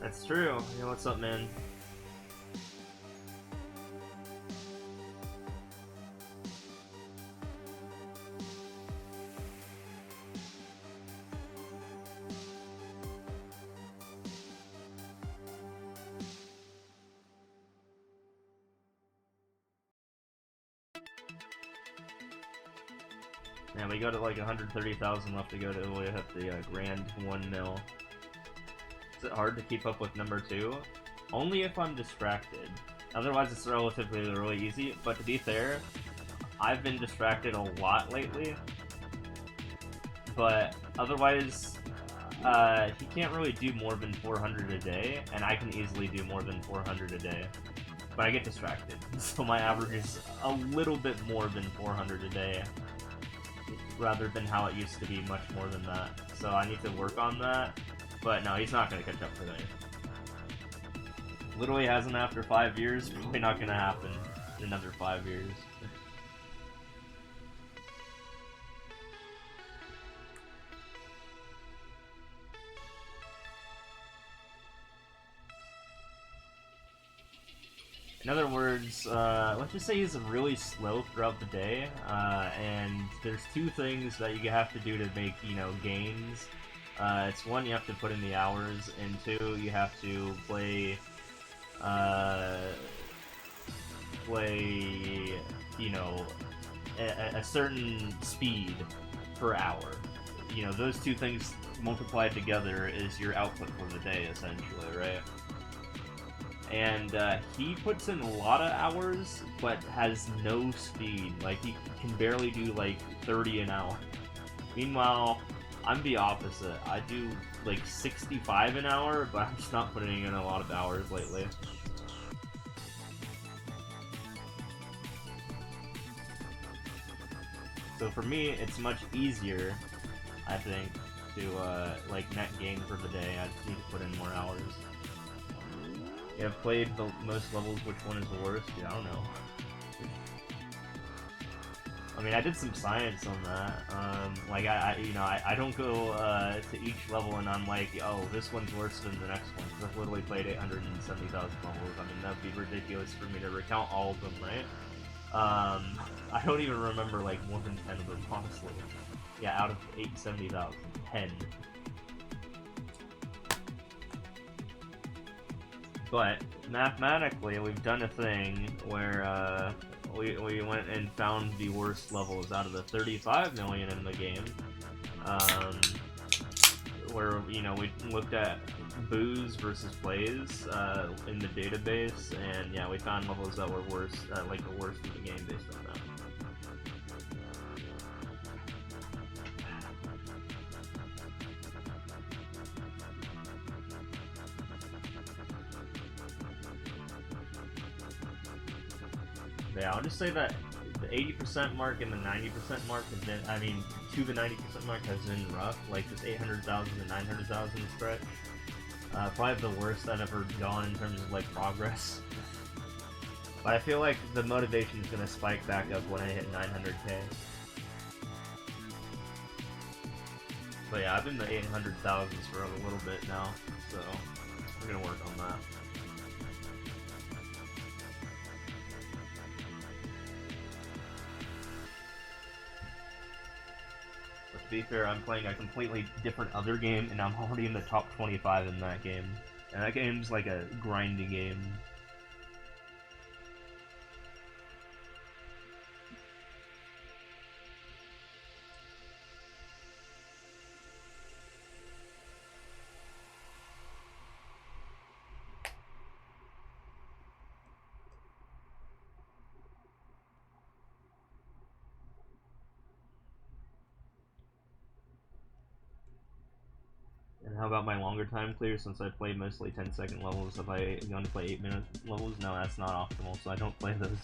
That's true. Yo, what's up, man? Yeah, we got like 130,000 left to go to we hit the grand 1 mil. Is it hard to keep up with number 2? Only if I'm distracted. Otherwise, it's relatively really easy. But to be fair, I've been distracted a lot lately. But otherwise, he can't really do more than 400 a day, and I can easily do more than 400 a day. But I get distracted, so my average is a little bit more than 400 a day, rather than how it used to be much more than that. So I need to work on that, but no, he's not going to catch up to me. Literally hasn't after 5 years, probably not going to happen in another 5 years. In other words, let's just say he's really slow throughout the day, and there's 2 things that you have to do to make, gains. It's 1, you have to put in the hours, and 2, you have to play, a certain speed per hour. Those 2 things multiplied together is your output for the day, essentially, right? And he puts in a lot of hours, but has no speed. Like, he can barely do, 30 an hour. Meanwhile, I'm the opposite. I do, 65 an hour, but I'm just not putting in a lot of hours lately. So for me, it's much easier, I think, to, net gain for the day. I just need to put in more hours. Yeah, I've played the most levels, which one is the worst? Yeah, I don't know. I mean, I did some science on that. I don't go to each level and I'm like, oh, this one's worse than the next one, because I've literally played 870,000 levels. I mean, that'd be ridiculous for me to recount all of them, right? I don't even remember, more than 10 of them, honestly. Yeah, out of 870,000, 10. But mathematically, we've done a thing where we went and found the worst levels out of the 35 million in the game. Where we looked at booze versus plays in the database, and yeah, we found levels that were worse, the worst in the game based on that. Yeah, I'll just say that the 80% mark and the 90% mark has been, to the 90% mark has been rough, this 800,000 to 900,000 stretch. Probably the worst I've ever gone in terms of, progress. But I feel like the motivation is going to spike back up when I hit 900k. But yeah, I've been the 800,000s for a little bit now, so we're going to work on that. To be fair, I'm playing a completely different other game, and I'm already in the top 25 in that game. And that game's like a grindy game. And how about my longer time clear, since I play mostly 10-second levels? If I want to play 8-minute levels, no, that's not optimal, so I don't play those.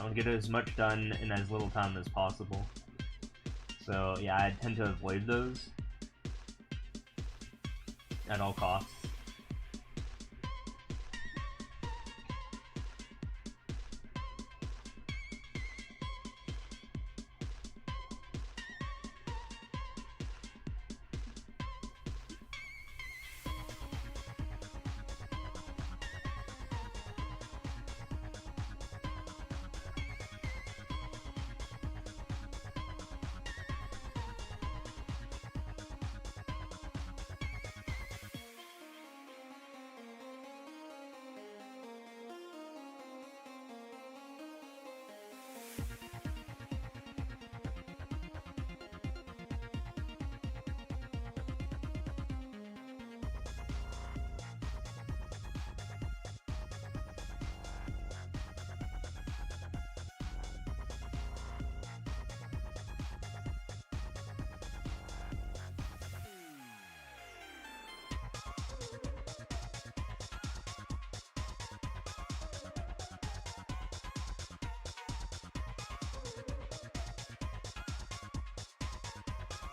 I want to get as much done in as little time as possible. So yeah, I tend to avoid those at all costs.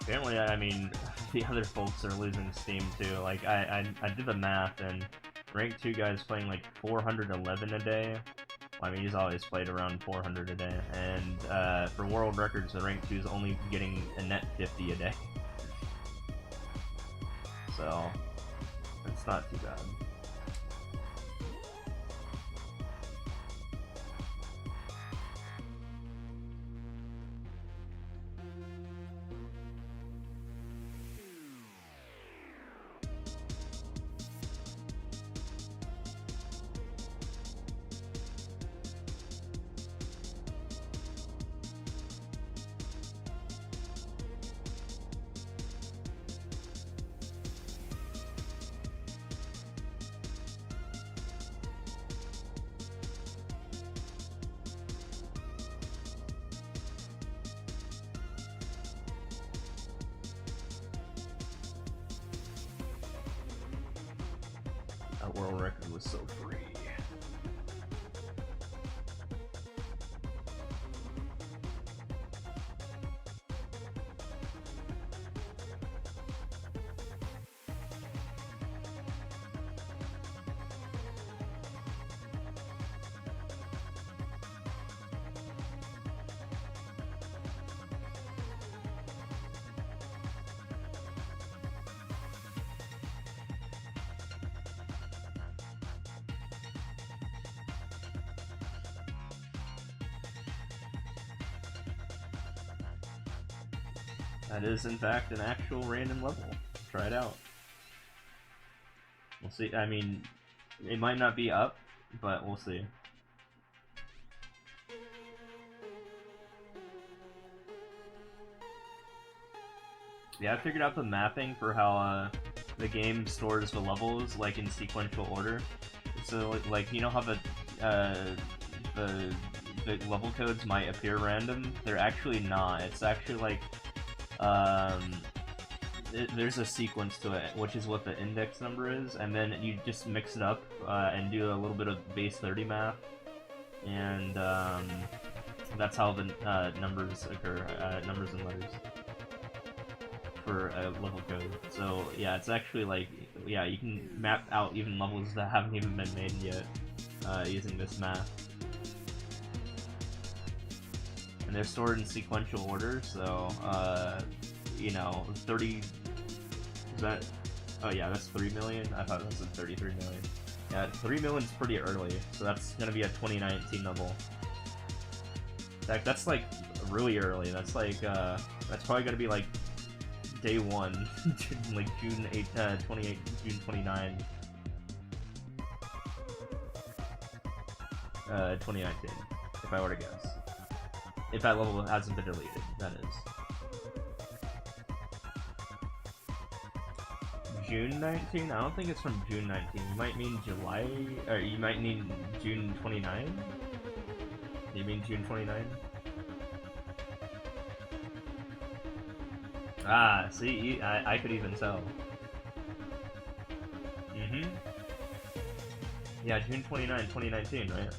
Apparently, I mean, the other folks are losing steam too. Like, I did the math, and rank 2 guys playing like 411 a day. Well, I mean, he's always played around 400 a day. And for world records, the rank 2 is only getting a net 50 a day. So, it's not too bad. That world record was so free. That is, in fact, an actual random level. Try it out. We'll see. I mean, it might not be up, but we'll see. Yeah, I figured out the mapping for how the game stores the levels, like, in sequential order. So, like you know how the level codes might appear random? They're actually not. It's actually like there's a sequence to it, which is what the index number is, and then you just mix it up and do a little bit of base 30 math, and that's how the numbers occur, numbers and letters for a level code. So yeah, it's actually like, yeah, you can map out even levels that haven't even been made yet using this math. And they're stored in sequential order, so you know, 30, is that, oh yeah, that's 3 million? I thought that was 33 million. Yeah, 3 million's pretty early, so that's gonna be a 2019 level. In fact, that's like really early. That's like, that's probably gonna be like day 1, like June 8, 28, June 29, 2019, if I were to guess. If that level hasn't been deleted, that is. June 19? I don't think it's from June 19. You might mean July, or you might mean June 29? You mean June 29? Ah, see, I could even tell. Mm-hmm. Yeah, June 29, 2019, right?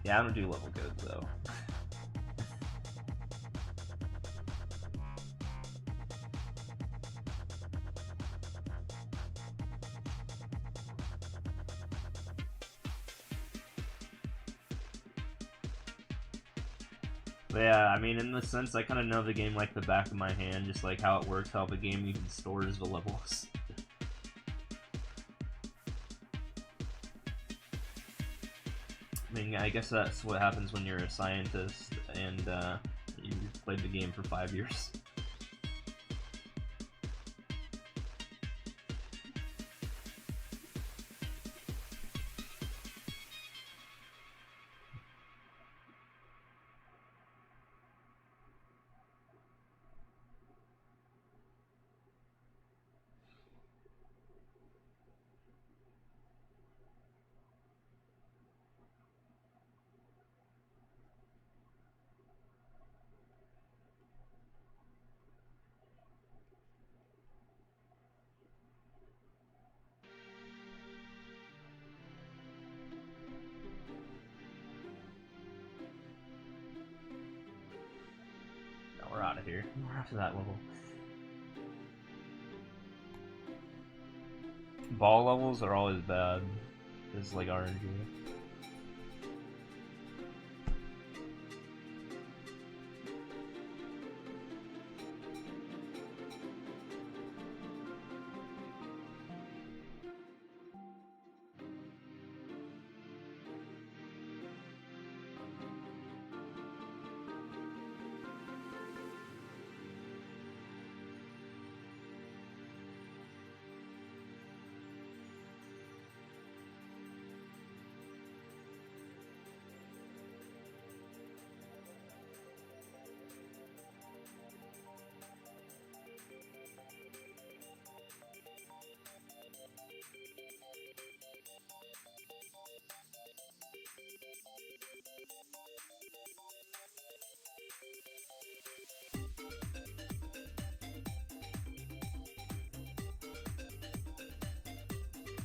Yeah, I don't do level codes, though. But yeah, I mean, in this sense, I kind of know the game like the back of my hand, just like how it works, how the game even stores the levels. I mean, I guess that's what happens when you're a scientist and you've played the game for 5 years. out of here. We're after that level. Ball levels are always bad. It's like RNG.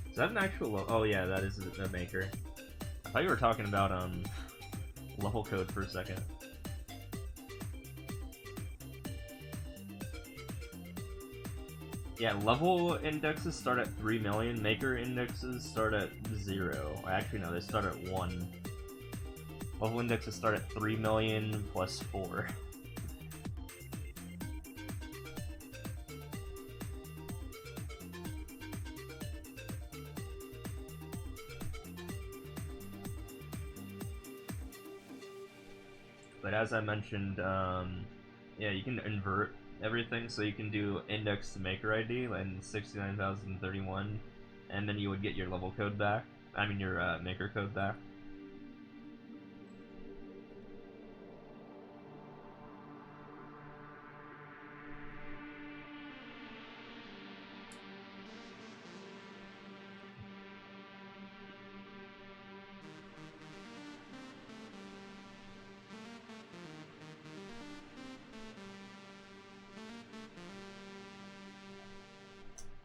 Is that an actual oh yeah, that is a maker. I thought you were talking about level code for a second. Yeah, level indexes start at 3 million, maker indexes start at 0. Actually no, they start at 1. Level indexes start at 3 million plus 4. But as I mentioned, yeah, you can invert everything, so you can do index to maker ID and 69,031, and then you would get your level code back. I mean your maker code back.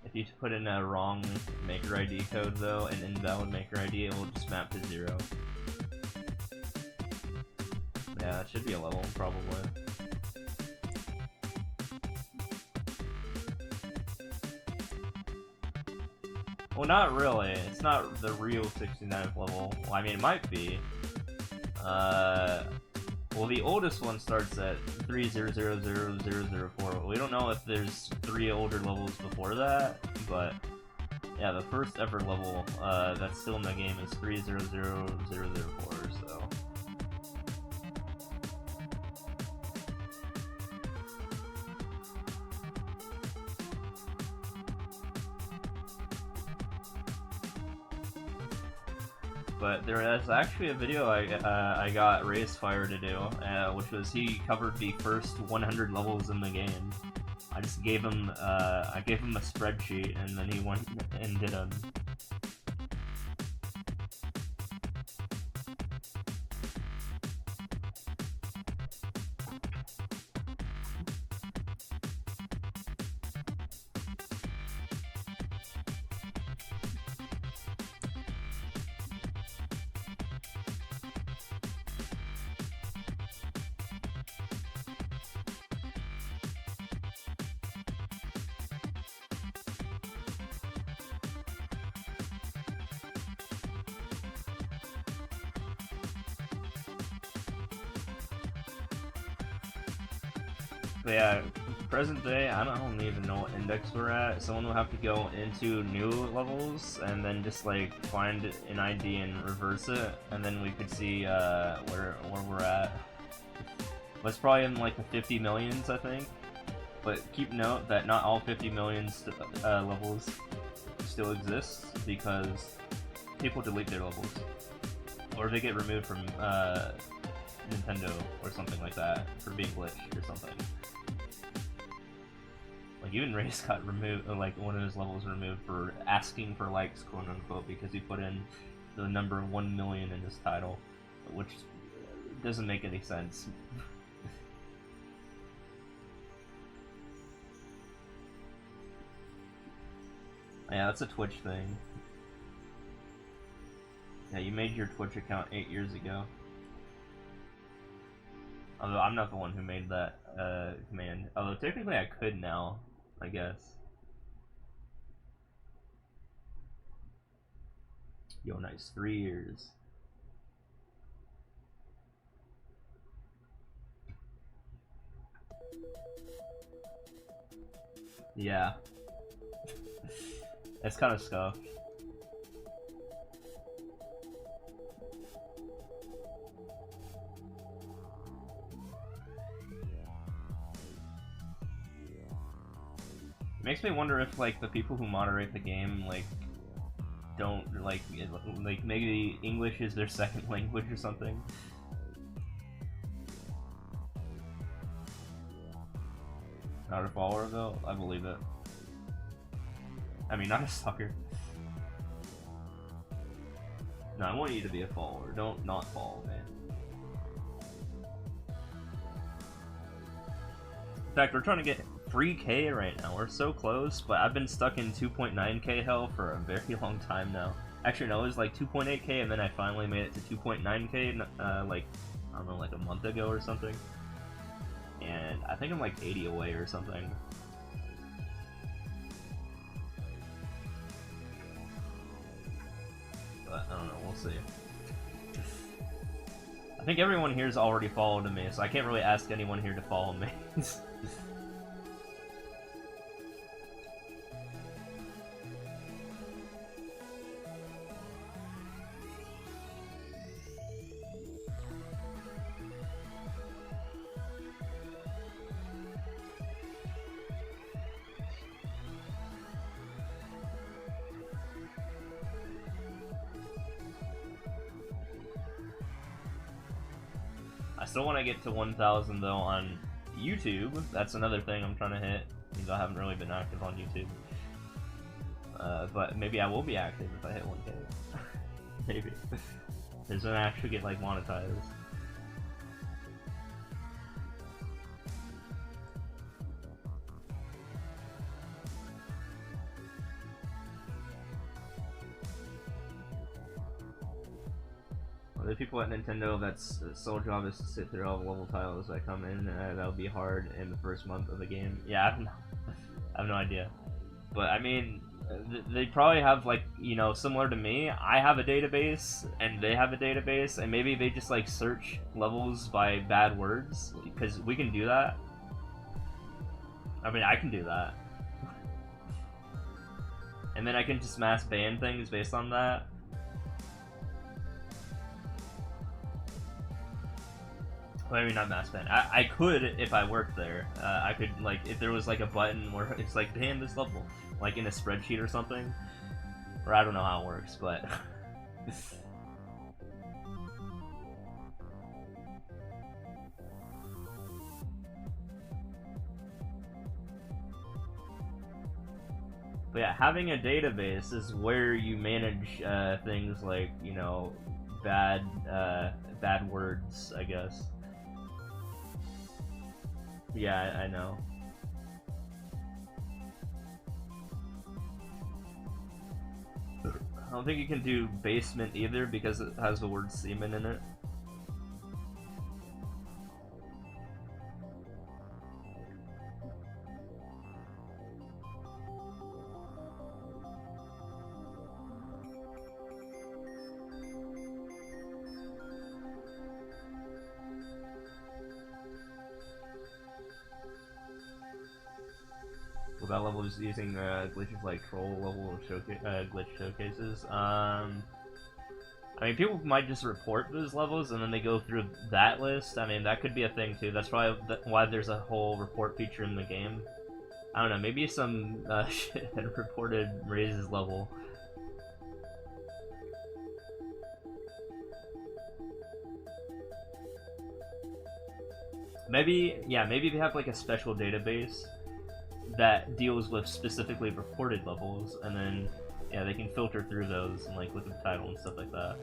If you put in a wrong maker ID code though, an invalid maker ID, it will just map to 0. Yeah, it should be a level, probably. Well, not really. It's not the real 69th level. Well, I mean, it might be. Well, the oldest one starts at 3000004. We don't know if there's 3 older levels before that, but yeah, the first ever level that's still in the game is 300004, so. But there is actually a video I got Racefire to do, which was he covered the first 100 levels in the game. I just gave him I gave him a spreadsheet, and then he went and did them. But yeah, present day, I don't even know what index we're at. Someone will have to go into new levels and then just like find an ID and reverse it, and then we could see where we're at. But it's probably in like the 50 millions, I think. But keep note that not all 50 millions levels still exist, because people delete their levels, or they get removed from Nintendo or something like that for being glitched or something. Like even Race got removed, like one of his levels removed for asking for likes, quote unquote, because he put in the number 1 million in his title, which doesn't make any sense. Yeah, that's a Twitch thing. Yeah, you made your Twitch account 8 years ago. Although I'm not the one who made that command. Although technically I could now, I guess. Yo, nice 3 years. Yeah. It's kind of scuffed. Makes me wonder if like the people who moderate the game like don't like maybe English is their second language or something. Not a follower though, I believe it. I mean, not a sucker. No, I want you to be a follower. Don't not follow, man. In fact, we're trying to get 3K right now. We're so close, but I've been stuck in 2.9K hell for a very long time now. Actually, no, it was like 2.8K, and then I finally made it to 2.9K, like, I don't know, like a month ago or something. And I think I'm like 80 away or something. But I don't know, we'll see. I think everyone here's already followed me, so I can't really ask anyone here to follow me. I still want to get to 1,000 though on YouTube. That's another thing I'm trying to hit, because I haven't really been active on YouTube. But maybe I will be active if I hit 1K. Maybe. There's gonna actually get like monetized. The people at Nintendo that's sole job is to sit through all the level titles that come in. That'll be hard in the first month of the game. Yeah, I have no idea. But I mean, they probably have like, you know, similar to me. I have a database and they have a database, and maybe they just like search levels by bad words, because we can do that. I mean, I can do that. And then I can just mass ban things based on that. Maybe not mass ban. I could if I worked there. I could, like, if there was like a button where it's like, ban this level, like in a spreadsheet or something. Or I don't know how it works, but but yeah, having a database is where you manage things like, you know, bad words, I guess. Yeah, I know. I don't think you can do basement either because it has the word semen in it. That level is using glitches like troll level glitch showcases. I mean, people might just report those levels and then they go through that list. I mean, that could be a thing too. That's probably why there's a whole report feature in the game. I don't know, maybe some shit had reported Raise's level. Maybe, yeah, maybe they have like a special database that deals with specifically reported levels, and then yeah, they can filter through those and like look at the title and stuff like that.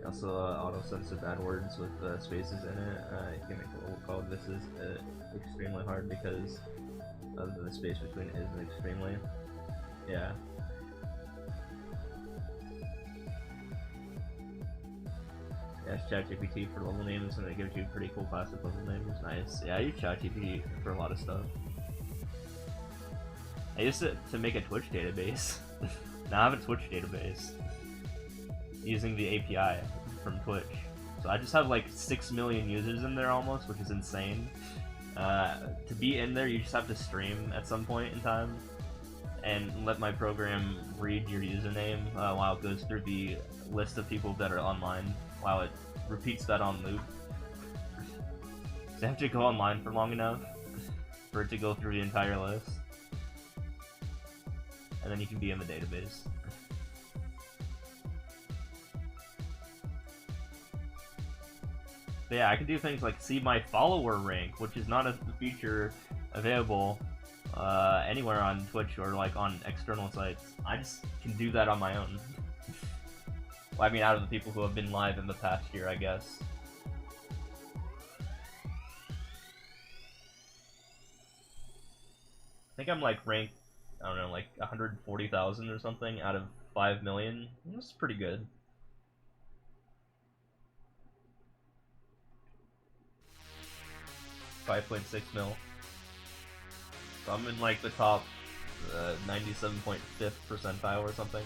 Also, auto censor bad words with spaces in it. You can make a little called "This is extremely hard" because of the space between "is" and "extremely." Yeah. Ask ChatGPT for level names, and it gives you pretty cool classic level names. Nice. Yeah, I use ChatGPT for a lot of stuff. I used it to make a Twitch database. Now I have a Twitch database using the API from Twitch. So I just have like 6 million users in there almost, which is insane. To be in there, you just have to stream at some point in time and let my program read your username while it goes through the list of people that are online, while it repeats that on loop. So you have to go online for long enough for it to go through the entire list, and then you can be in the database. But yeah, I can do things like see my follower rank, which is not a feature available anywhere on Twitch or like on external sites. I just can do that on my own. Well, I mean, out of the people who have been live in the past year, I guess. I think I'm like ranked, I don't know, like 140,000 or something out of 5 million. That's pretty good. $5.6 mil. So I'm in like the top 97.5th percentile or something.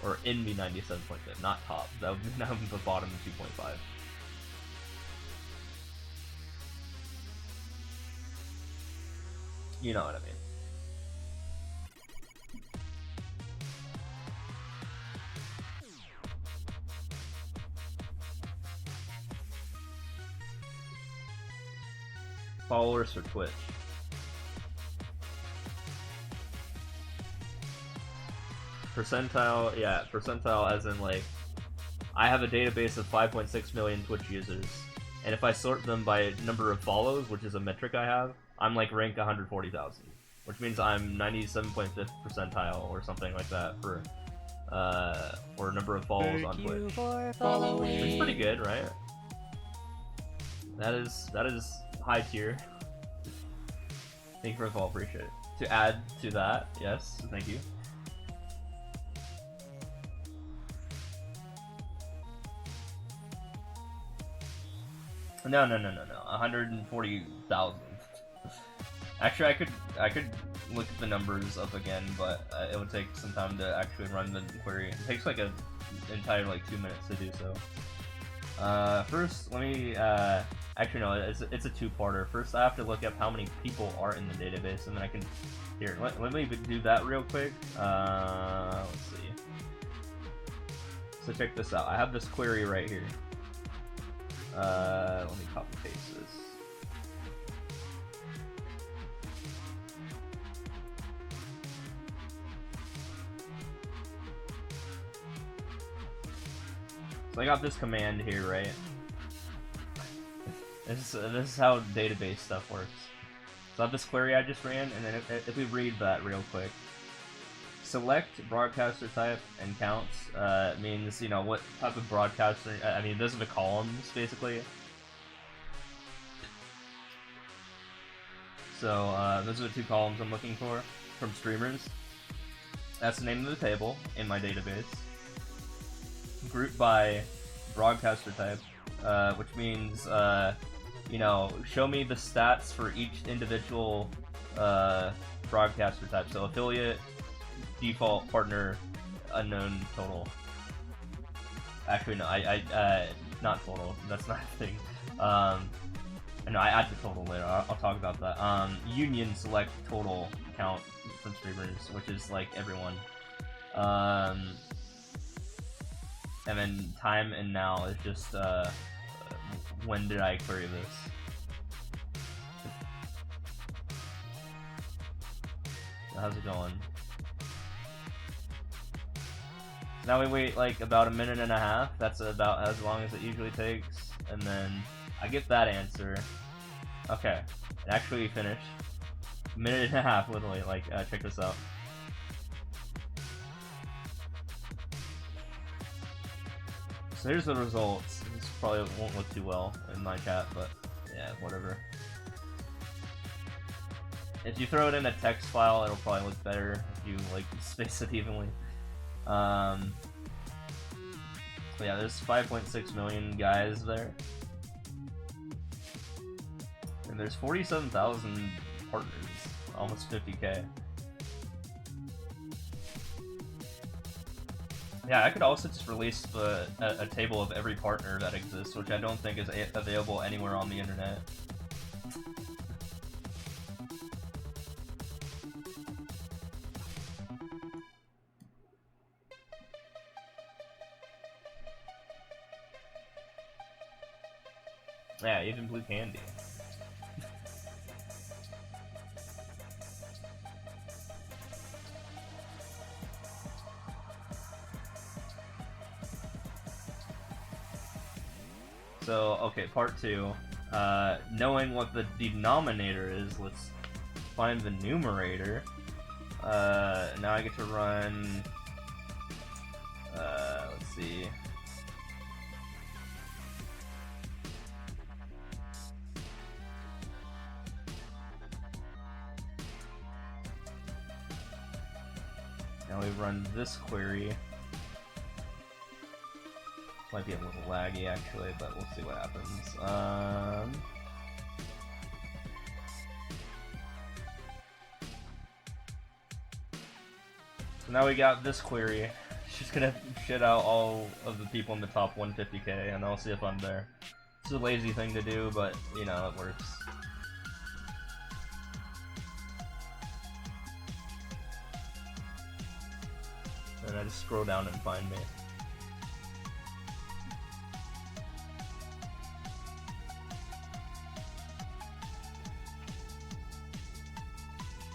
Or in the 97.5, not top. That would be down the bottom of 2.5. You know what I mean. Followers for Twitch. Percentile, yeah, percentile as in like, I have a database of 5.6 million Twitch users, and if I sort them by number of follows, which is a metric I have, I'm like ranked 140,000, which means I'm 97.5th percentile or something like that for number of follows on Twitch. It's pretty good, right? That is high tier. Thank you for the follow, appreciate it. To add to that, yes, thank you. No, 140,000. Actually, I could look at the numbers up again, but it would take some time to actually run the query. It takes like an entire like 2 minutes to do so. First, let me actually no, it's a two-parter. First, I have to look up how many people are in the database, and then I can here. Let me do that real quick. Let's see. So check this out. I have this query right here. Let me copy paste this. So I got this command here, right? This is how database stuff works. So I have this query I just ran, and then if we read that real quick, select broadcaster type and counts means, you know, what type of broadcaster. I mean, those are the columns basically. So those are the two columns I'm looking for from streamers. That's the name of the table in my database. Grouped by broadcaster type, which means, you know, show me the stats for each individual broadcaster type. So affiliate, default, partner, unknown, total. Actually, no, I not total. That's not a thing. No, I add the total later. I'll talk about that. Union select total count from streamers, which is like everyone. And then time and now is just when did I query this? How's it going? Now we wait like about 1.5 minutes. That's about as long as it usually takes, and then I get that answer. Okay, it actually finished. 1.5 minutes, literally. Like, check this out. So here's the results. This probably won't look too well in my chat, but yeah, whatever. If you throw it in a text file, it'll probably look better if you like space it evenly. So yeah, there's 5.6 million guys there, and there's 47,000 partners, almost 50k. Yeah, I could also just release a table of every partner that exists, which I don't think is available anywhere on the internet. Yeah, even Blue Candy. So, okay, part 2. Knowing what the denominator is, let's find the numerator. Now I get to run... let's see... Now we run this query. Might be a little laggy actually, but we'll see what happens. So now we got this query. She's gonna shit out all of the people in the top 150k, and I'll see if I'm there. It's a lazy thing to do, but you know, it works. And I just scroll down and find me.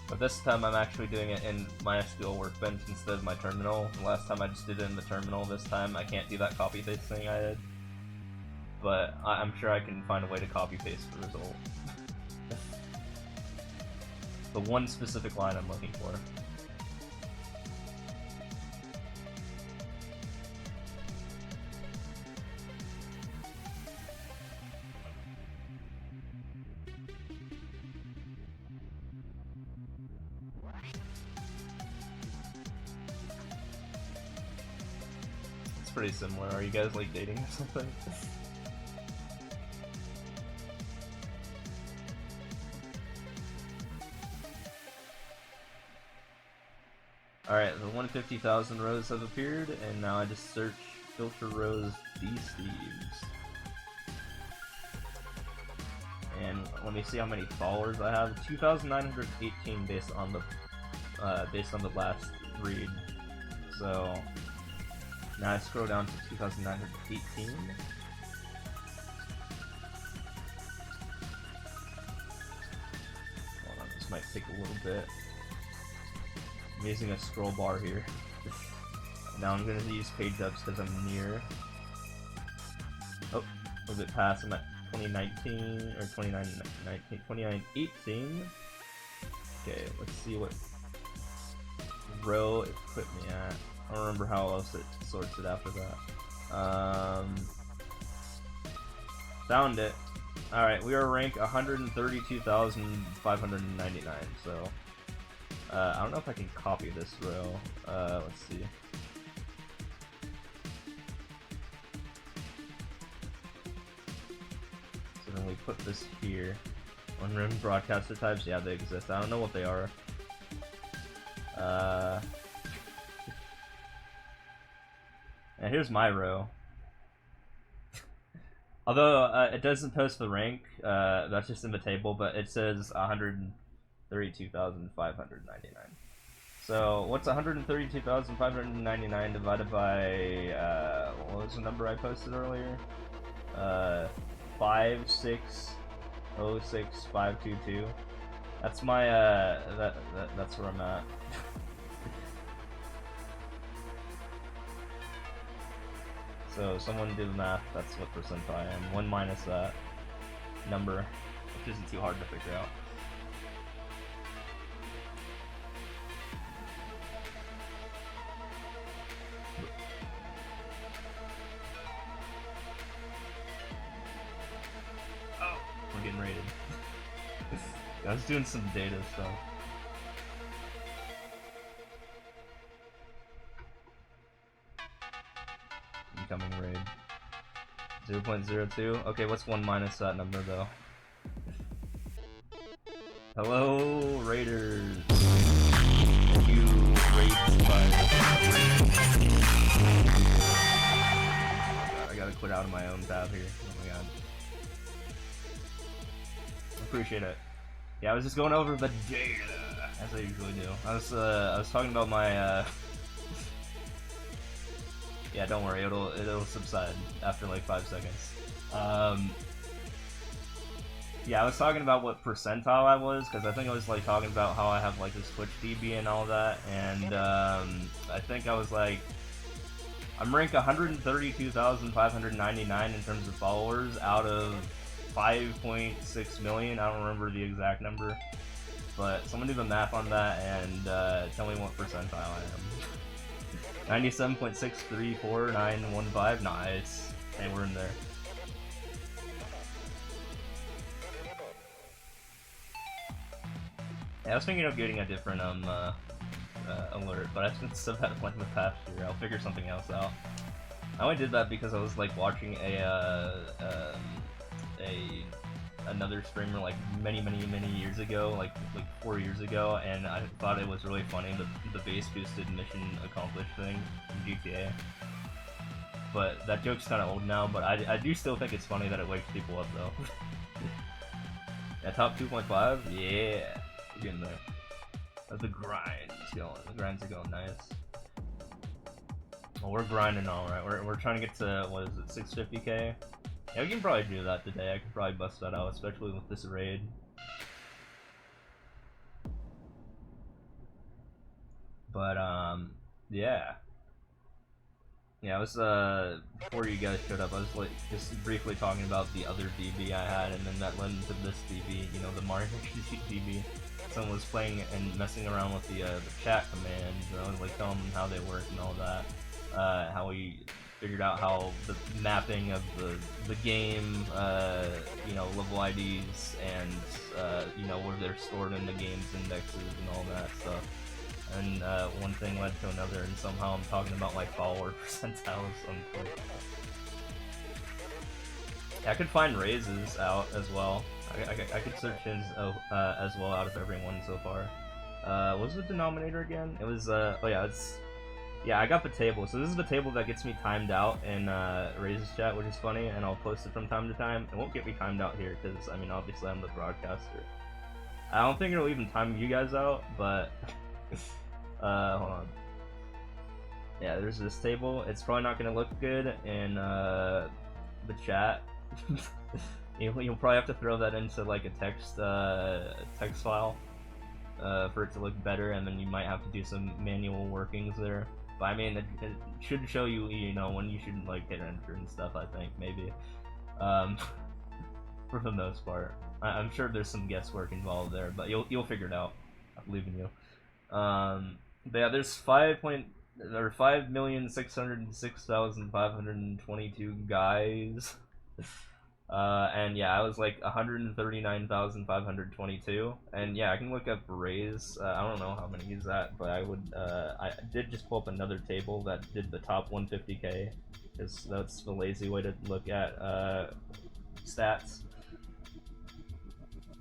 But this time I'm actually doing it in MySQL Workbench instead of my terminal. The last time I just did it in the terminal. This time I can't do that copy paste thing I did. But I'm sure I can find a way to copy paste the result. The one specific line I'm looking for. Pretty similar. Are you guys like dating or something? Alright, the 150,000 rows have appeared, and now I just search filter rows D-Steves. And let me see how many followers I have. 2,918 based on the last read. So now I scroll down to 2,918. Hold on, this might take a little bit. I'm using a scroll bar here. Now I'm gonna use page ups because I'm near. Oh, a bit past. I'm at 2019 or 2918. Okay, let's see what row it put me at. I don't remember how else it sorts it after that. Found it. Alright, we are ranked 132,599, so I don't know if I can copy this row. Let's see. So then we put this here. Unrun broadcaster types, yeah, they exist. I don't know what they are. And here's my row. Although it doesn't post the rank, that's just in the table, but it says 132,599. So what's 132,599 divided by what was the number I posted earlier? 5606522. That's my that's where I'm at. So someone do the math, that's what percentile I am. 1 minus that number, which isn't too hard to figure out. Oh, we're getting raided. I was doing some data stuff. Incoming raid. 0.02? Okay, what's 1 minus that number though? Hello, raiders. You raid by I gotta quit out of my own tab here. Oh my god. Appreciate it. Yeah, I was just going over the data, as I usually do. I was talking about my yeah, don't worry, it'll subside after like 5 seconds. Yeah, I was talking about what percentile I was, because I think I was like talking about how I have like this Twitch DB and all that, and I think I was like, I'm ranked 132,599 in terms of followers out of 5.6 million. I don't remember the exact number, but someone do the math on that and tell me what percentile I am. 97.634915. Nice. Hey, we're in there. Yeah, I was thinking of getting a different alert, but I haven't said that like in the past year. I'll figure something else out. I only did that because I was like watching another streamer like many years ago, like 4 years ago, and I thought it was really funny, the base boosted mission accomplished thing in GTA. But that joke's kind of old now, but I do still think it's funny that it wakes people up though. Yeah, top 2.5? Yeah, we're getting there. That's the grind going. The grinds are going nice. Well, we're grinding alright. We're trying to get to, what is it, 650k? Yeah, we can probably do that today. I could probably bust that out, especially with this raid. But, yeah. Yeah, I was, before you guys showed up, I was, like, just briefly talking about the other DB I had, and then that led into this DB, you know, the Mario DB. Someone was playing and messing around with the chat commands, and I was, like, telling them how they work and all that. How we figured out how the mapping of the game, you know, level IDs, and, you know, where they're stored in the game's indexes and all that stuff. And one thing led to another, and somehow I'm talking about like follower percentiles on Twitch. I could find raises out as well. I could search his as well out of everyone so far. What was the denominator again? It was oh yeah, I got the table. So this is the table that gets me timed out in raises chat, which is funny, and I'll post it from time to time. It won't get me timed out here because I mean obviously I'm the broadcaster. I don't think it'll even time you guys out, but. Hold on. Yeah, there's this table. It's probably not gonna look good in the chat. You'll probably have to throw that into like a text file for it to look better, and then you might have to do some manual workings there. But I mean, it should show you, you know, when you should like hit enter and stuff. I think maybe, for the most part. I'm sure there's some guesswork involved there, but you'll figure it out. I believe in you. But yeah, there's 5,606,522 guys. And yeah, I was like 139,522. And yeah, I can look up Raise. I don't know how many is that, but I did just pull up another table that did the top 150k, because that's the lazy way to look at stats.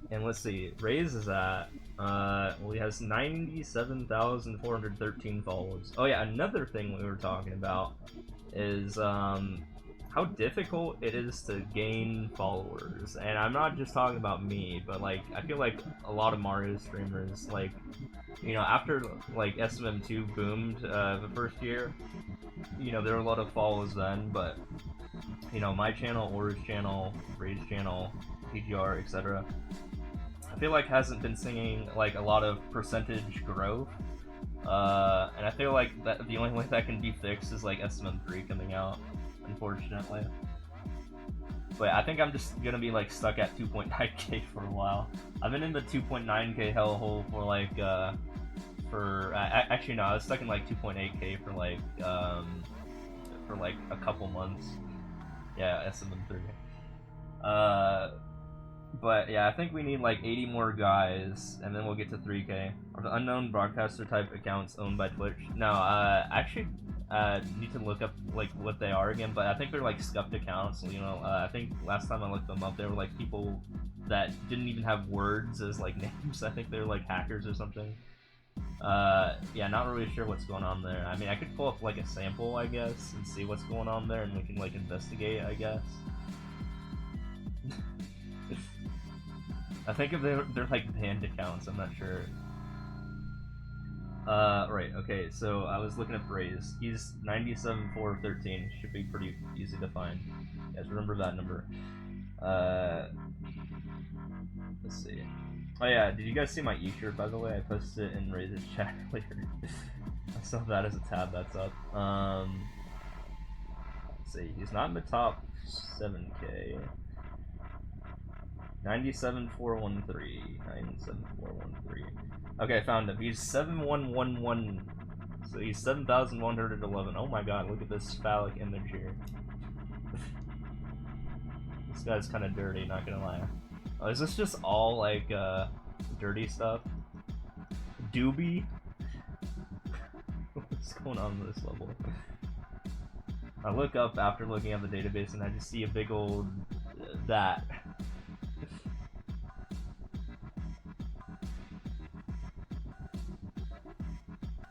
And let's see, Raise is at, well, he has 97,413 followers. Oh yeah, another thing we were talking about is, how difficult it is to gain followers. And I'm not just talking about me, but like, I feel like a lot of Mario streamers, like, you know, after like SMM2 boomed, the first year, you know, there were a lot of follows then, but, you know, my channel, Aura's channel, Ray's channel, PGR, etc. I feel like hasn't been seeing like a lot of percentage growth, and I feel like that the only way that can be fixed is like SMM3 coming out, unfortunately. But I think I'm just gonna be like stuck at 2.9k for a while. I've been in the 2.9k hellhole for like actually no, I was stuck in like 2.8k for like a couple months. Yeah, SMM3. But But yeah, I think we need like 80 more guys, and then we'll get to 3K. Are the unknown broadcaster type accounts owned by Twitch? No, actually, need to look up like what they are again. But I think they're like scuffed accounts. You know, I think last time I looked them up, they were like people that didn't even have words as like names. I think they're like hackers or something. Yeah, not really sure what's going on there. I mean, I could pull up like a sample, I guess, and see what's going on there, and we can like investigate, I guess. I think if they're like banned accounts, I'm not sure. Right, okay, so I was looking at Raze. He's 97,413. Should be pretty easy to find. You guys remember that number. Let's see. Oh yeah, did you guys see my e-shirt, by the way? I posted it in Raze's chat earlier. I saw that as a tab that's up. Let's see, he's not in the top 7K. 97,413. 97,413. Okay, I found him. He's 7,111. So he's 7,111. Oh my god, look at this phallic image here. This guy's kind of dirty, not gonna lie. Oh, is this just all like dirty stuff? Doobie? What's going on with this level? I look up after looking at the database and I just see a big old that.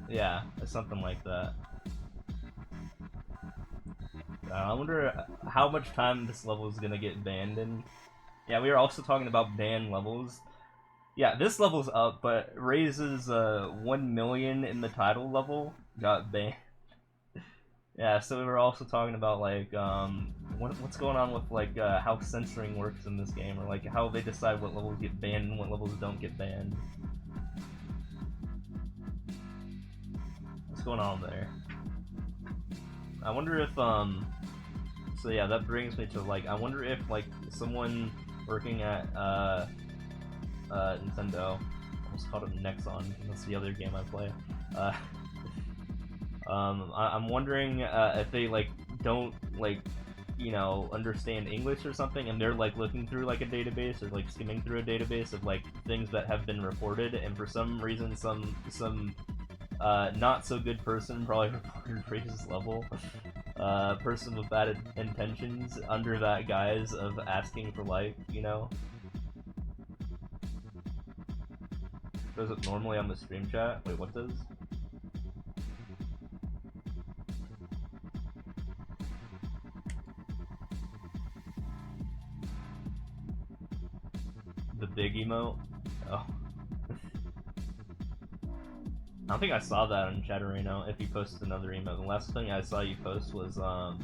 Yeah, something like that. I wonder how much time this level is gonna get banned in. Yeah, we were also talking about banned levels. Yeah, this level's up, but Raze's 1 million in the title level got banned. Yeah, so we were also talking about like what's going on with like how censoring works in this game, or like how they decide what levels get banned and what levels don't get banned. What's going on there? I wonder if so yeah, that brings me to like I wonder if like someone working at Nintendo, almost called him Nexon, that's the other game I play. I'm wondering if they like don't like, you know, understand English or something, and they're like looking through like a database or like skimming through a database of like things that have been reported, and for some reason some not so good person probably reported Raze's level. Person with bad intentions under that guise of asking for life, you know? Shows up normally on the stream chat. Wait, what does? The big emote? Oh. I don't think I saw that on Chatterino, if you posted another emote. The last thing I saw you post was the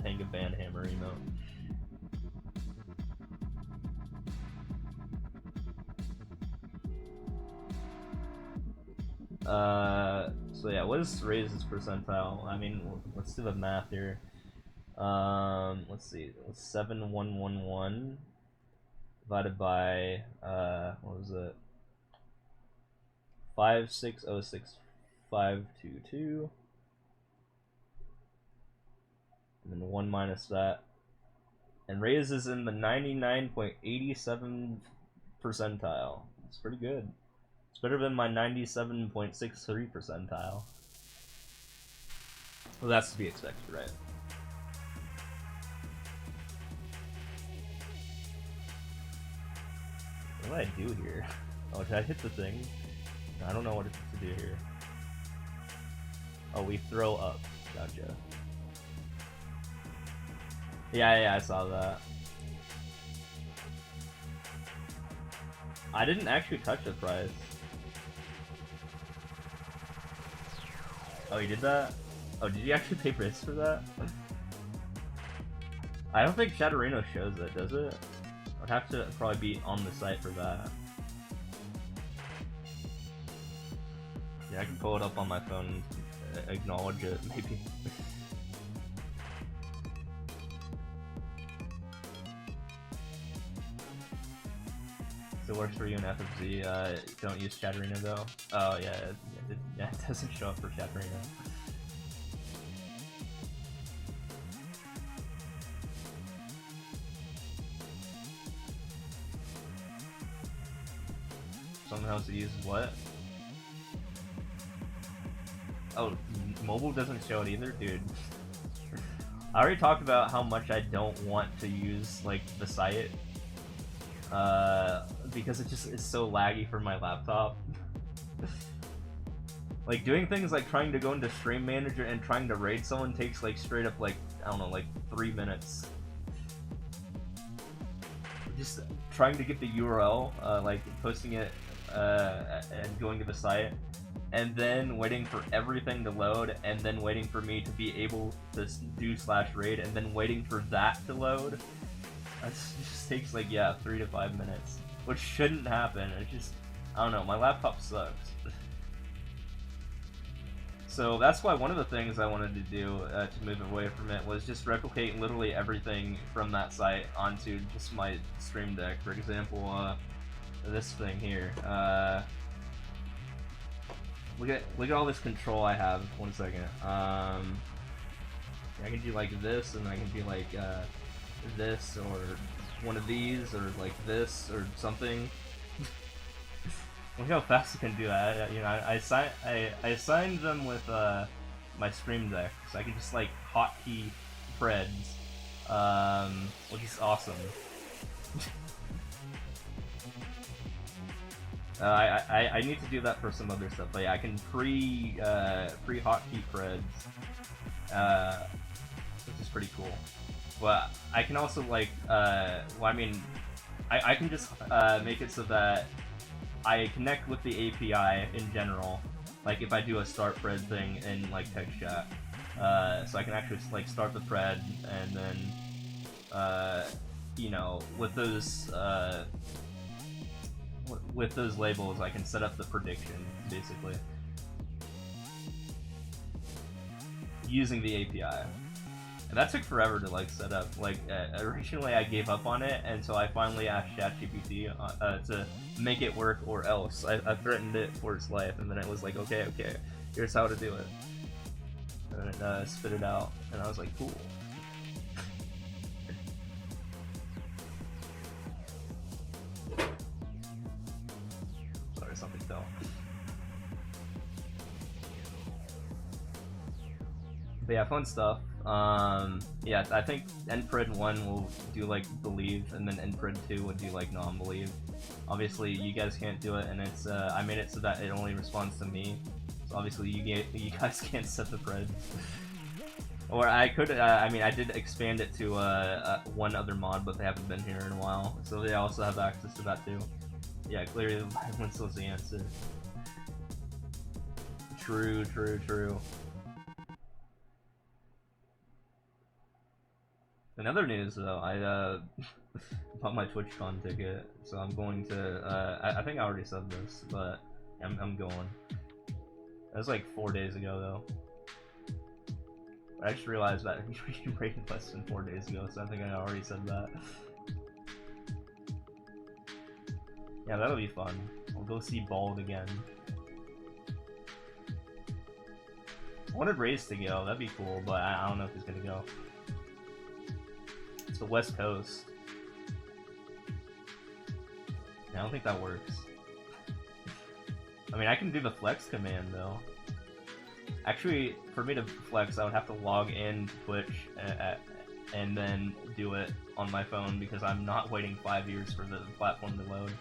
Panga Banhammer emote. So yeah, what is Raze's percentile? I mean, let's do the math here. Let's see, 7,111 divided by, what was it? 5,606,522, and then 1 minus that. And Raze is in the 99.87 percentile. It's pretty good. It's better than my 97.63 percentile. Well, that's to be expected, right? What did I do here? Oh, did I hit the thing? I don't know what to do here. Oh, we throw up. Gotcha. Yeah, I saw that. I didn't actually touch the price. Oh, you did that? Oh, did you actually pay Riz for that? I don't think Chatterino shows it, does it? I'd have to probably be on the site for that. Yeah, I can pull it up on my phone and acknowledge it, maybe. Still works for you in FFZ. Don't use Chatterino though. Oh yeah, it doesn't show up for Chatterino. Someone else uses what? Oh, mobile doesn't show it either, dude. I already talked about how much I don't want to use like the site, because it just is so laggy for my laptop. Like doing things like trying to go into Stream Manager and trying to raid someone takes like straight up like, I don't know, like 3 minutes. Just trying to get the URL, like posting it and going to the site, and then waiting for everything to load, and then waiting for me to be able to do /raid, and then waiting for that to load. It just takes like, yeah, 3 to 5 minutes, which shouldn't happen. It just, I don't know, my laptop sucks. So that's why one of the things I wanted to do to move away from it was just replicate literally everything from that site onto just my Stream Deck. For example, this thing here. Look at all this control I have. 1 second. I can do like this, and I can do like this, or one of these, or like this, or something. Look how fast I can do that. You know, I assigned them with my Stream Deck, so I can just like hotkey Preds, which is awesome. I need to do that for some other stuff. Like I can pre hotkey Preds, which is pretty cool. But I can also like, well, I mean, I can just make it so that I connect with the API in general, like if I do a start pred thing in like text chat, so I can actually like start the pred, and then you know, with those labels I can set up the prediction basically using the API. And that took forever to like set up. Like originally I gave up on it, and so I finally asked ChatGPT to make it work, or else. I threatened it for its life, and then it was like, okay, here's how to do it. And it spit it out, and I was like, cool. Sorry, something fell. But yeah, fun stuff. Yeah, I think npred 1 will do like believe, and then npred 2 would do like non-believe. Obviously, you guys can't do it, and it's I made it so that it only responds to me. So obviously, you guys can't set the pred. Or I could, I mean, I did expand it to one other mod, but they haven't been here in a while, so they also have access to that too. Yeah, clearly violence was the answer. True. In other news, though, I bought my TwitchCon ticket, so I'm going to. I think I already said this, but I'm going. That was like 4 days ago, though. I just realized that you rated less than 4 days ago, so I think I already said that. Yeah, that'll be fun. I'll go see Bald again. I wanted Raze to go, that'd be cool, but I don't know if he's gonna go. It's the West Coast. I don't think that works. I mean, I can do the flex command, though. Actually, for me to flex, I would have to log in to Twitch and then do it on my phone, because I'm not waiting 5 years for the platform to load.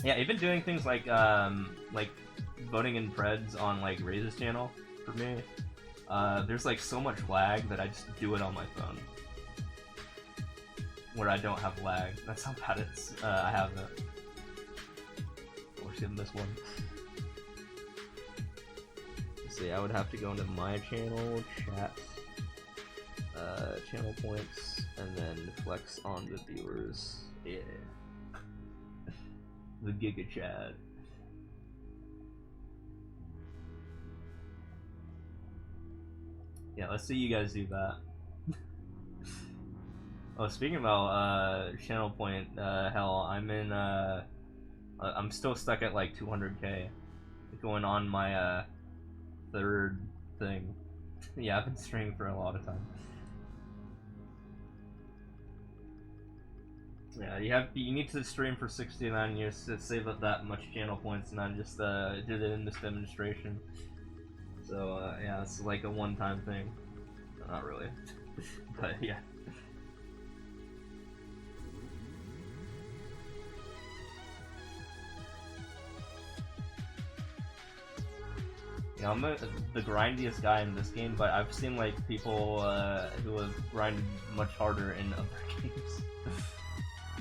Yeah, even doing things like voting in Preds on like Raze's channel for me. There's like so much lag that I just do it on my phone, where I don't have lag. That's how bad it's. I have it. We're skipping this one. Let's see, I would have to go into my channel, chat, channel points, and then flex on the viewers. Yeah. The Giga Chat. Yeah, let's see you guys do that. Oh, speaking about channel point, hell, I'm in I'm still stuck at like 200k, going on my third thing. Yeah, I've been streaming for a lot of time. Yeah, you need to stream for 69 years to save up that much channel points, and I just did it in this demonstration. So yeah, it's like a one-time thing. Not really, but yeah. Yeah, I'm the grindiest guy in this game, but I've seen like people who have grinded much harder in other games.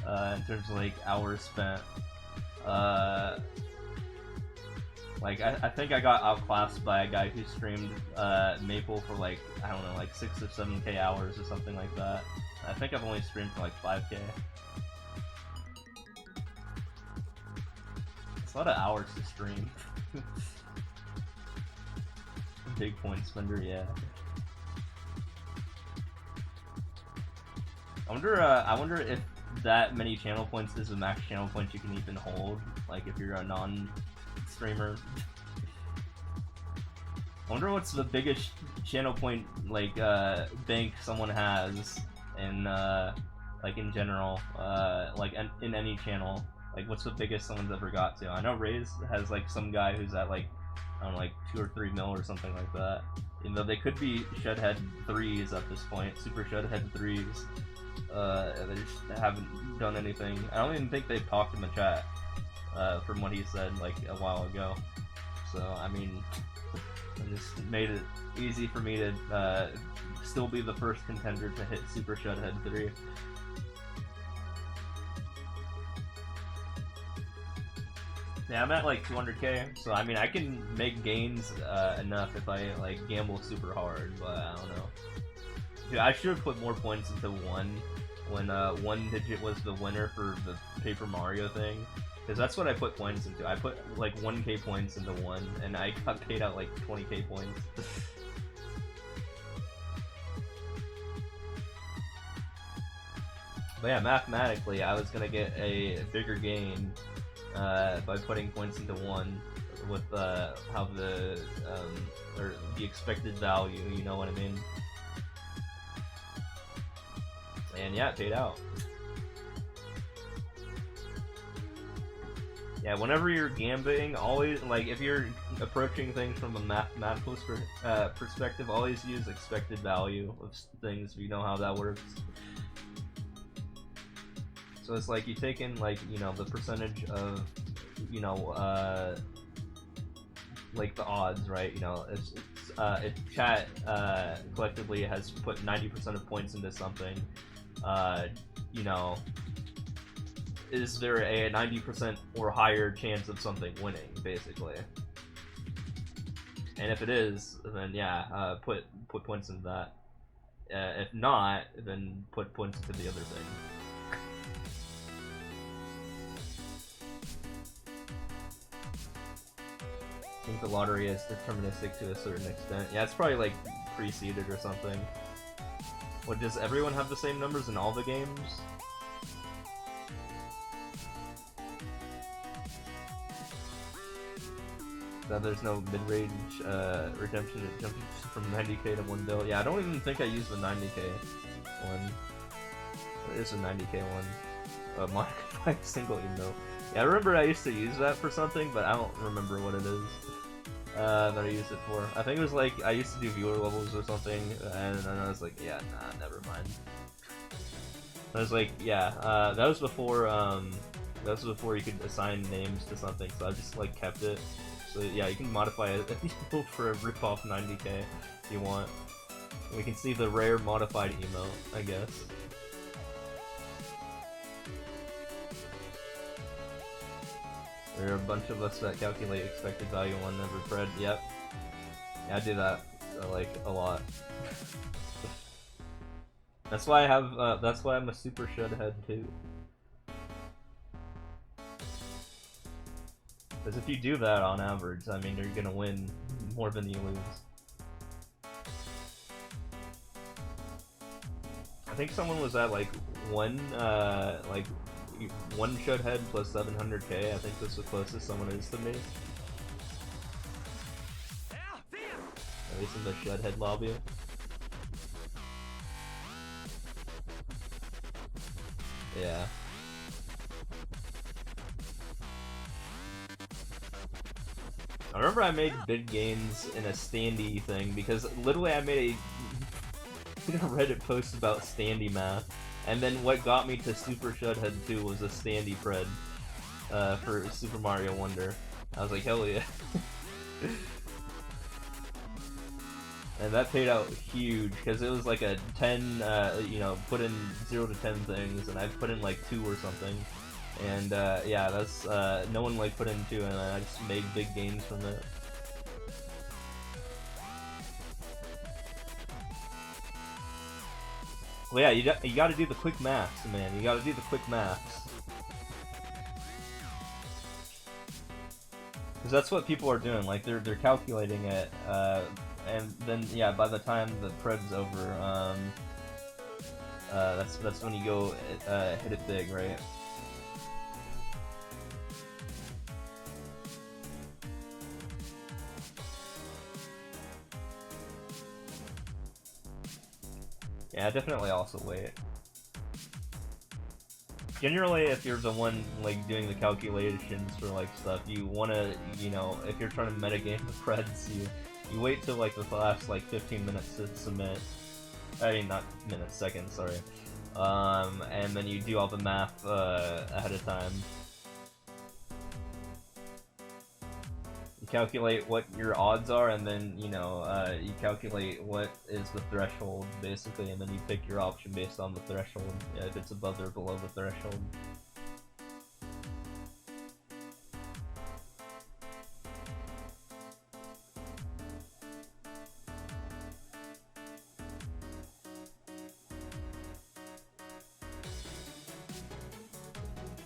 In terms of like hours spent. Like I think I got outclassed by a guy who streamed Maple for like, I don't know, like 6 or 7k hours or something like that. I think I've only streamed for like 5k. It's a lot of hours to stream. Big point spender, yeah. I wonder if that many channel points is the max channel points you can even hold, like if you're a non-streamer. I wonder what's the biggest channel point like bank someone has in like in general, like in any channel. Like what's the biggest someone's ever got to? I know Raze has like some guy who's at like, I don't know, like 2 or 3 mil or something like that. Even though they could be Shedhead 3s at this point, Super Shedhead 3s. They just haven't done anything. I don't even think they've talked in the chat, from what he said like a while ago. So I mean, it just made it easy for me to still be the first contender to hit Super Shedhead 3. Yeah, I'm at like 200k, so I mean I can make gains enough if I like gamble super hard, but I don't know. Dude, I should have put more points into 1 when 1 digit was the winner for the Paper Mario thing, because that's what I put points into. I put like 1k points into 1, and I got paid out like 20k points. But yeah, mathematically, I was gonna get a bigger gain by putting points into 1 with how the or the expected value, you know what I mean? And yeah, it paid out. Yeah, whenever you're gambling, always, like, if you're approaching things from a mathematical perspective, always use expected value of things, if you know how that works. So it's like you take in, like, you know, the percentage of, you know, like the odds, right? You know, if chat collectively has put 90% of points into something, you know, is there a 90% or higher chance of something winning, basically? And if it is, then yeah, put points into that. If not, then put points into the other thing. I think the lottery is deterministic to a certain extent. Yeah, it's probably like pre-seeded or something. What, does everyone have the same numbers in all the games? That there's no mid-range redemption, it jumps from 90k to 1 bill. Yeah, I don't even think I used the 90k one. It is a 90k one. Modified single email. Yeah, I remember I used to use that for something, but I don't remember what it is that I used it for. I think it was like, I used to do viewer levels or something, and then I was like, yeah, nah, never mind. I was like, yeah, that was before you could assign names to something, so I just like kept it. So yeah, you can modify it for a rip-off 90k if you want. We can see the rare modified emote, I guess. There are a bunch of us that calculate expected value on every spread. Yep. Yeah, I do that like a lot. That's why I have. That's why I'm a super shedhead too. Because if you do that on average, I mean, you're gonna win more than you lose. I think someone was at like one shedhead plus 700k. I think that's the closest someone is to me. At least in the shedhead lobby. Yeah. I remember I made big gains in a standee thing because literally I made a Reddit post about standee math, and then what got me to Super Shudhead 2 was a standee pred for Super Mario Wonder. I was like, hell yeah. And that paid out huge because it was like a 10, you know, put in 0 to 10 things, and I put in like 2 or something. And yeah, that's no one like put in 2, and I just made big gains from it. Well, yeah, you got to do the quick maths, man. You got to do the quick maths. Because that's what people are doing. Like they're calculating it, and then yeah, by the time the pred's over, that's when you go hit it big, right? Yeah, definitely also wait. Generally, if you're the one like doing the calculations for like stuff, you wanna, you know, if you're trying to metagame the Preds, you wait till like the last like 15 minutes to submit. I mean, not minutes, seconds, sorry. And then you do all the math ahead of time. You calculate what your odds are, and then, you know, you calculate what is the threshold, basically, and then you pick your option based on the threshold, if it's above or below the threshold.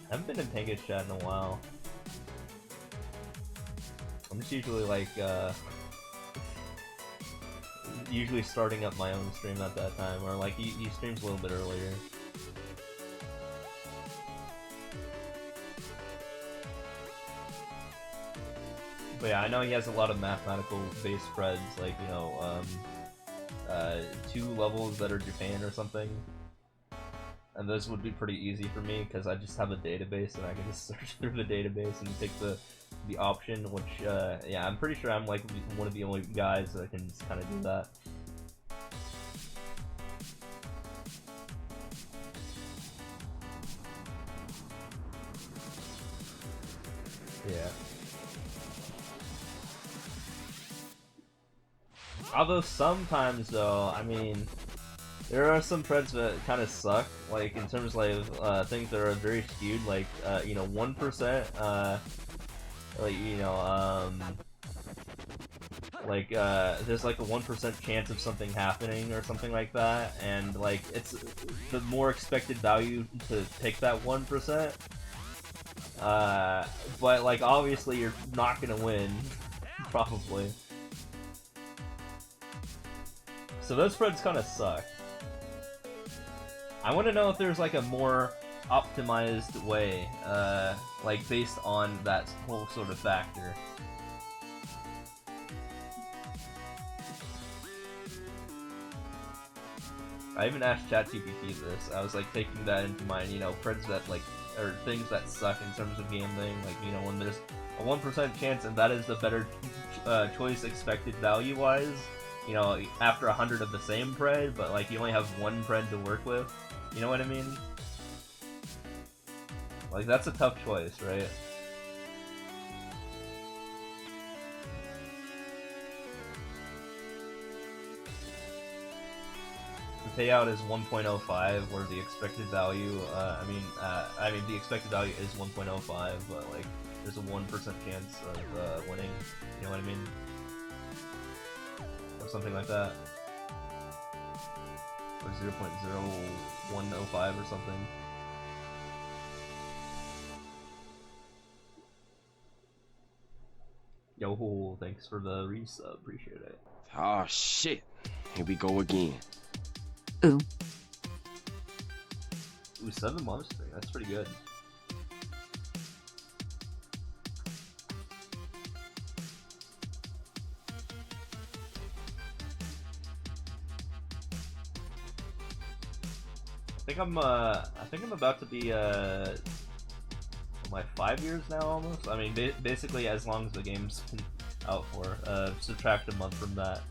I haven't been in Penguin chat in a while. I'm just usually like, usually starting up my own stream at that time, or like he streams a little bit earlier. But yeah, I know he has a lot of mathematical based spreads, like, you know, 2 levels that are Japan or something. And those would be pretty easy for me because I just have a database and I can just search through the database and pick the option, which, yeah, I'm pretty sure I'm like one of the only guys that can kind of do that. Yeah. Although sometimes, though, I mean, there are some Preds that kind of suck, like, in terms of, things that are very skewed, like, you know, 1%, like, you know, like, there's like a 1% chance of something happening or something like that, and, like, it's the more expected value to pick that 1%, but, like, obviously you're not gonna win, probably. So those spreads kind of suck. I want to know if there's like a more optimized way, like based on that whole sort of factor. I even asked ChatGPT this. I was like taking that into mind, you know, spreads that like, or things that suck in terms of gambling, like, you know, when there's a 1% chance and that is the better choice expected value-wise. You know, after 100 of the same pred, but like you only have 1 pred to work with. You know what I mean? Like, that's a tough choice, right? The payout is 1.05, where the expected value, I mean the expected value is 1.05, but like, there's a 1% chance of winning. You know what I mean? Something like that, or 0.0105 or something. Yo, thanks for the resub, appreciate it. Oh shit, here we go again. Ooh. Ooh, 7 months, that's pretty good. I think I'm about to be like 5 years now almost. I mean, basically as long as the game's been out for. Subtract a month from that.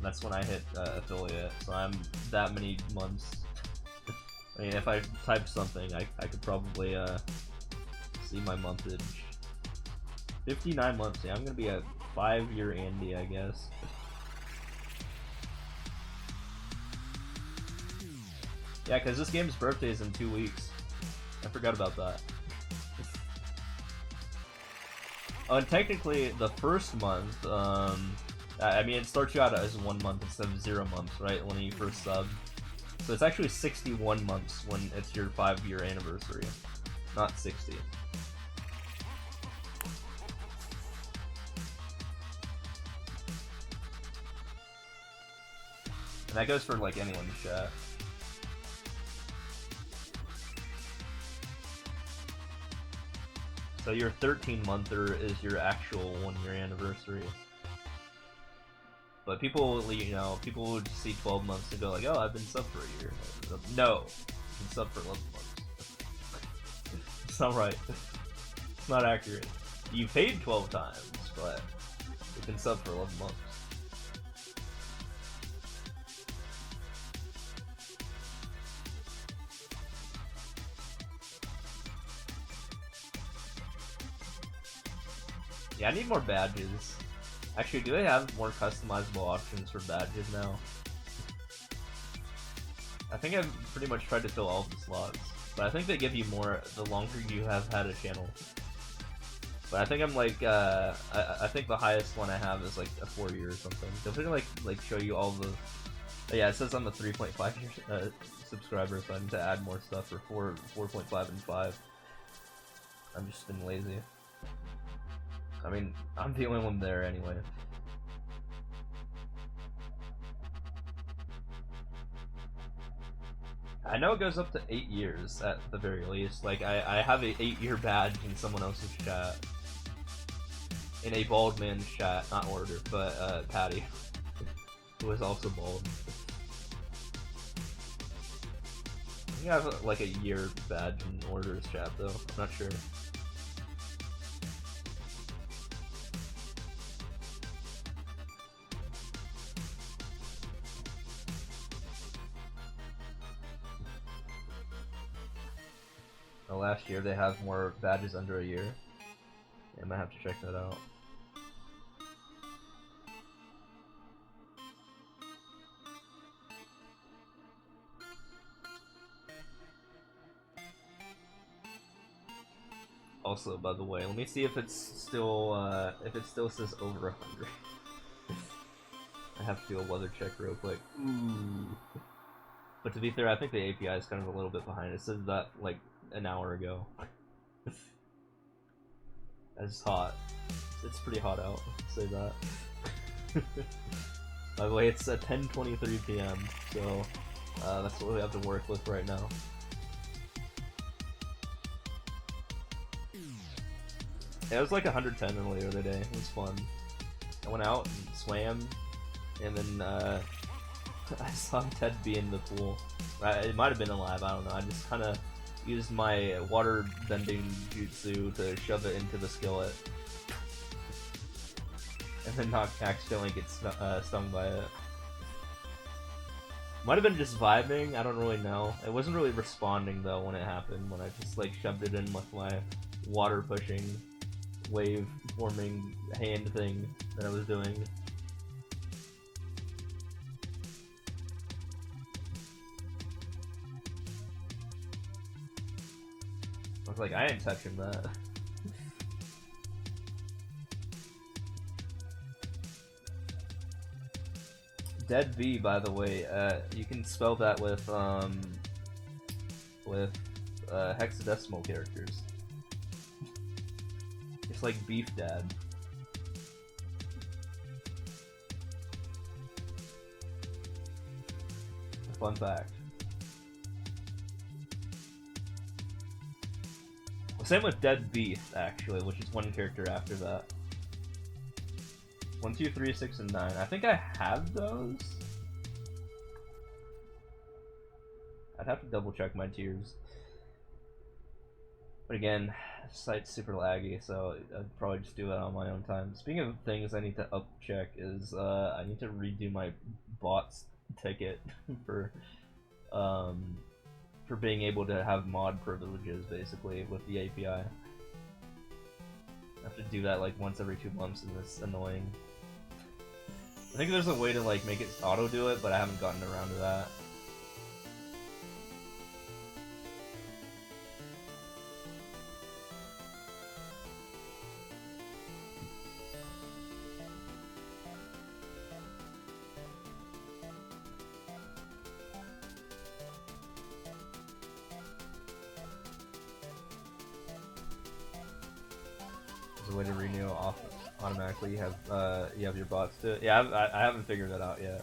That's when I hit affiliate. So I'm that many months. I mean, if I type something, I could probably see my monthage. 59 months. Yeah, I'm gonna be a 5-year Andy, I guess. Yeah, because this game's birthday is in 2 weeks. I forgot about that. Oh, and technically, the first month, I mean, it starts you out as 1 month instead of 0 months, right? When you first sub. So it's actually 61 months when it's your 5-year anniversary, not 60. And that goes for like anyone in chat. So your 13-monther is your actual 1-year anniversary. But people, you know, people would see 12 months and go like, oh, I've been sub for a year. No, you've been sub for 11 months. It's not right. It's not accurate. You paid 12 times, but you've been sub for 11 months. Yeah, I need more badges. Actually, do they have more customizable options for badges now? I think I've pretty much tried to fill all of the slots, but I think they give you more the longer you have had a channel. But I think I'm like, I think the highest one I have is like a 4 year or something. They'll pretty like show you all the. Yeah, it says I'm a 3.5 year subscriber, so I need to add more stuff for 4.5 and 5. I've just been lazy. I mean, I'm the only one there anyway. I know it goes up to 8 years at the very least. Like, I have a 8-year badge in someone else's chat. In a bald man's chat, not Order, but Patty, who is also bald. I think I have like a year badge in Order's chat though, I'm not sure. Last year they have more badges under a year. I might have to check that out. Also, by the way, let me see if it's still says over 100. I have to do a weather check real quick. Ooh. But to be fair, I think the API is kind of a little bit behind. It says that like an hour ago. It's hot. It's pretty hot out, say that. By the way, it's at 10:23 p.m., so that's what we have to work with right now. Yeah, it was like 110 earlier today. It was fun. I went out and swam, and then I saw Ted be in the pool. It might have been alive, I don't know. I just kind of used my water bending jutsu to shove it into the skillet. And then not accidentally get stung by it. Might have been just vibing, I don't really know. It wasn't really responding though when it happened, when I just like shoved it in with my water pushing, wave forming hand thing that I was doing. I was like, I ain't touching that. Dead V, by the way, you can spell that with hexadecimal characters. It's like beef dad. A fun fact. Same with Dead Beef, actually, which is one character after that. 1, 2, 3, 6, and 9. I think I have those. I'd have to double check my tiers. But again, the site's super laggy, so I'd probably just do it on my own time. Speaking of things I need to upcheck is I need to redo my bots ticket for being able to have mod privileges, basically, with the API. I have to do that like once every 2 months, and it's annoying. I think there's a way to like make it auto do it, but I haven't gotten around to that. There's a way to renew off automatically. You have your bots do it. Yeah, I haven't figured that out yet,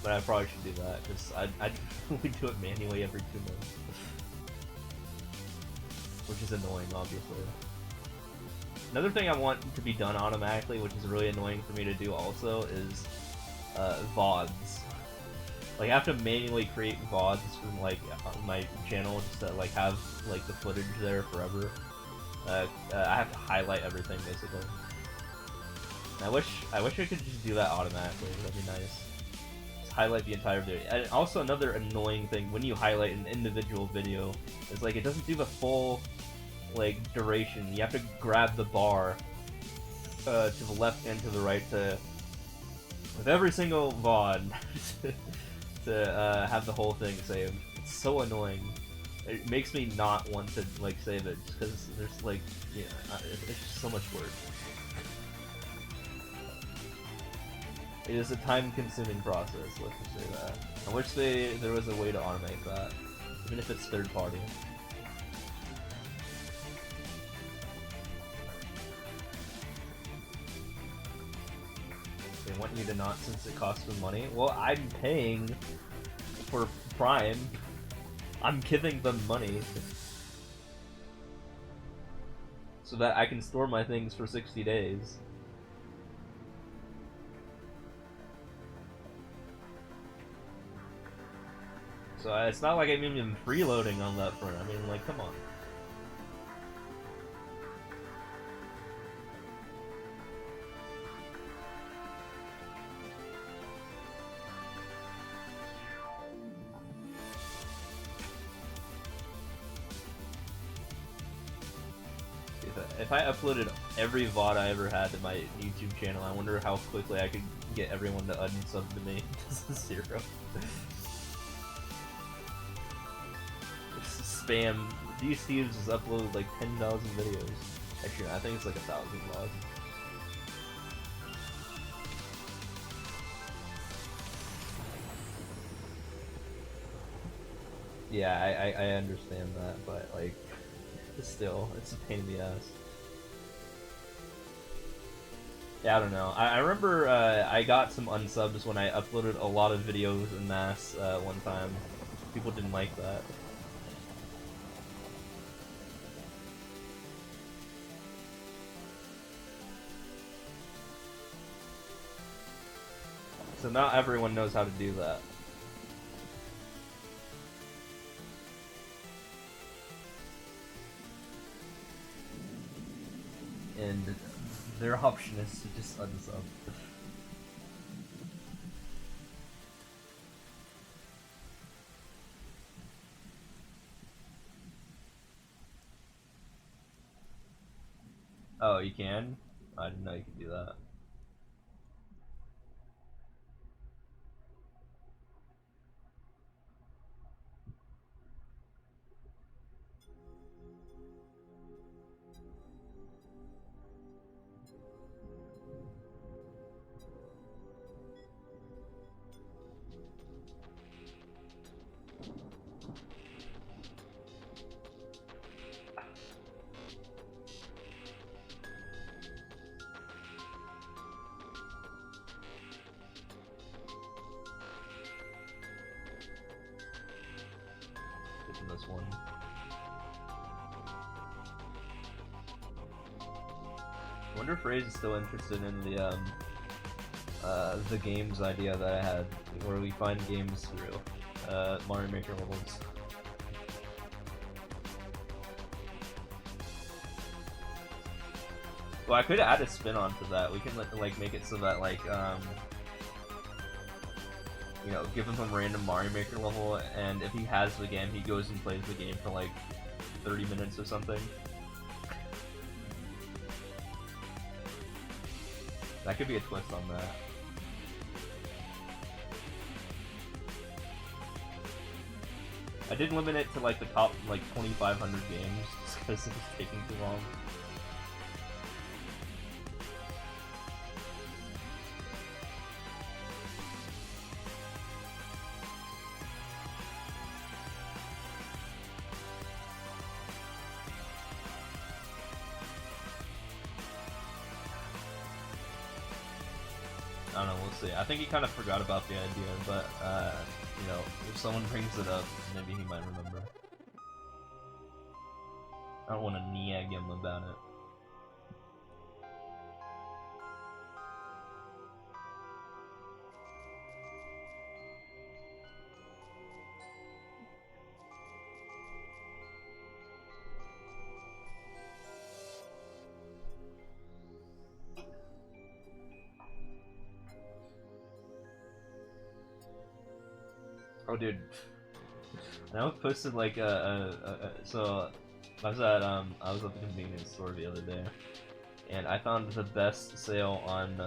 but I probably should do that because I only do it manually every 2 months, which is annoying, obviously. Another thing I want to be done automatically, which is really annoying for me to do also, is VODs. Like I have to manually create VODs from like on my channel just to like have like the footage there forever. I have to highlight everything basically. And I wish I could just do that automatically. That'd be nice. Just highlight the entire video. And also another annoying thing when you highlight an individual video is like it doesn't do the full like duration. You have to grab the bar to the left and to the right to with every single VOD to have the whole thing saved. It's so annoying. It makes me not want to like save it just because there's like it's just so much work. It is a time-consuming process. Let's just say that. I wish there was a way to automate that, even if it's third party. They want you to not since it costs them money. Well, I'm paying for Prime. I'm giving them money so that I can store my things for 60 days. So it's not like I'm even freeloading on that front. I mean, like, come on. If I uploaded every VOD I ever had to my YouTube channel, I wonder how quickly I could get everyone to unsub to me. This is 0. Spam. These Steves has uploaded like 10,000 videos. Actually, I think it's like 1,000 VODs. Yeah, I understand that, but like, still, it's a pain in the ass. Yeah, I don't know. I remember I got some unsubs when I uploaded a lot of videos en masse one time. People didn't like that. So not everyone knows how to do that. And their option is to just unsub. Oh, you can? I didn't know you could do that. This one. I wonder if Ray's is still interested in the games idea that I had, where we find games through Mario Maker levels. Well, I could add a spin onto that. We can like make it so that like you know, give him a random Mario Maker level, and if he has the game, he goes and plays the game for like 30 minutes or something. That could be a twist on that. I did limit it to like the top like 2,500 games just because it was taking too long. I don't know, we'll see. I think he kind of forgot about the idea, but, you know, if someone brings it up, maybe he might remember. I don't want to nag him about it. Oh, dude. I was posted like so I was at the convenience store the other day, and I found the best sale on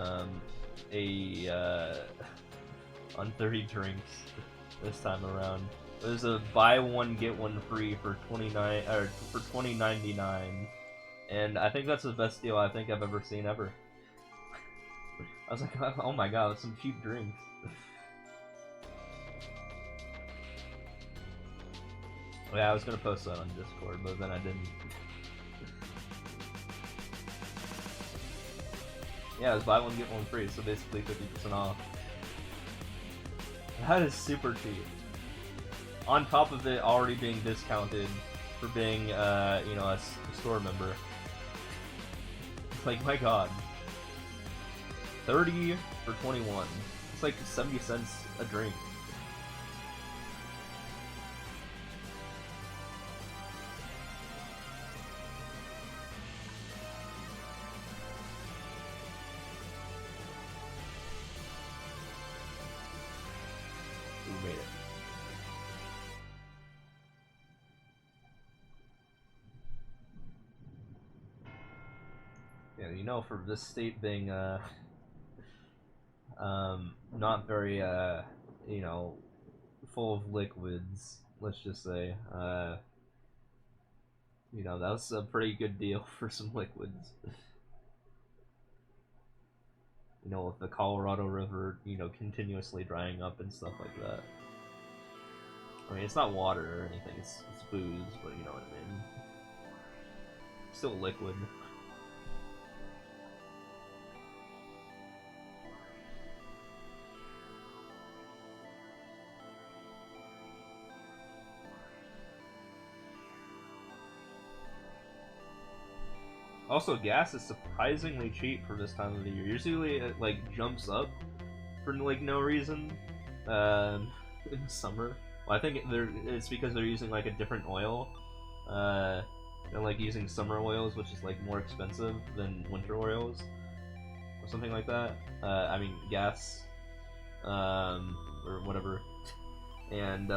on 30 drinks this time around. It was a buy one get one free for $20.99, and I think that's the best deal I think I've ever seen ever. I was like, oh my god, that's some cheap drinks. Yeah, I was gonna post that on Discord, but then I didn't. Yeah, it was buy one get one free, so basically 50% off. That is super cheap. On top of it already being discounted for being, you know, a store member. Like, my god. 30 for 21. It's like 70 cents a drink. We made it. Yeah, you know, for this state being, not very, you know, full of liquids, let's just say, you know, that was a pretty good deal for some liquids. You know, with the Colorado River, you know, continuously drying up and stuff like that. I mean, it's not water or anything, it's booze, but you know what I mean. Still liquid. Also, gas is surprisingly cheap for this time of the year. Usually it, like, jumps up for, like, no reason in the summer. Well, I think it's because they're using, like, a different oil. They're, like, using summer oils, which is, like, more expensive than winter oils. Or something like that. I mean, gas. Or whatever. And,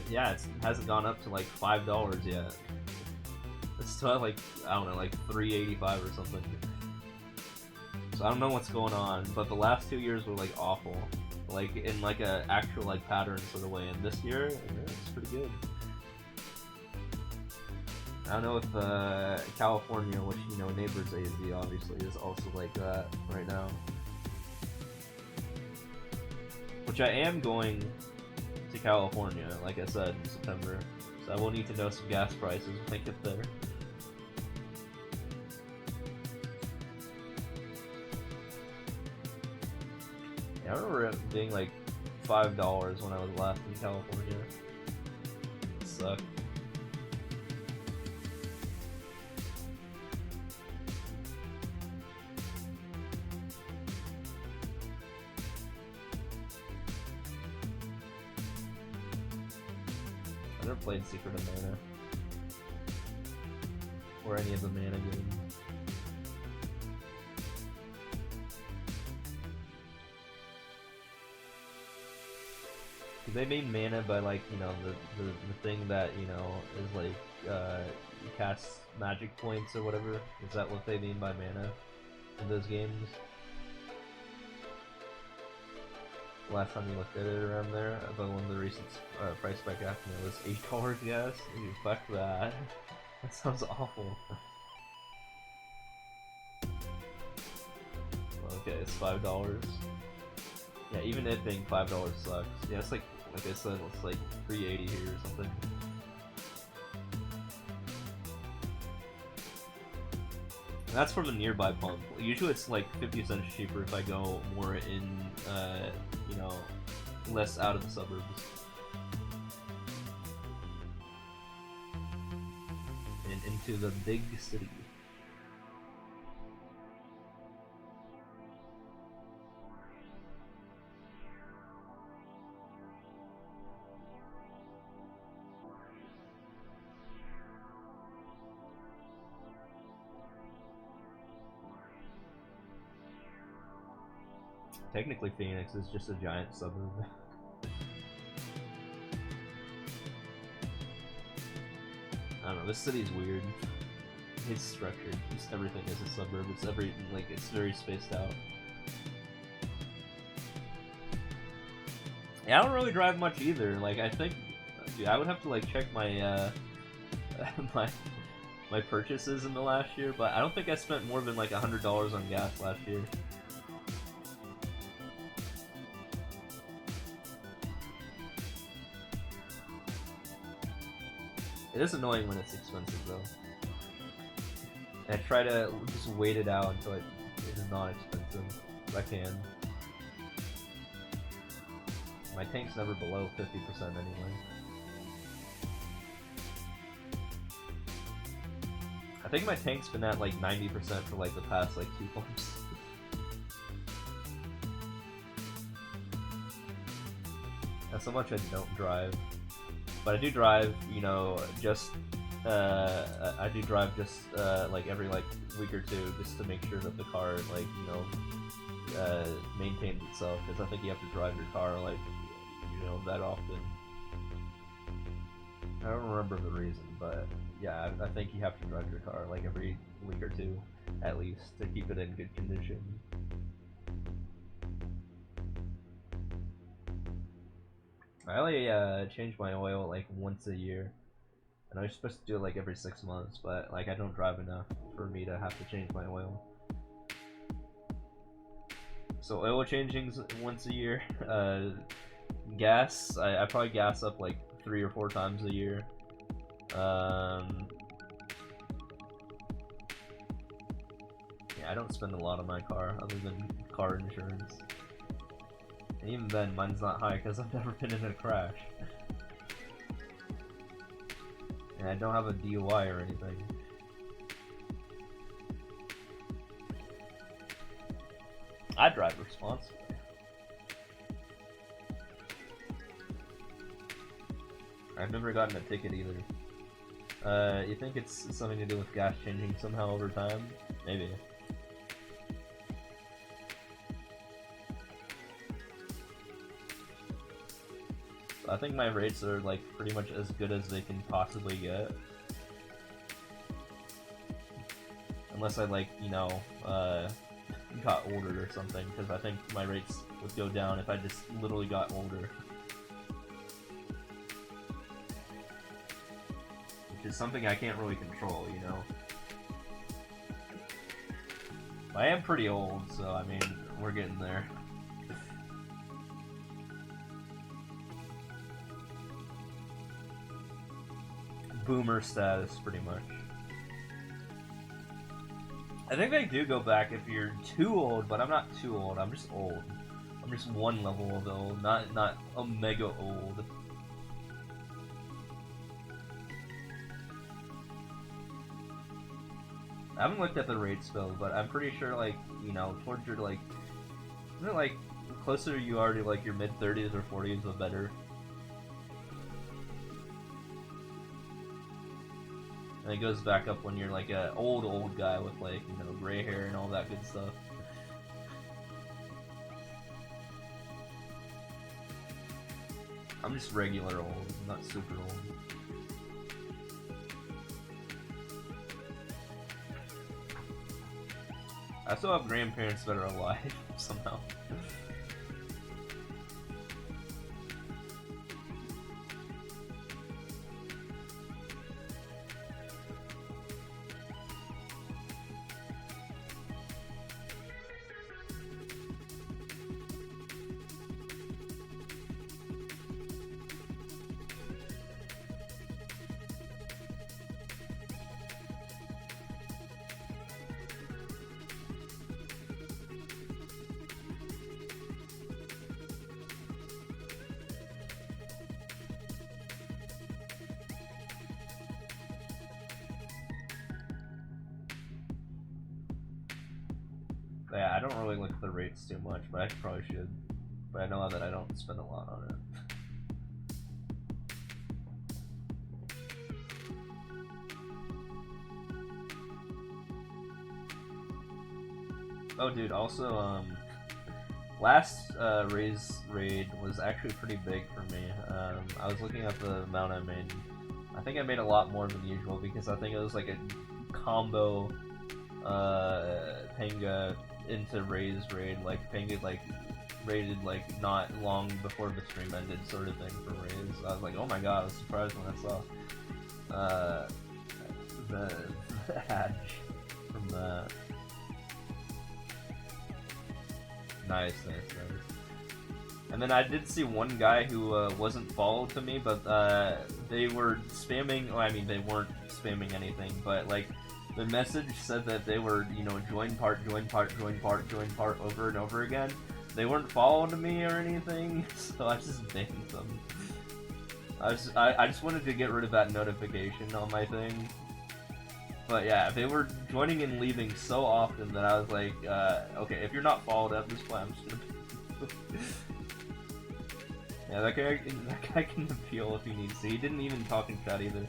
yeah, it hasn't gone up to like $5 yet. It's still at like, I don't know, like $3.85 or something. So I don't know what's going on, but the last 2 years were like awful. Like in like a actual like pattern sort of way, and this year, yeah, it's pretty good. I don't know if California, which, you know, neighbors AZ obviously, is also like that right now. Which I am going to California, like I said, in September. So I will need to know some gas prices when I get there. Yeah, I remember it being like $5 when I was last in California. It sucked. I never played Secret of Mana. or any of the mana games. They mean mana by like, you know, the thing that, you know, is like casts magic points or whatever. Is that what they mean by mana in those games? Last time we looked at it around there, but one of the recent price spike after it was $8 gas. Ooh, fuck that. That sounds awful. Okay, it's $5. Yeah, even it being $5 sucks. Yeah, it's like I said, it's like $3.80 here or something. And that's from a nearby pump. Usually it's like 50 cents cheaper if I go more in, you know, less out of the suburbs. And into the big city. Technically, Phoenix is just a giant suburb. I don't know, this city's weird. It's structured. Just everything is a suburb. It's it's very spaced out. Yeah, I don't really drive much either. Like, I think, dude, I would have to like check my my purchases in the last year, but I don't think I spent more than like $100 on gas last year. It is annoying when it's expensive though. And I try to just wait it out until it is not expensive, if I can. My tank's never below 50% anyway. I think my tank's been at like 90% for like the past like 2 pumps. That's how much I don't drive. But I do drive, you know, just I do drive just like every like week or two, just to make sure that the car like, you know, maintains itself. Because I think you have to drive your car like, you know, that often. I don't remember the reason, but yeah, I think you have to drive your car like every week or two, at least, to keep it in good condition. I only change my oil like once a year, and I was supposed to do it like every 6 months, but like I don't drive enough for me to have to change my oil. So oil changing's once a year. Gas, I probably gas up like 3 or 4 times a year. Yeah, I don't spend a lot on my car other than car insurance. And even then, mine's not high because I've never been in a crash. And I don't have a DUI or anything. I drive responsibly. I've never gotten a ticket either. You think it's something to do with gas changing somehow over time? Maybe. I think my rates are like pretty much as good as they can possibly get. Unless I like, you know, got older or something, because I think my rates would go down if I just literally got older. Which is something I can't really control, you know. I am pretty old, so I mean, we're getting there. Boomer status, pretty much. I think they do go back if you're too old, but I'm not too old. I'm just old. I'm just one level of old, not omega old. I haven't looked at the rates though, but I'm pretty sure, like, you know, towards your like, isn't it like closer you are to like your mid 30s or 40s, the better. And it goes back up when you're like a old guy with like, you know, gray hair and all that good stuff. I'm just regular old, not super old. I still have grandparents that are alive somehow. Yeah, I don't really look at the rates too much, but I probably should. But I know that I don't spend a lot on it. Oh, dude, also, last Raze raid was actually pretty big for me. I was looking at the amount I made. I think I made a lot more than usual because I think it was like a combo Penga into Raze raid. Like, Penga, like, raided, like, not long before the stream ended sort of thing for Raze. I was like, oh my god, I was surprised when I saw the ad from that. Nice. And then I did see one guy who wasn't followed to me, but they were spamming. Well, I mean, they weren't spamming anything, but like the message said that they were, you know, join part over and over again. They weren't following me or anything, so I just banned them. I just wanted to get rid of that notification on my thing. But yeah, they were joining and leaving so often that I was like, okay, if you're not followed at this point, I'm just gonna... Yeah, that guy can appeal if he needs to. He didn't even talk in chat either.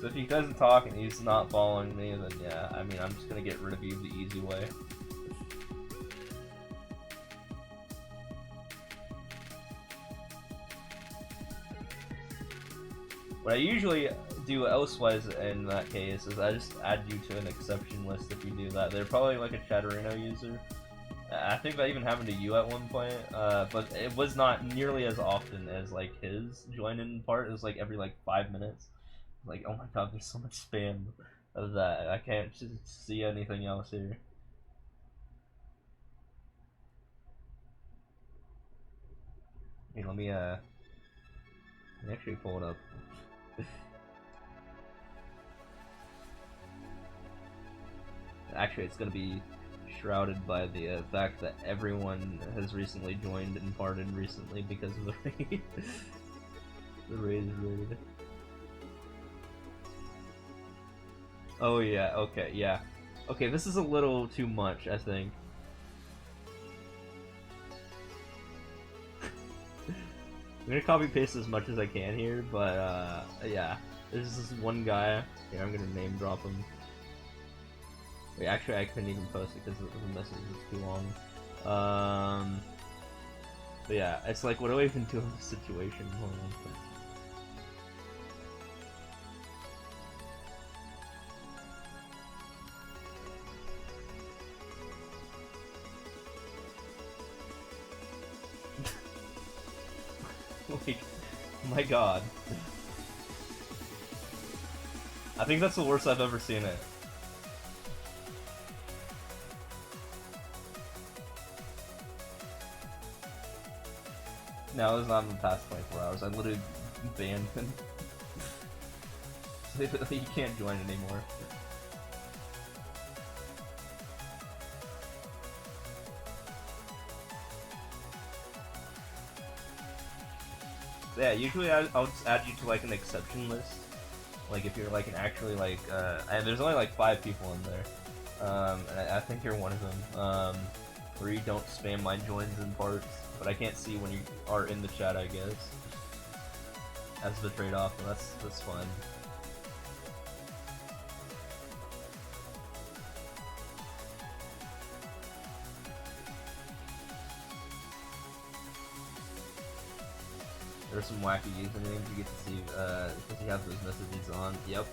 So if he doesn't talk and he's not following me, then yeah, I mean, I'm just gonna get rid of you the easy way. What I usually do elsewise in that case is I just add you to an exception list if you do that. They're probably like a Chatterino user. I think that even happened to you at one point, but it was not nearly as often as like his join-in part. It was like every like 5 minutes. Like, oh my god, there's so much spam of that. I can't see anything else here. Hey, let me actually pull it up. Actually, it's gonna be shrouded by the fact that everyone has recently joined and parted recently because of the raid. The Raze raid. Oh yeah, okay, yeah. Okay, this is a little too much, I think. I'm gonna copy paste as much as I can here, but yeah. There's this one guy. Here, I'm gonna name drop him. Wait, actually, I couldn't even post it because the message was too long. But yeah, it's like, what do I even do in this situation? Hold on. Like, my god. I think that's the worst I've ever seen it. No, it was not in the past 24 hours. I literally banned him. He can't join anymore. Yeah, usually I'll just add you to like an exception list. Like if you're like an actually like, and there's only like 5 people in there. And I think you're one of them. Where you don't spam my joins and parts. But I can't see when you are in the chat, I guess. as the trade-off. And that's fun. There's some wacky usernames you get to see because you have those messages on. Yep.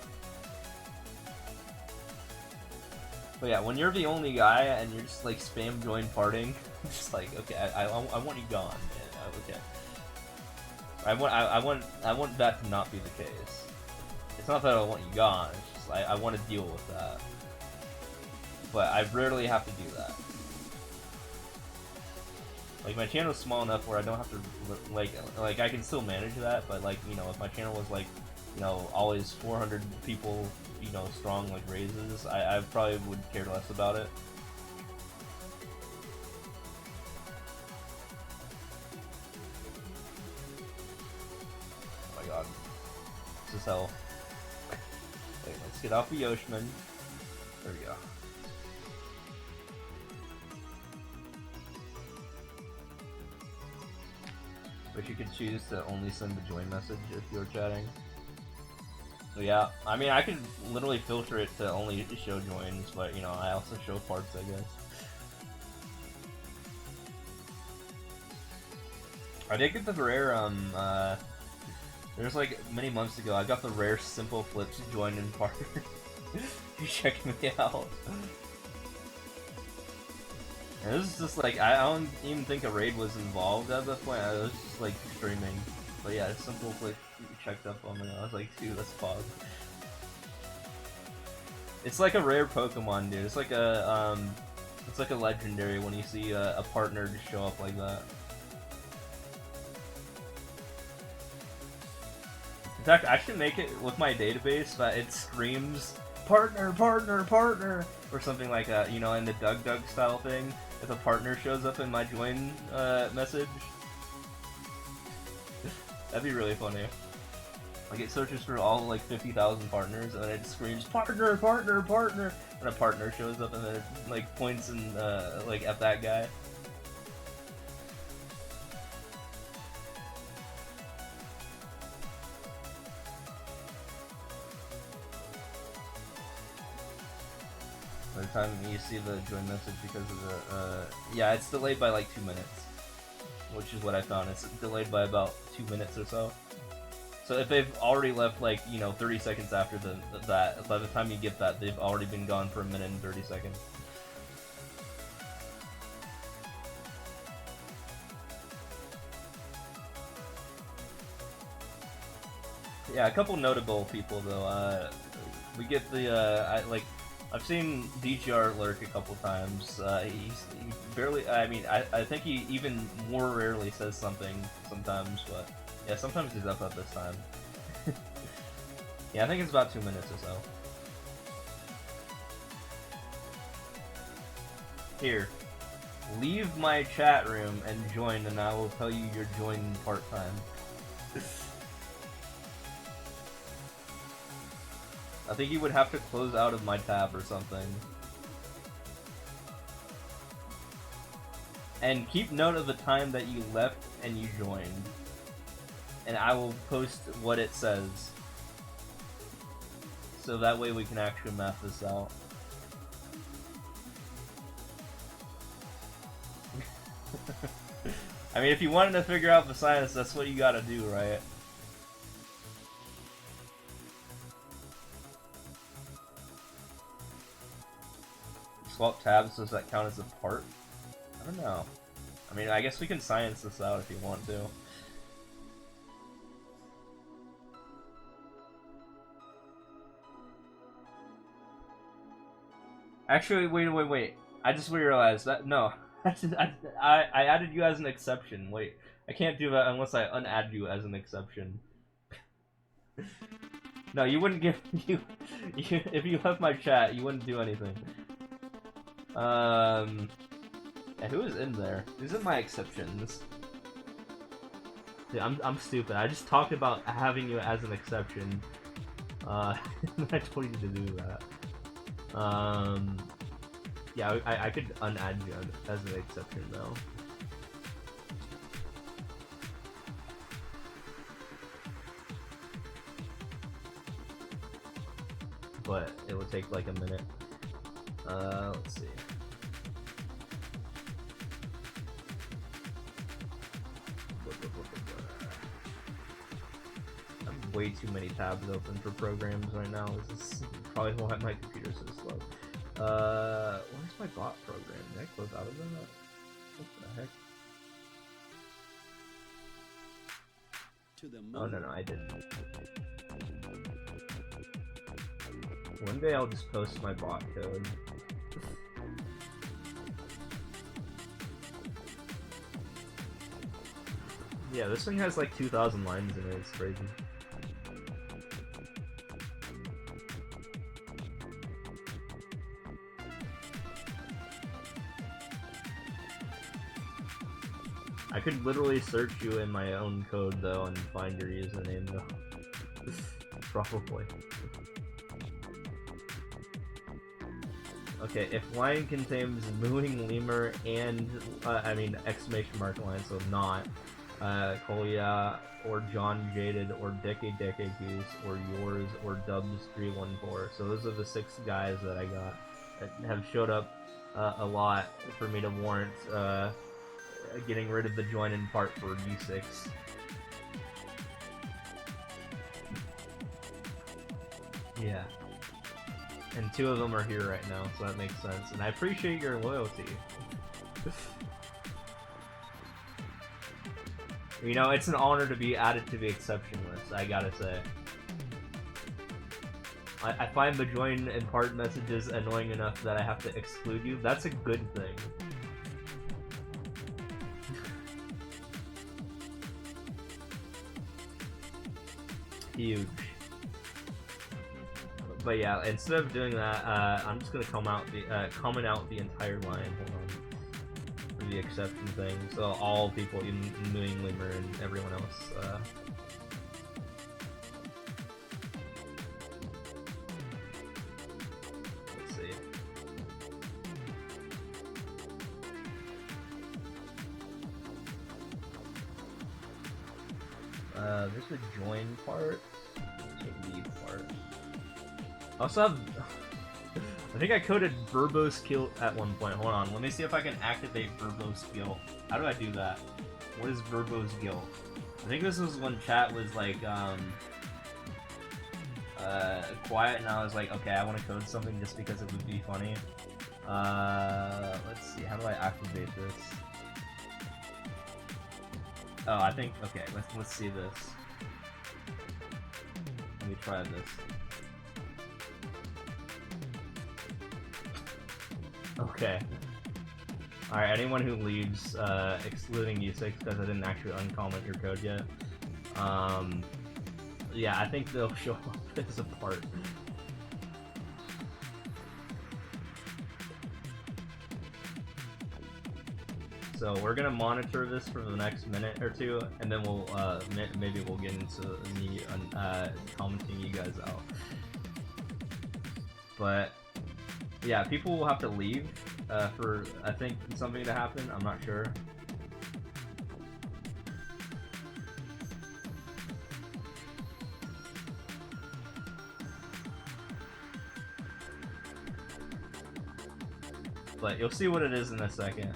But yeah, when you're the only guy and you're just like spam join parting, just like okay, I want you gone, man. Okay. I want that to not be the case. It's not that I want you gone. It's just I want to deal with that. But I rarely have to do that. Like my channel's small enough where I don't have to like I can still manage that, but like, you know, if my channel was like, you know, always 400 people, you know, strong like raises, I probably would care less about it. Oh my god. This is hell. Wait, let's get off the Yoshman. There we go. But you could choose to only send the join message if you're chatting. So yeah, I mean, I could literally filter it to only show joins, but you know, I also show parts, I guess. I did get the rare, there's like many months ago, I got the rare Simple Flips join in part. You check me out. And this is just like, I don't even think a raid was involved at that point, I was just like streaming. But yeah, Simple Flip checked up on me, I was like, dude, that's fog. It's like a rare Pokemon, dude. It's like a legendary when you see a partner just show up like that. In fact, I should make it with my database that it screams partner, partner, partner, or something like that, you know, in the Doug style thing. If a partner shows up in my join message, that'd be really funny. Like it searches for all like 50,000 partners, and then it screams partner, partner, partner, and a partner shows up, and then it like points and like at that guy. By the time you see the join message, because of the yeah, it's delayed by like 2 minutes, which is what I found. It's delayed by about 2 minutes or so. So if they've already left like, you know, 30 seconds after that, by the time you get that, they've already been gone for 1 minute and 30 seconds. Yeah, a couple notable people though. We get the I've seen DGR lurk a couple times. He barely. I mean, I think he even more rarely says something sometimes, but yeah, sometimes he's up at this time. Yeah, I think it's about 2 minutes or so. Here, leave my chat room and join, and I will tell you you're joining part-time. I think you would have to close out of my tab or something. And keep note of the time that you left and you joined. And I will post what it says. So that way we can actually map this out. I mean, if you wanted to figure out the science, that's what you gotta do, right? Swap tabs, does that count as a part? I don't know. I mean, I guess we can science this out if you want to. Actually, wait. I just realized that, no. I added you as an exception. Wait, I can't do that unless I unadd you as an exception. No, you wouldn't give you if you left my chat, you wouldn't do anything. And who is in there? Who's in my exceptions? Dude, I'm stupid. I just talked about having you as an exception. I told you to do that. Yeah, I could unadd you as an exception though. but it would take like a minute. Let's see. I have way too many tabs open for programs right now. This is probably why my computer's so slow. Where's my bot program? Did I close out of that? What the heck? Oh no, I didn't. One day I'll just post my bot code. Yeah, this thing has like 2,000 lines in it, it's crazy. I could literally search you in my own code though and find your username though. Probably. Okay, if line contains mooing lemur and I mean exclamation mark line, so not Kolya or John Jaded or Decade Goose or yours or Dubs314. So those are the 6 guys that I got that have showed up a lot for me to warrant getting rid of the join in part for U6. Yeah. And 2 of them are here right now, so that makes sense. And I appreciate your loyalty. You know, it's an honor to be added to the exception list, I gotta say. I find the join and part messages annoying enough that I have to exclude you. That's a good thing. Huge. But yeah, instead of doing that, I'm just gonna comment out the entire line. Hold on. For the exception thing, so all people, in New England and everyone else. Let's see. There's the join part. There's the leave part. I also have... I think I coded verbose kill at one point. Hold on, let me see if I can activate verbose guilt. How do I do that? What is verbose guilt? I think this was when chat was like, quiet, and I was like, okay, I want to code something just because it would be funny. Let's see, how do I activate this? Oh, I think, okay, let's see this. Let me try this. Okay. Alright, anyone who leaves, excluding U6 because I didn't actually uncomment your code yet, yeah, I think they'll show up as a part. So we're gonna monitor this for the next minute or two, and then we'll, maybe we'll get into me commenting you guys out. But yeah, people will have to leave for, I think, something to happen. I'm not sure. But you'll see what it is in a second.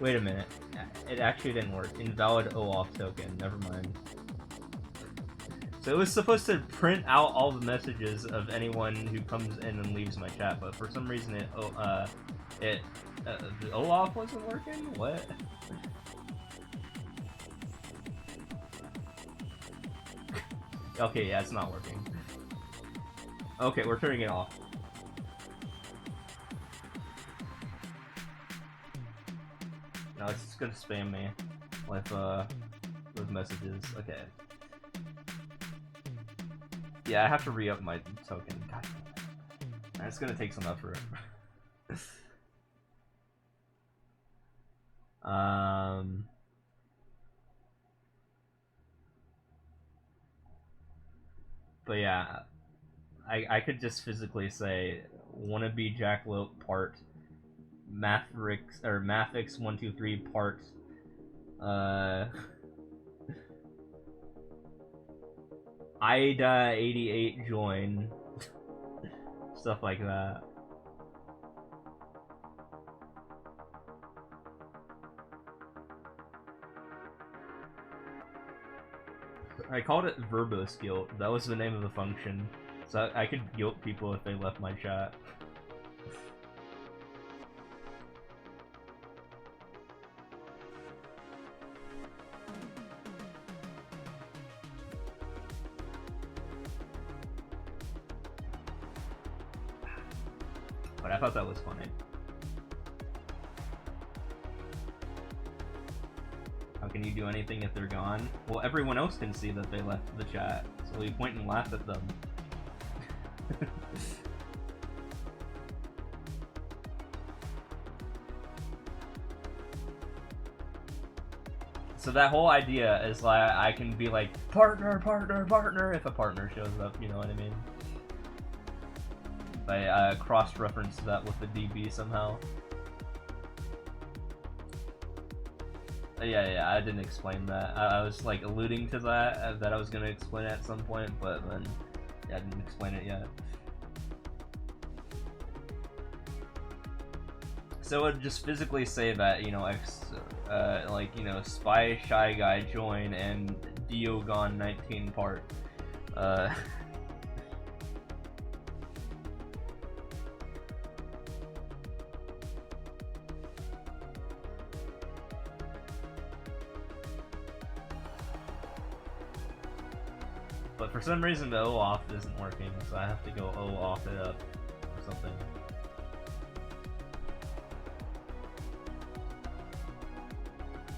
Wait a minute. It actually didn't work. Invalid OAuth token. Never mind. So it was supposed to print out all the messages of anyone who comes in and leaves my chat, but for some reason the OAuth wasn't working? What? Okay, yeah, it's not working. Okay, we're turning it off. No, it's just gonna spam me with messages. Okay. Yeah, I have to re-up my token. God. It's gonna take some effort. But yeah, I could just physically say wannabe jackalope part Mathix123 part Ida88 join. Stuff like that. I called it verbose guilt. That was the name of the function. So I could guilt people if they left my chat. But I thought that was funny. How can you do anything if they're gone? Well, everyone else can see that they left the chat, so you point and laugh at them. So that whole idea is like I can be like partner, partner, partner if a partner shows up. You know what I mean? I cross-reference that with the DB somehow. Yeah, I didn't explain that. I was like alluding to that I was gonna explain it at some point, but then yeah, I didn't explain it yet. So it would just physically say that, you know, like, you know, Spy Shy Guy join and Diogon 19 part. But for some reason the O-off isn't working, so I have to go O-off it up or something.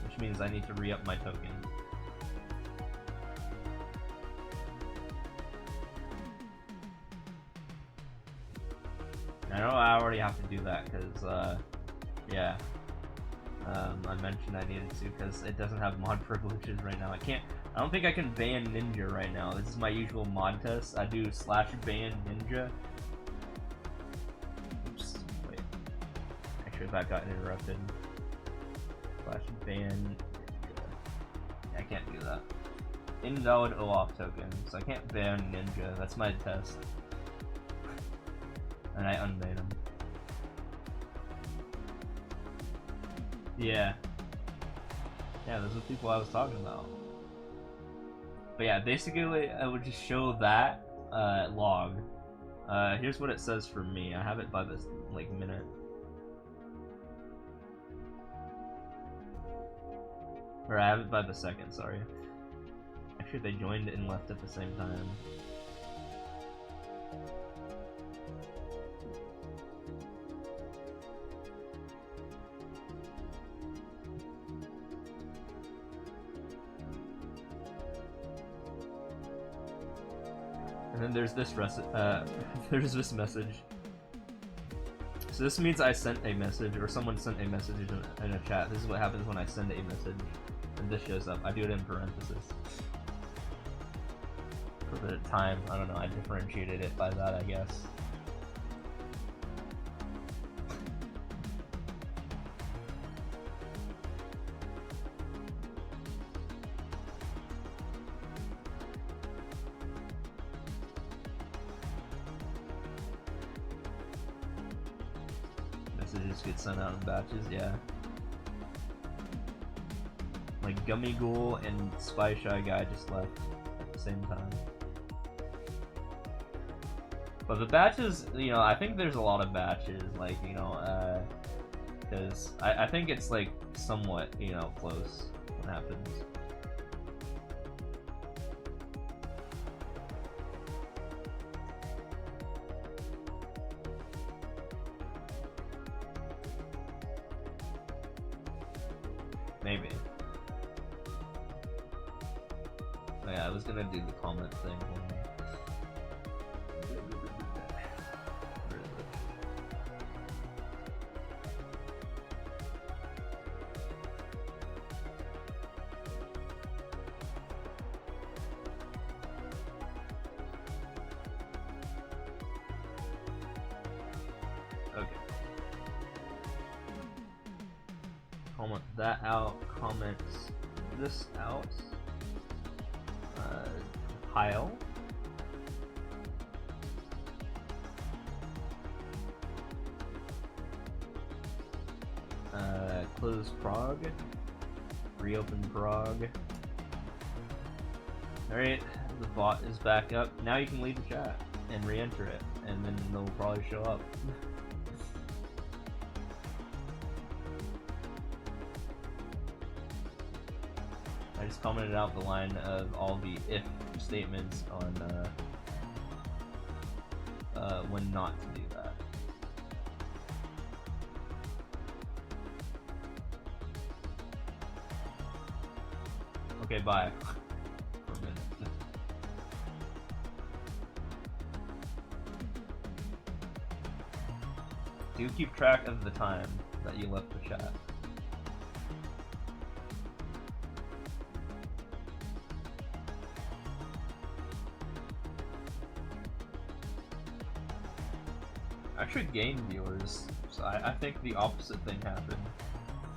Which means I need to re-up my token. I know I already have to do that because, yeah. I mentioned I needed to because it doesn't have mod privileges right now. I don't think I can ban Ninja right now. This is my usual mod test. I do /ban Ninja. Oops, wait. Actually, that got interrupted. /ban Ninja. I can't do that. Invalid OAuth token, so I can't ban Ninja. That's my test. And I unban him. Yeah. Yeah, those are the people I was talking about. But yeah, basically I would just show that log. Here's what it says for me. I have it by this like minute. Or I have it by the second, sorry. Actually they joined and left at the same time. And then there's this there's this message. So this means I sent a message, or someone sent a message in a chat. This is what happens when I send a message, and this shows up. I do it in parentheses. For the time, I don't know, I differentiated it by that, I guess. Messages get sent out in batches, yeah. Like Gummy Ghoul and Spy Shy Guy just left at the same time. But the batches, you know, I think there's a lot of batches, like, you know, because I think it's like somewhat, you know, close what happens. Maybe. Oh yeah, I was gonna do the comment thing. Okay. comment that out, comment this out. Pile. Close Prague. Reopen Prague. Alright, the bot is back up. Now you can leave the chat and re-enter it, and then they'll probably show up. I just commented out the line of all the if statements on when not to do that. Okay, bye. For a minute. Do keep track of the time that you left the chat. Actually gained viewers, so I think the opposite thing happened.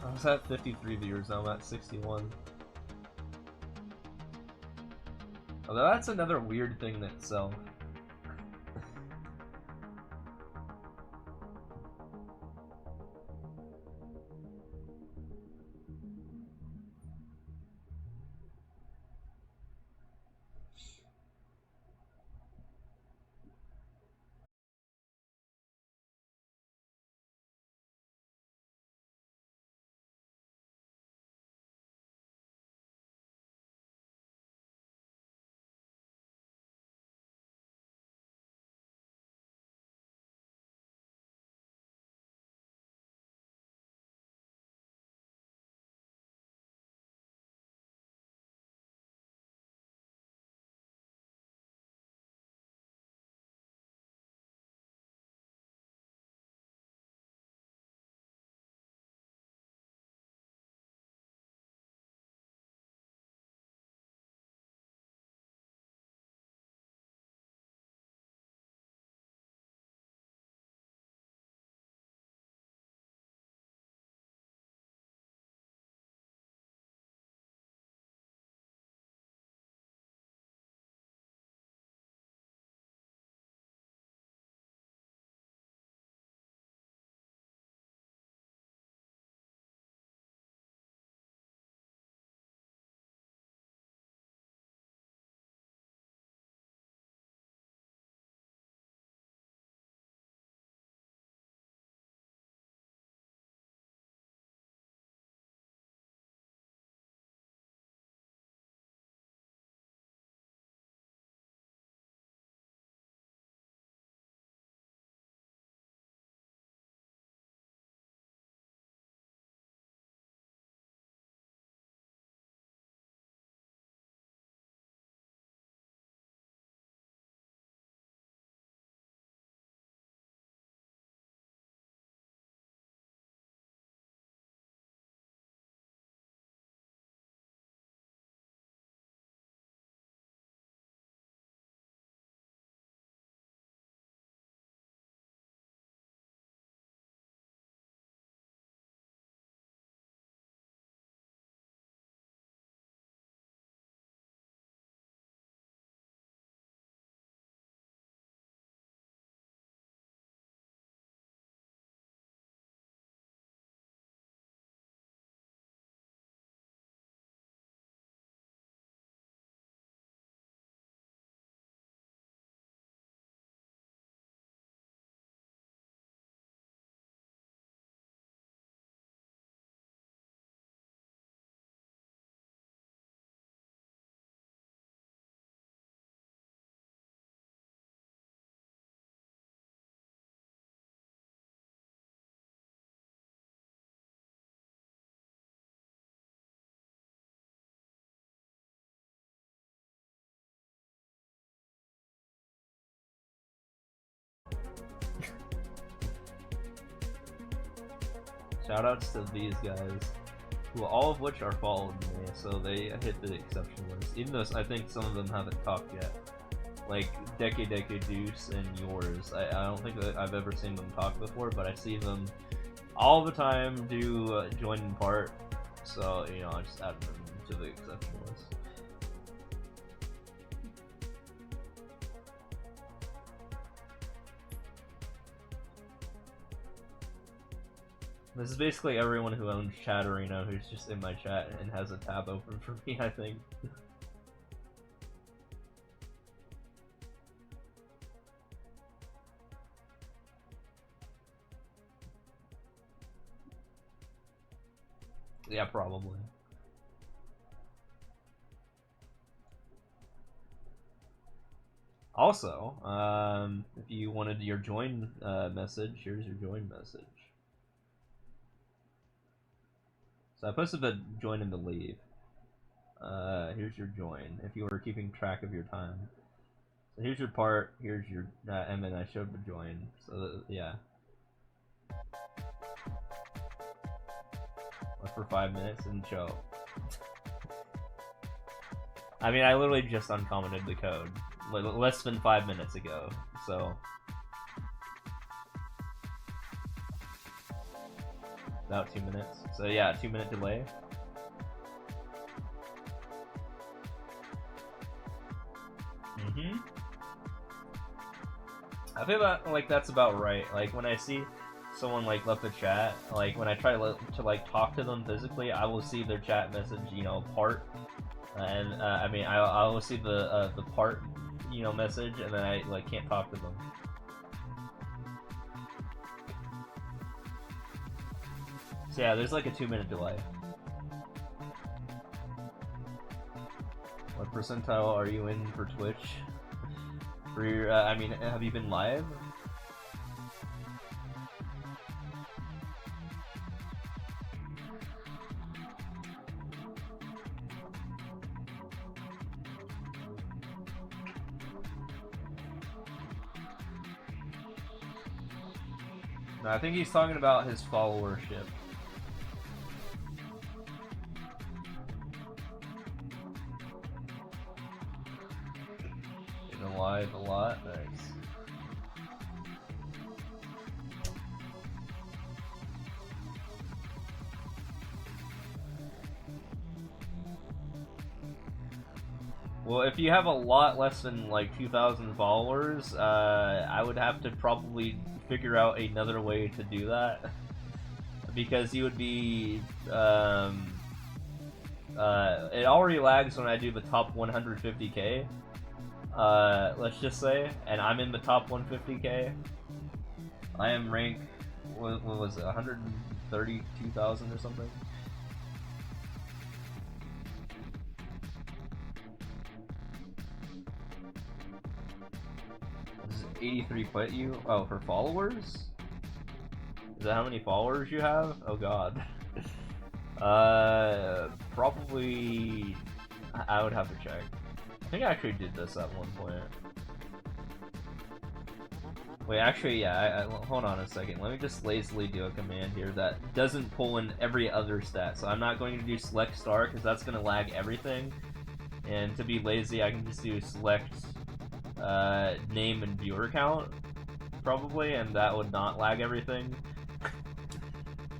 I was at 53 viewers, now I'm at 61. Although that's another weird thing in itself. Shoutouts to these guys, who all of which are following me, so they hit the exception list. Even though I think some of them haven't talked yet. Like Deke Deuce and yours. I don't think that I've ever seen them talk before, but I see them all the time do join in part, so you know I just add them to the exception list. This is basically everyone who owns Chat Arena who's just in my chat and has a tab open for me, I think. Yeah, probably. Also, if you wanted your join message, here's your join message. So I posted the join and the leave. Here's your join, if you were keeping track of your time. So here's your part, here's your, and then I showed the join, so yeah. Went for 5 minutes and show. I mean, I literally just uncommented the code less than 5 minutes ago, so. About 2 minutes. So yeah, 2 minute delay. I feel like that's about right. Like when I see someone like left a chat, like when I try to like talk to them physically, I will see their chat message, you know, part, and I mean I will see the part, you know, message, and then I like can't talk to them. So yeah, there's like a 2 minute delay. What percentile are you in for Twitch? For your, I mean, have you been live? No, I think he's talking about his followership. You've been live a lot, nice. Well, if you have a lot less than like 2,000 followers, I would have to probably figure out another way to do that, because you would be it already lags when I do the top 150k, let's just say, and I'm in the top 150k. I am ranked, what was it, 132,000 or something. Does 83 put you? Oh, for followers? Is that how many followers you have? Oh god. Probably... I would have to check. I think I actually did this at one point. Wait, actually, yeah, hold on a second. Let me just lazily do a command here that doesn't pull in every other stat. So I'm not going to do select star, because that's going to lag everything. And to be lazy, I can just do select name and viewer count, probably, and that would not lag everything.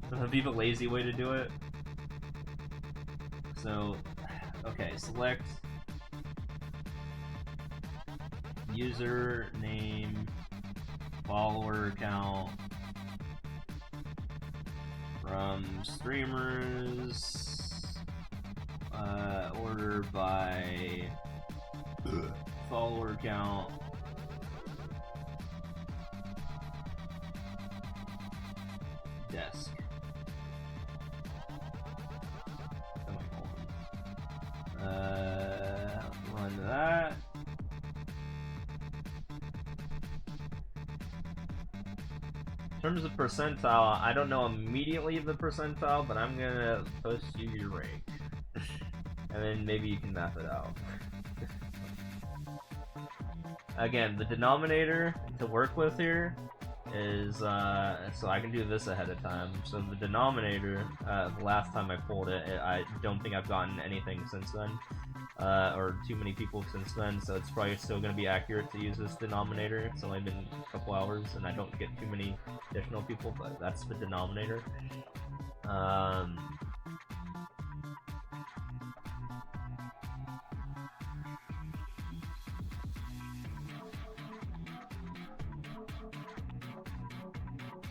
That would be the lazy way to do it. So, okay, select user name, follower count from streamers, order by follower count, desk. Run that. In terms of percentile, I don't know immediately the percentile, but I'm gonna post you your rank. And then maybe you can map it out. Again, the denominator to work with here is, so I can do this ahead of time. So the denominator, the last time I pulled it, I don't think I've gotten anything since then. or too many people since then, so it's probably still going to be accurate to use this denominator. It's only been a couple hours, and I don't get too many additional people, but that's the denominator.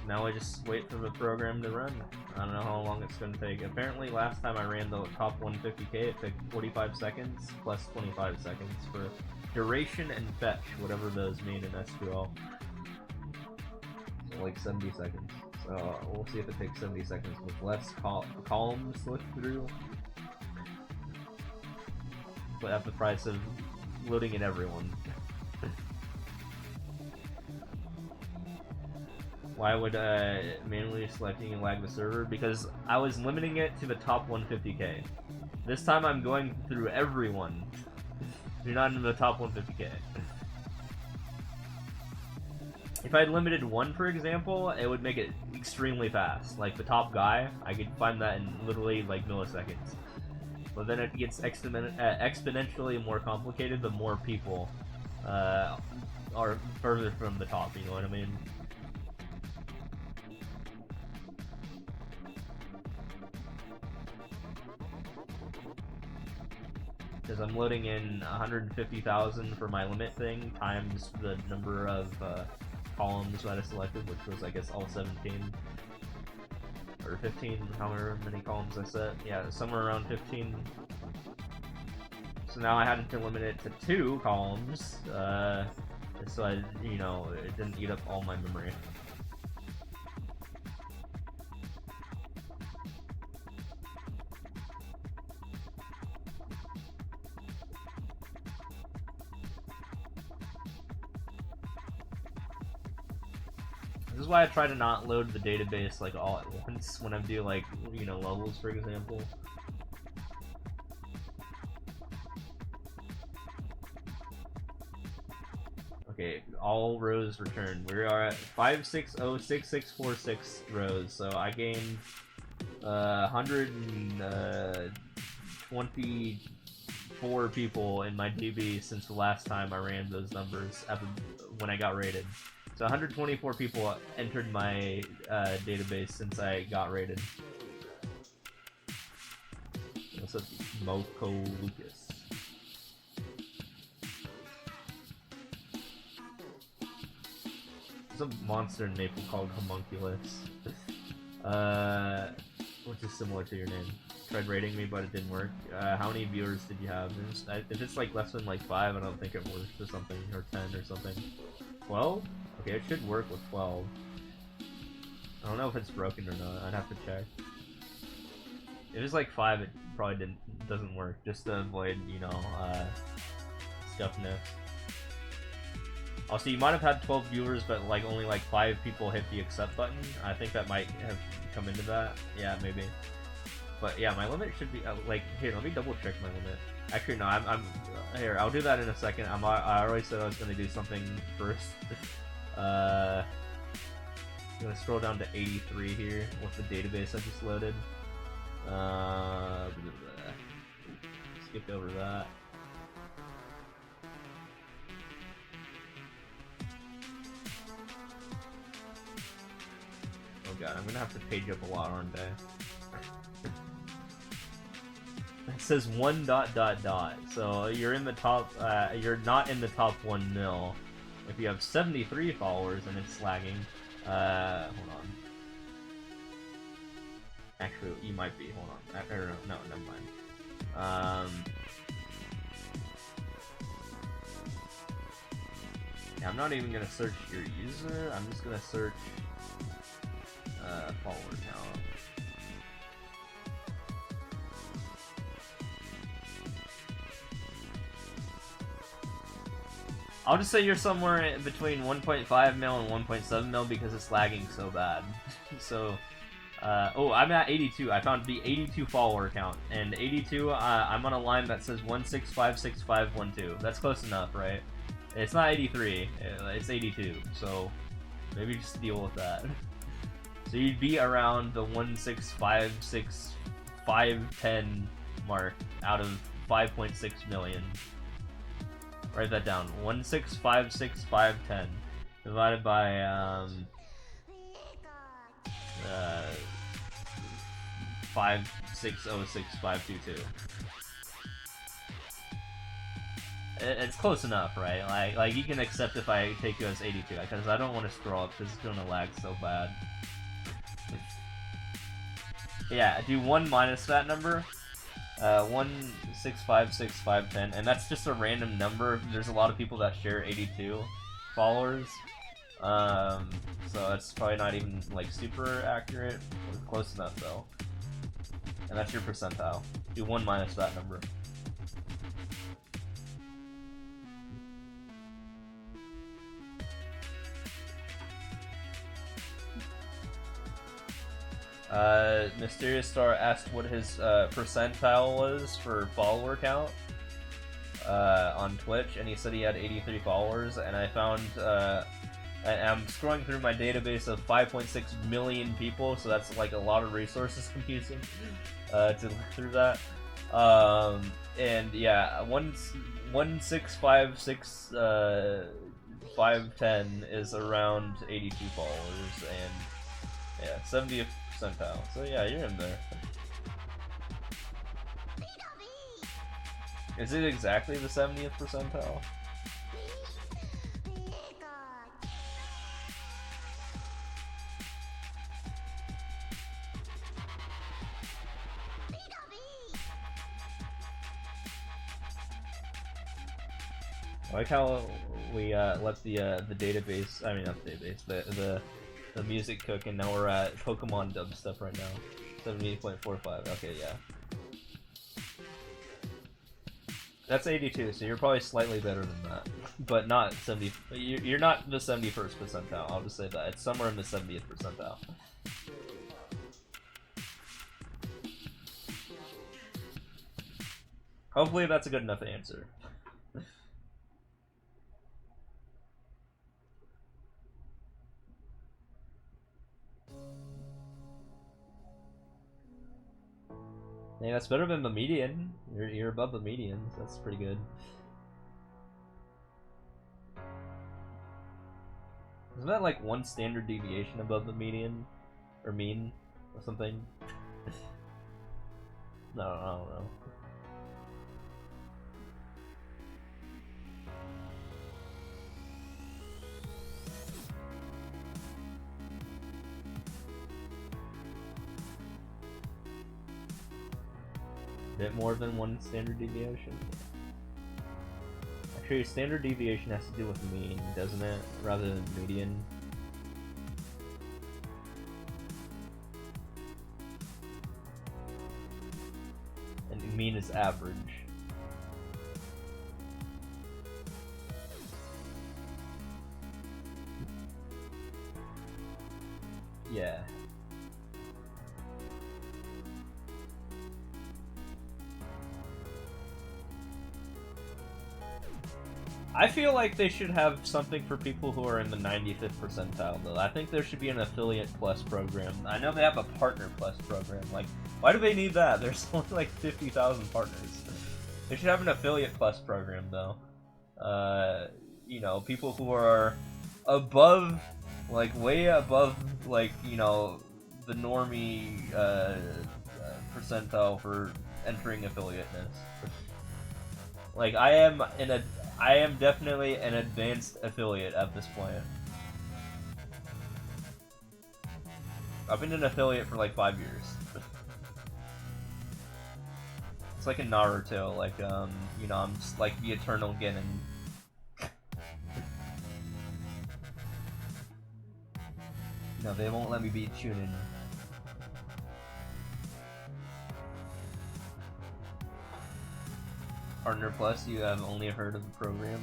Now I just wait for the program to run. I don't know how long it's going to take. Apparently last time I ran the top 150k, it took 45 seconds plus 25 seconds for duration and fetch, whatever those mean in SQL. So like 70 seconds. So we'll see if it takes 70 seconds with less columns to look through. But at the price of loading in everyone. Why would manually selecting lag the server? Because I was limiting it to the top 150k. This time I'm going through everyone. You're not in the top 150k. If I had limited one, for example, it would make it extremely fast. Like the top guy, I could find that in literally like milliseconds. But then it gets exponentially more complicated the more people are further from the top, you know what I mean? Because I'm loading in 150,000 for my limit thing times the number of columns that I selected, which was I guess all 17 or 15, however many columns I set. Yeah, somewhere around 15. So now I had to limit it to 2 columns, so I, you know, it didn't eat up all my memory. This is why I try to not load the database like all at once when I do like, you know, levels, for example. Okay, all rows returned. We are at 5606646 rows, so I gained 124 people in my DB since the last time I ran those numbers when I got rated. So 124 people entered my database since I got rated. What's up, Moko Lucas? There's a monster in Maple called Homunculus, which is similar to your name. Tried rating me, but it didn't work. How many viewers did you have? If it's like less than like 5, I don't think it works or something, or 10 or something. 12? Okay, it should work with 12. I don't know if it's broken or not. I'd have to check. If it's like 5, it probably doesn't work, just to avoid, you know, scuffness. Also, you might have had 12 viewers, but like only like 5 people hit the accept button. I think that might have come into that. Yeah, maybe. But yeah, my limit should be like, here. Let me double check my limit. Actually, no. I'm here. I'll do that in a second. I already said I was gonna do something first. I'm gonna scroll down to 83 here with the database I just loaded. Skipped over that. Oh god, I'm gonna have to page up a lot, aren't I? It says 1 ... So you're in the top. You're not in the top 1 mil. If you have 73 followers and it's lagging, hold on. Actually, you might be. Hold on. No, never mind. Yeah, I'm not even gonna search your user. I'm just gonna search follower count. I'll just say you're somewhere between 1.5 mil and 1.7 mil because it's lagging so bad. So, oh, I'm at 82. I found the 82 follower count, and 82. I'm on a line that says 1656512. That's close enough, right? It's not 83. It's 82. So maybe just deal with that. So you'd be around the 1656510 mark out of 5.6 million. Write that down. 1656510 divided by 5606522. It's close enough, right? Like you can accept if I take you as 82, because I don't want to scroll up because it's gonna lag so bad. Yeah, do 1 minus that number. 1656510, and that's just a random number. There's a lot of people that share 82 followers, so that's probably not even like super accurate. Close enough though. And that's your percentile. Do 1 minus that number. Mysterious Star asked what his percentile was for follower count on Twitch, and he said he had 83 followers, and I found, I'm scrolling through my database of 5.6 million people, so that's like a lot of resources I'm using to look through that. And yeah, 1656510 is around 82 followers, and yeah, 70th percentile. So yeah, you're in there. Is it exactly the 70th percentile? I like how we let the database, I mean not the database, the music cook, and now we're at Pokemon dubstep right now. 78.45. Okay, yeah. That's 82, so you're probably slightly better than that, but not 70. You're not the 71st percentile. I'll just say that it's somewhere in the 70th percentile. Hopefully, that's a good enough answer. Yeah, that's better than the median. You're above the median, so that's pretty good. Isn't that like 1 standard deviation above the median? Or mean? Or something? No, I don't know. Bit more than 1 standard deviation. Actually, standard deviation has to do with mean, doesn't it? Rather than median. And mean is average. Yeah. I feel like they should have something for people who are in the 95th percentile, though. I think there should be an affiliate plus program. I know they have a partner plus program. Like, why do they need that? There's only like 50,000 partners. They should have an affiliate plus program, though. You know, people who are above, like, way above, like, you know, the normie percentile for entering affiliateness. Like, I am definitely an advanced affiliate at this point. I've been an affiliate for like 5 years. It's like in Naruto, like, you know, I'm just like the eternal Genin. No, they won't let me be Chunin. Partner Plus, you have only heard of the program?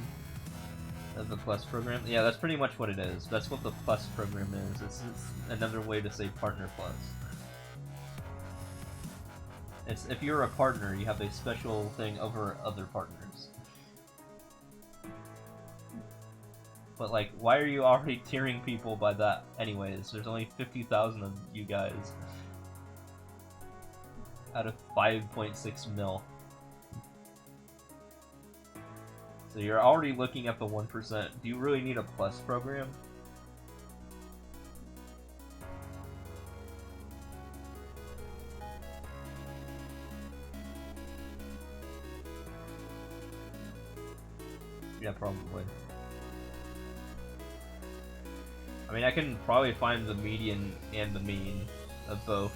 Of the Plus program? Yeah, that's pretty much what it is. That's what the Plus program is. It's another way to say Partner Plus. It's, if you're a partner, you have a special thing over other partners. But like, why are you already tiering people by that anyways? There's only 50,000 of you guys. Out of 5.6 mil. So you're already looking at the 1%. Do you really need a plus program? Yeah, probably. I mean, I can probably find the median and the mean of both.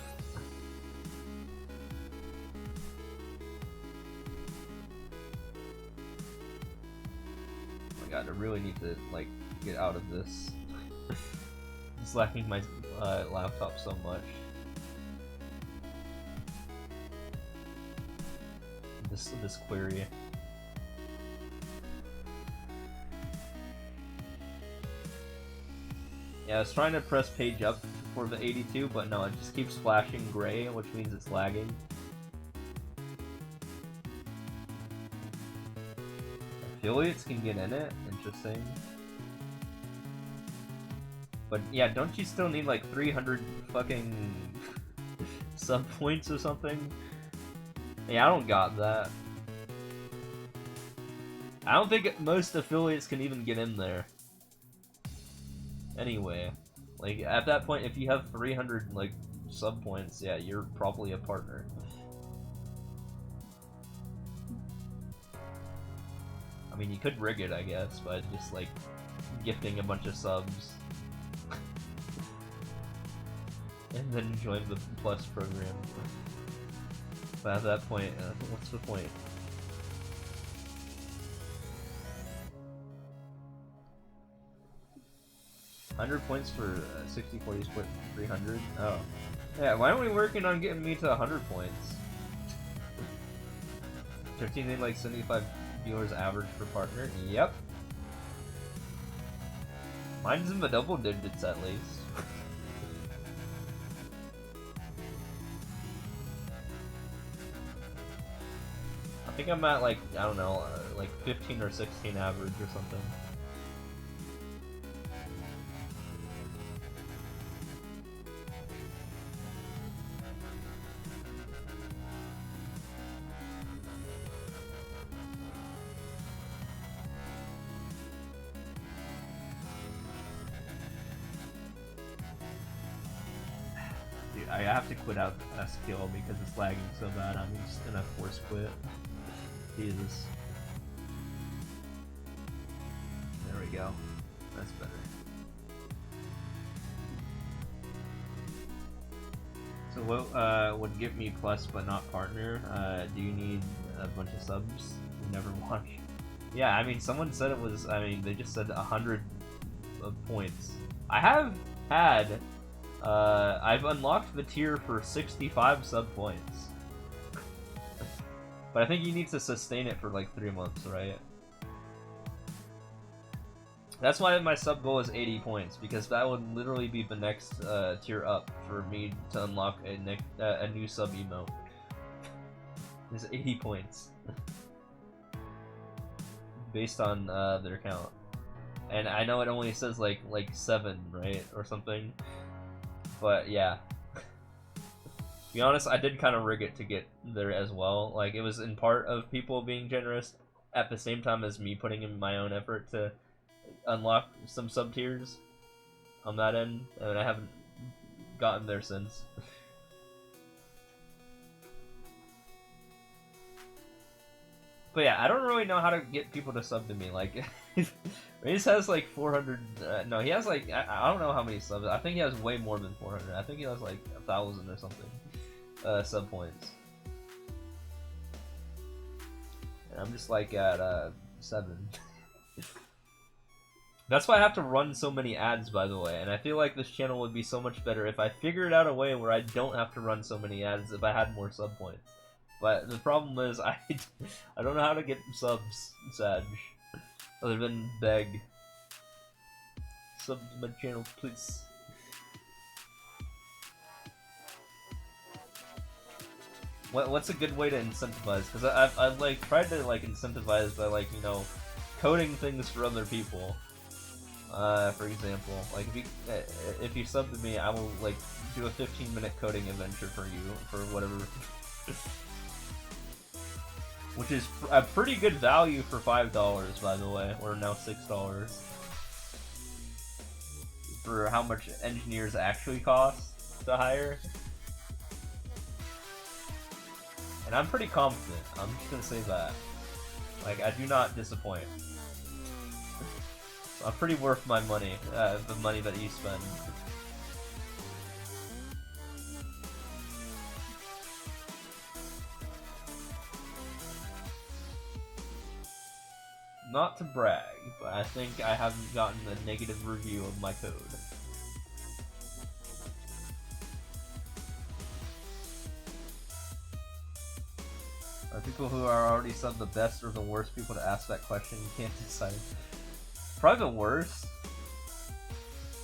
Oh my god, I really need to, like, get out of this. It's lacking my laptop so much. This query. Yeah, I was trying to press page up for the 82, but no, it just keeps flashing gray, which means it's lagging. Affiliates can get in it? Interesting. But yeah, don't you still need like 300 fucking sub points or something? Yeah, I don't got that. I don't think most affiliates can even get in there. Anyway, like, at that point, if you have 300, like, sub points, yeah, you're probably a partner. I mean, you could rig it, I guess, by just, like, gifting a bunch of subs. And then join the plus program. But at that point, what's the point? $100 points for 60/40 split 300. Oh, yeah. Why aren't we working on getting me to 100 points? 15 need like 75 viewers average per partner. Yep. Mine's in the double digits at least. I think I'm at like, I don't know, like 15 or 16 average or something. I have to quit out SQL because it's lagging so bad. I'm just gonna force quit. Jesus. There we go. That's better. So what would give me plus but not partner? Do you need a bunch of subs? Never watch. Yeah, I mean, someone said it was. I mean, they just said 100 points. I have had. I've unlocked the tier for 65 sub points. But I think you need to sustain it for like 3 months, right? That's why my sub goal is 80 points, because that would literally be the next tier up for me to unlock a new sub emote. It's 80 points. Based on their count. And I know it only says like 7, right? Or something. But yeah, to be honest, I did kind of rig it to get there as well. Like, it was in part of people being generous at the same time as me putting in my own effort to unlock some sub tiers on that end, and I haven't gotten there since. But yeah, I don't really know how to get people to sub to me. Like, Reese has like 400. No, he has like I don't know how many subs. I think he has way more than 400. I think he has like 1,000 or something sub points. And I'm just like at 7. That's why I have to run so many ads, by the way. And I feel like this channel would be so much better if I figured out a way where I don't have to run so many ads if I had more sub points. But the problem is, I don't know how to get subs, Sag. Other than beg. Sub to my channel, please. What's a good way to incentivize? Because I've like tried to like incentivize by like, you know, coding things for other people. For example, like if you sub to me, I will like do a 15-minute coding adventure for you for whatever. which is a pretty good value for $5, by the way, or now $6 for how much engineers actually cost to hire. And I'm pretty confident. I'm just gonna say that. Like, I do not disappoint. I'm pretty worth my money, the money that you spend. Not to brag, but I think I haven't gotten a negative review of my code. Are people who are already subbed the best or the worst people to ask that question? You can't decide. Probably the worst.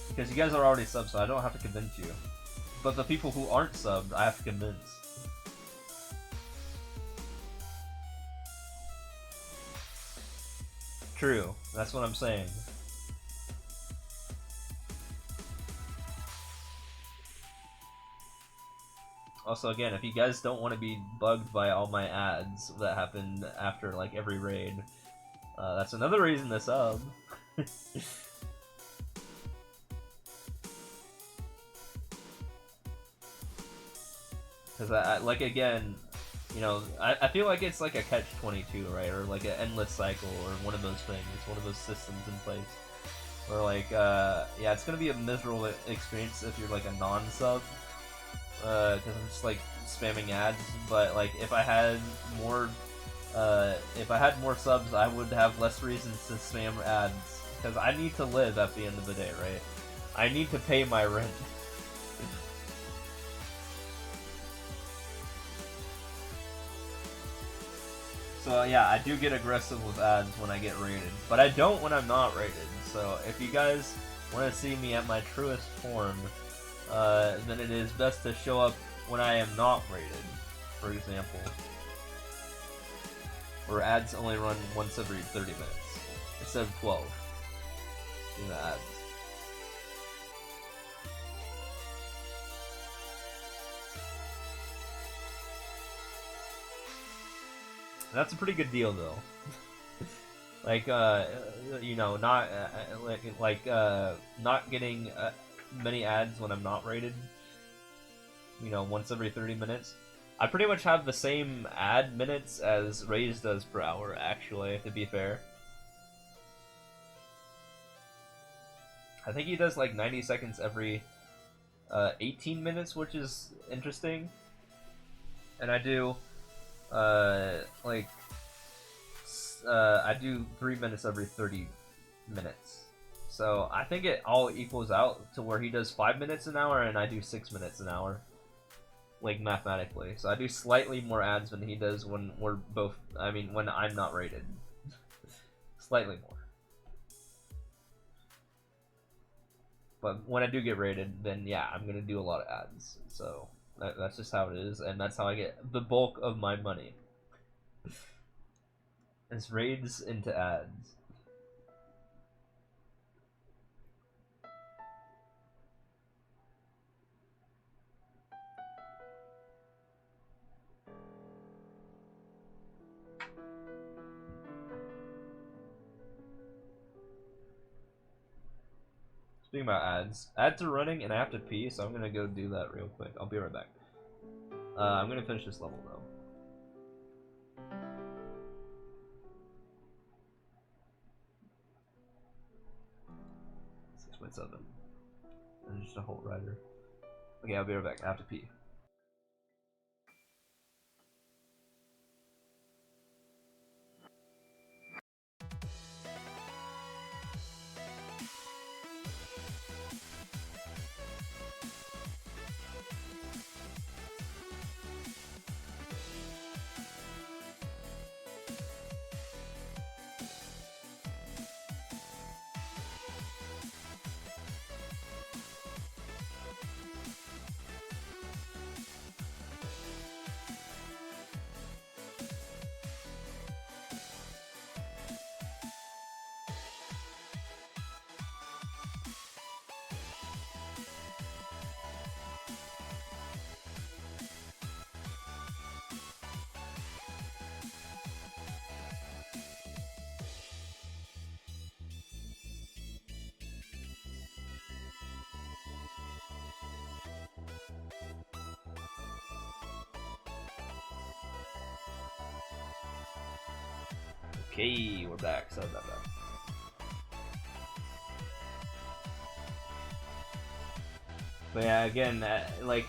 Because you guys are already subbed, so I don't have to convince you. But the people who aren't subbed, I have to convince. True, that's what I'm saying. Also, again, if you guys don't want to be bugged by all my ads that happen after, like, every raid, that's another reason to sub. Because, like, again, you know, I feel like it's like a catch-22, right? Or like an endless cycle, or one of those things, one of those systems in place. Where, like, yeah, it's gonna be a miserable experience if you're, like, a non-sub. Because I'm just, like, spamming ads, but, like, if I had more subs, I would have less reasons to spam ads. Because I need to live at the end of the day, right? I need to pay my rent. So yeah, I do get aggressive with ads when I get rated, but I don't when I'm not rated. So if you guys want to see me at my truest form, then it is best to show up when I am not rated, for example. Where ads only run once every 30 minutes, instead of 12. In the ads. That's a pretty good deal, though. Like, you know, not not getting many ads when I'm not rated. You know, once every 30 minutes. I pretty much have the same ad minutes as Raze does per hour, actually, to be fair. I think he does like 90 seconds every 18 minutes, which is interesting. And I do I do 3 minutes every 30 minutes. So I think it all equals out to where he does 5 minutes an hour and I do 6 minutes an hour. Like, mathematically. So I do slightly more ads than he does when we're both, I mean, when I'm not rated. Slightly more. But when I do get rated, then yeah, I'm gonna do a lot of ads. So that's just how it is, and that's how I get the bulk of my money. It's raids into ads. Speaking about ads, ads are running and I have to pee, so I'm gonna go do that real quick. I'll be right back. I'm gonna finish this level though. 6.7. And just a whole rider. Okay, I'll be right back. I have to pee. Okay, we're back. Sorry about that. But yeah, again, like,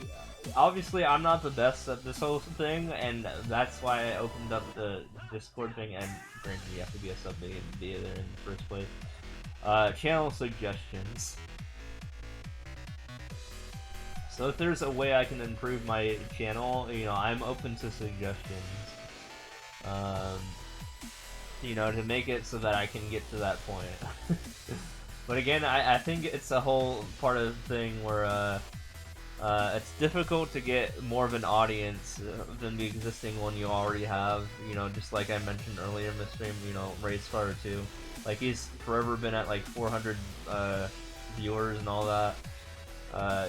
obviously I'm not the best at this whole thing, and that's why I opened up the Discord thing, and granted you have to be a sub to be there in the first place. Channel suggestions. So if there's a way I can improve my channel, you know, I'm open to suggestions. You know, to make it so that I can get to that point. But again, I think it's a whole part of the thing where it's difficult to get more of an audience than the existing one you already have. You know, just like I mentioned earlier in the stream, you know, Rayscar 2. Like, he's forever been at like 400 viewers and all that.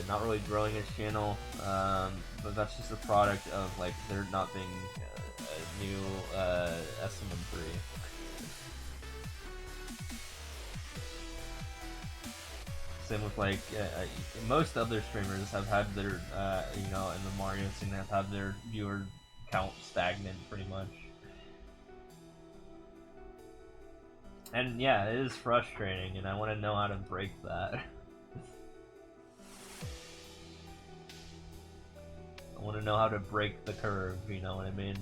Not really growing his channel, but that's just a product of like there not being a new SMM3. Same with like most other streamers have had their you know, in the Mario scene have had their viewer count stagnant pretty much. And yeah, it is frustrating, and I want to know how to break that. I want to know how to break the curve, you know what I mean?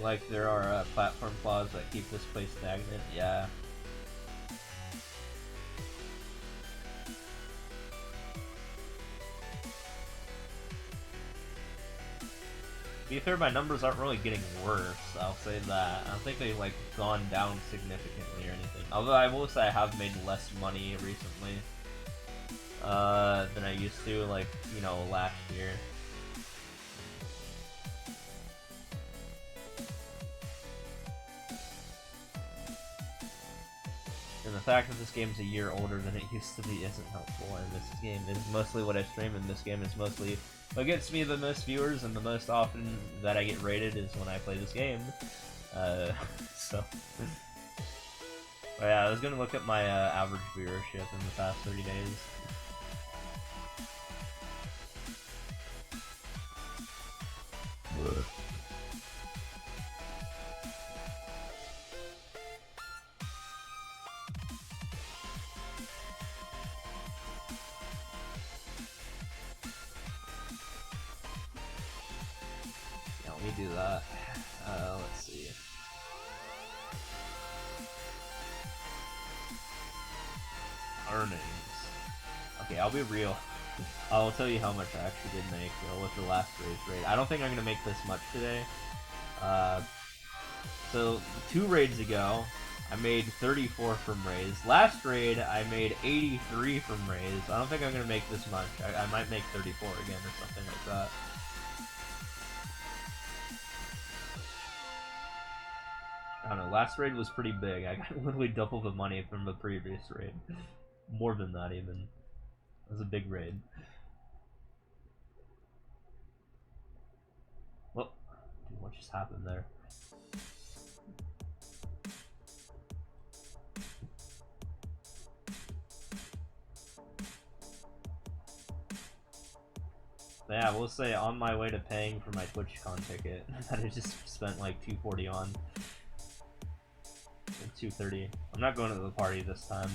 Like there are platform flaws that keep this place stagnant, yeah. To be fair, my numbers aren't really getting worse, I'll say that. I don't think they've like gone down significantly or anything. Although I will say I have made less money recently than I used to, like, you know, last year. And the fact that this game's a year older than it used to be isn't helpful, and this game is mostly what I stream, and this game is mostly what gets me the most viewers, and the most often that I get rated is when I play this game. So... But yeah, I was gonna look at my average viewership in the past 30 days. Let me do that. Let's see. Earnings. Okay, I'll be real. I'll tell you how much I actually did make with the last raid. I don't think I'm gonna make this much today. So 2 raids ago, I made 34 from raids. Last raid, I made 83 from raids. I don't think I'm gonna make this much. I might make 34 again or something like that. I don't know, last raid was pretty big. I got literally double the money from the previous raid. More than that, even. It was a big raid. Well, dude, what just happened there? But yeah, we'll say on my way to paying for my TwitchCon ticket that I just spent like $240 on. $230. I'm not going to the party this time.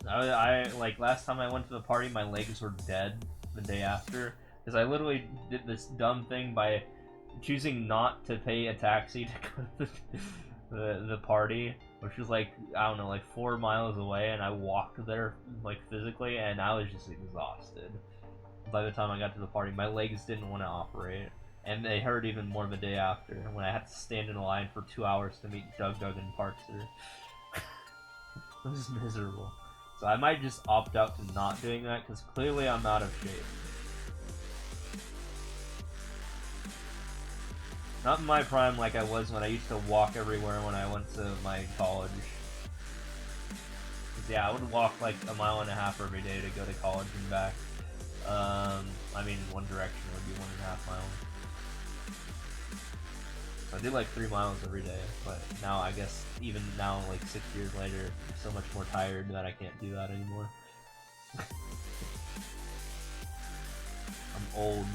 I like last time I went to the party, my legs were dead the day after because I literally did this dumb thing by choosing not to pay a taxi to go to the party, which was like, I don't know, like 4 miles away, and I walked there like physically, and I was just exhausted. By the time I got to the party, my legs didn't want to operate. And they hurt even more the day after, when I had to stand in a line for 2 hours to meet Doug and Parkster. It was miserable. So I might just opt out to not doing that, because clearly I'm out of shape. Not in my prime like I was when I used to walk everywhere when I went to my college. 'Cause, yeah, I would walk like 1.5 miles every day to go to college and back. I mean, one direction would be 1.5 miles. So I did like 3 miles every day, but now I guess even now, like 6 years later, I'm so much more tired that I can't do that anymore. I'm old.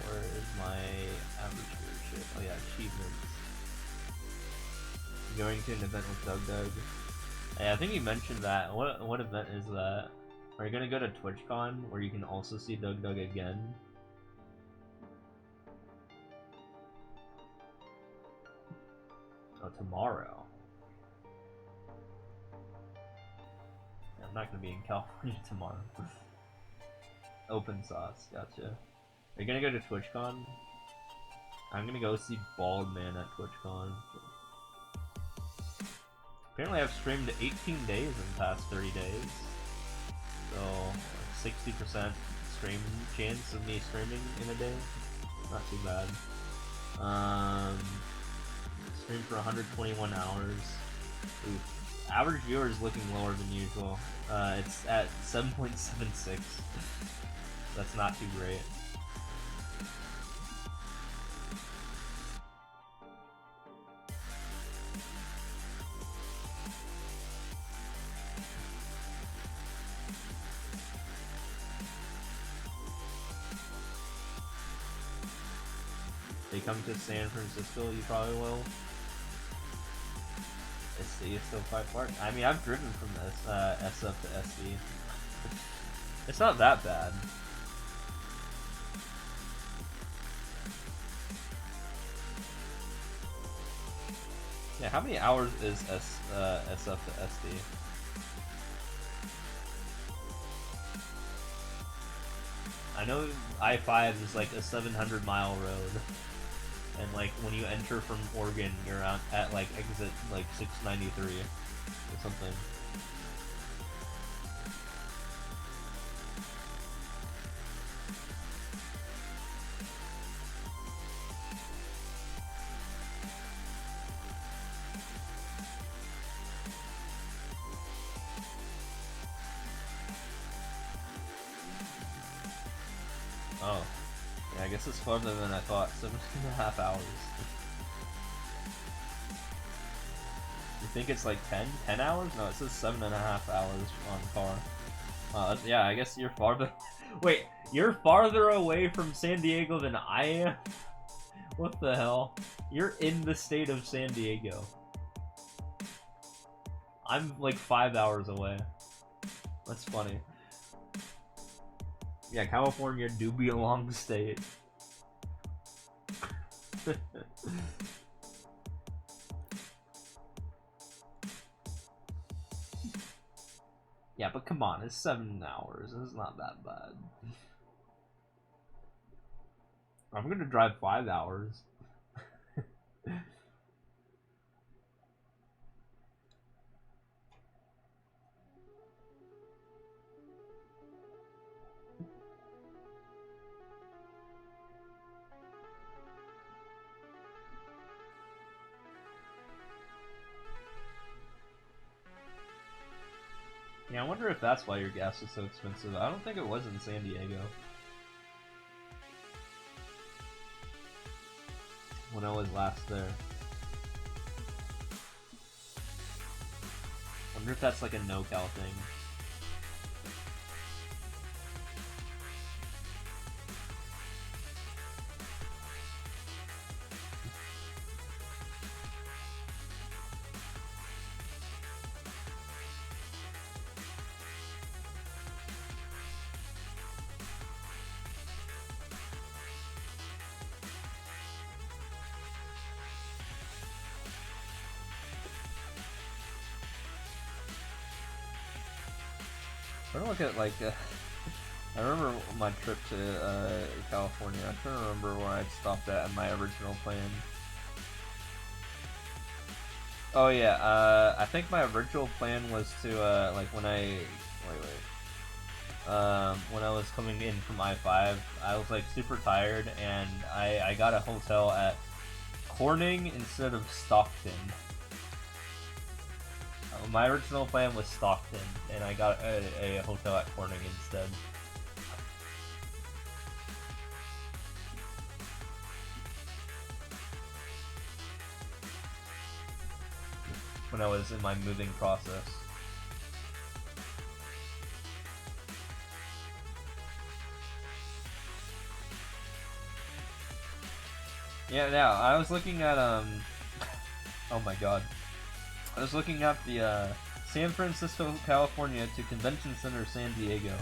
Where is my average viewership? Oh yeah, achievements. Going to an event with Doug. Hey, I think you mentioned that. What event is that? Are you gonna go to TwitchCon where you can also see Doug again? Oh, tomorrow. Yeah, I'm not gonna be in California tomorrow. Open sauce, gotcha. Are you gonna go to TwitchCon? I'm gonna go see Bald Man at TwitchCon. Apparently I've streamed 18 days in the past 30 days. So, 60% stream chance of me streaming in a day. Not too bad. Streamed for 121 hours. Oof. Average viewer is looking lower than usual. It's at 7.76. That's not too great. They come to San Francisco, you probably will. SC is still quite far. I mean, I've driven from SF to SC. It's not that bad. Yeah, how many hours is SF to SD? I know I-5 is like a 700-mile road. And like when you enter from Oregon, you're at like exit like 693 or something. Oh. Yeah, I guess it's farther than I thought. 7.5 hours. You think it's like 10? 10 hours? No, it says 7.5 hours on car. Yeah, I guess you're farther... Wait, you're farther away from San Diego than I am? What the hell? You're in the state of San Diego. I'm like 5 hours away. That's funny. Yeah, California do be a long state. Yeah, but come on, it's 7 hours. It's not that bad. I'm gonna drive 5 hours. Yeah, I wonder if that's why your gas is so expensive. I don't think it was in San Diego. When I was last there. I wonder if that's like a NoCal thing. I'm trying to look at like, I remember my trip to California. I'm trying to remember where I stopped at in my original plan. Oh yeah, I think my original plan was to like when I was coming in from I-5, I was like super tired, and I got a hotel at Corning instead of Stockton. My original plan was Stockton, and I got a hotel at Corning instead. When I was in my moving process. Yeah, now I was looking at oh my god. I was looking at the San Francisco, California to Convention Center San Diego,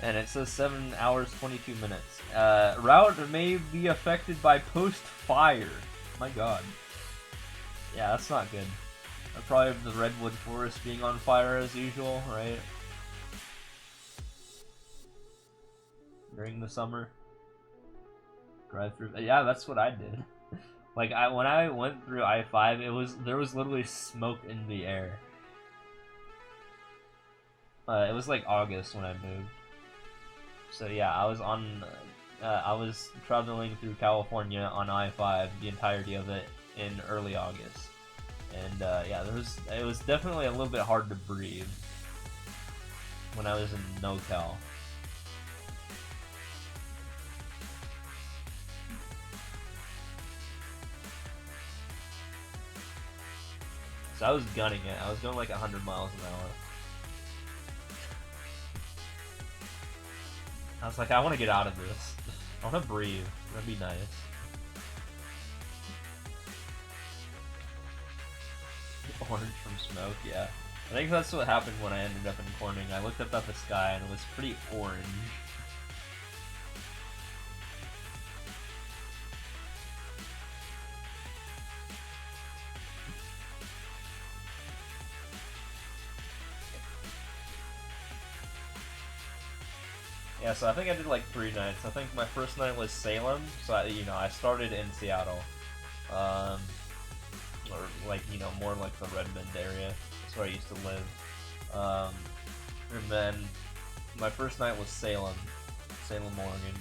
and it says 7 hours 22 minutes. Route may be affected by post-fire. My god. Yeah, that's not good. Probably the Redwood Forest being on fire as usual, right? During the summer. Drive through. Yeah, that's what I did. Like when I went through I-5, there was literally smoke in the air. It was like August when I moved. So yeah, I was traveling through California on I-5 the entirety of it in early August. And yeah, it was definitely a little bit hard to breathe when I was in NoCal. So I was gunning it. I was going like 100 miles an hour. I was like, I want to get out of this. I want to breathe. That'd be nice. Orange from smoke, yeah. I think that's what happened when I ended up in Corning. I looked up at the sky and it was pretty orange. Yeah, so I think I did like 3 nights. I think my first night was Salem, so I started in Seattle. Or like, more like the Redmond area. That's where I used to live. And then my first night was Salem, Oregon.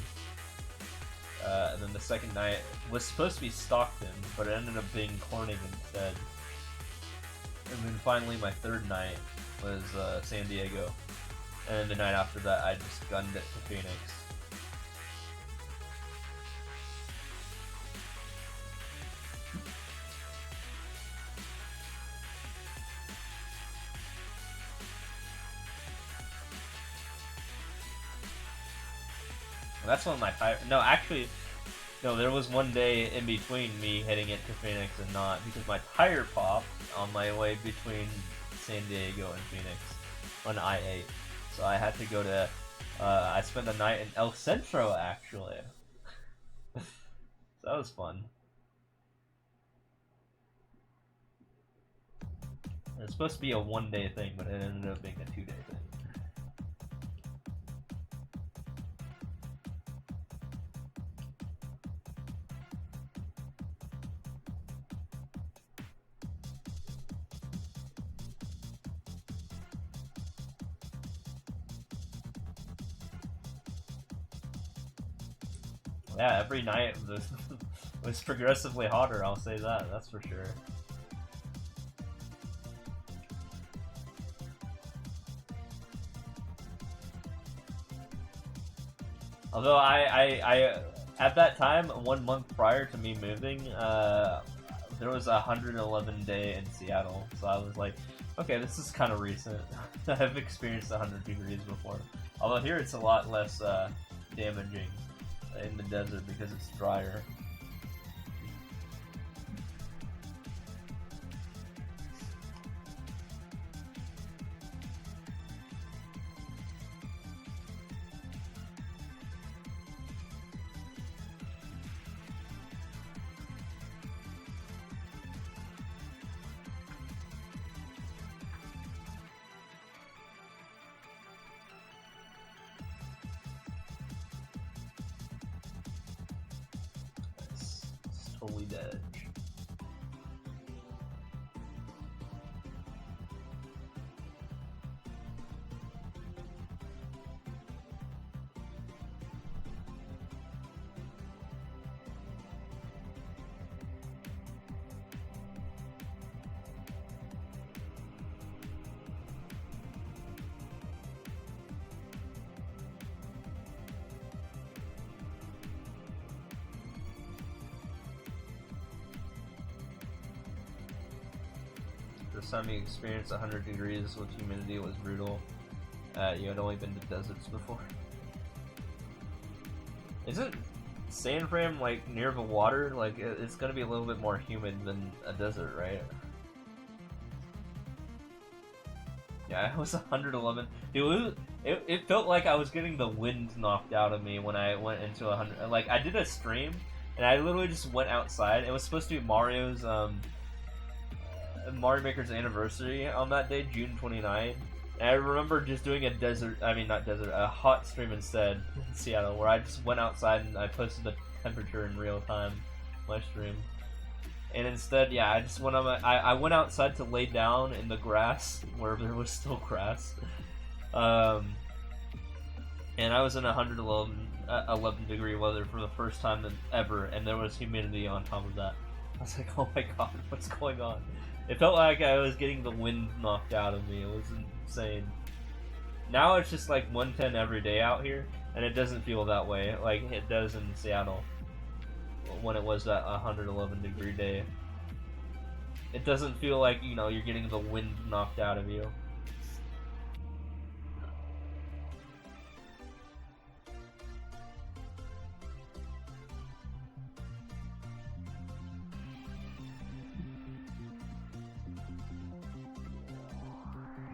And then the second night was supposed to be Stockton, but it ended up being Corning instead. And then finally my third night was San Diego. And the night after that, I just gunned it to Phoenix. And that's when my tire... No, actually, no, there was one day in between me hitting it to Phoenix and not, because my tire popped on my way between San Diego and Phoenix on I-8. So I had to go to, I spent the night in El Centro, actually. So that was fun. It was supposed to be a 1-day thing, but it ended up being a 2-day thing. Yeah, every night was progressively hotter, I'll say that, that's for sure. Although I at that time, 1 month prior to me moving, there was a 111 day in Seattle, so I was like, okay, this is kind of recent. I've experienced 100 degrees before. Although here it's a lot less damaging in the desert because it's drier. Totally dead. time you experienced 100 degrees with humidity was brutal? You had only been to deserts before. Isn't San Fran like near the water? Like it's gonna be a little bit more humid than a desert, right? Yeah, it was 111. Dude, it felt like I was getting the wind knocked out of me when I went into 100. Like I did a stream and I literally just went outside. It was supposed to be Mario's Mario Maker's anniversary on that day, June 29. And I remember just doing a hot stream instead in Seattle, where I just went outside and I posted the temperature in real time, my stream. And instead, yeah, I just went on I went outside to lay down in the grass where there was still grass. And I was in 111 degree weather for the first time ever, and there was humidity on top of that. I was like, oh my god, what's going on? It felt like I was getting the wind knocked out of me. It was insane. Now it's just like 110 every day out here, and it doesn't feel that way like it does in Seattle when it was that 111 degree day. It doesn't feel like, you know, you're getting the wind knocked out of you.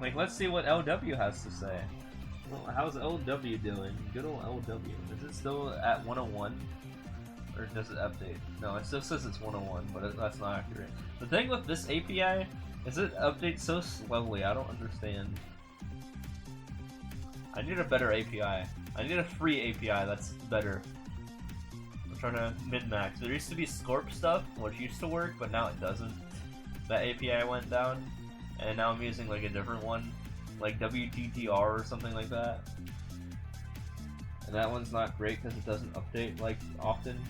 Like, let's see what LW has to say. Well, how's LW doing? Good old LW. Is it still at 101? Or does it update? No, it still says it's 101, but that's not accurate. The thing with this API is it updates so slowly. I don't understand. I need a better API. I need a free API that's better. I'm trying to min-max. There used to be Scorp stuff, which used to work, but now it doesn't. That API went down. And now I'm using like a different one, like WTTR or something like that. And that one's not great because it doesn't update like often.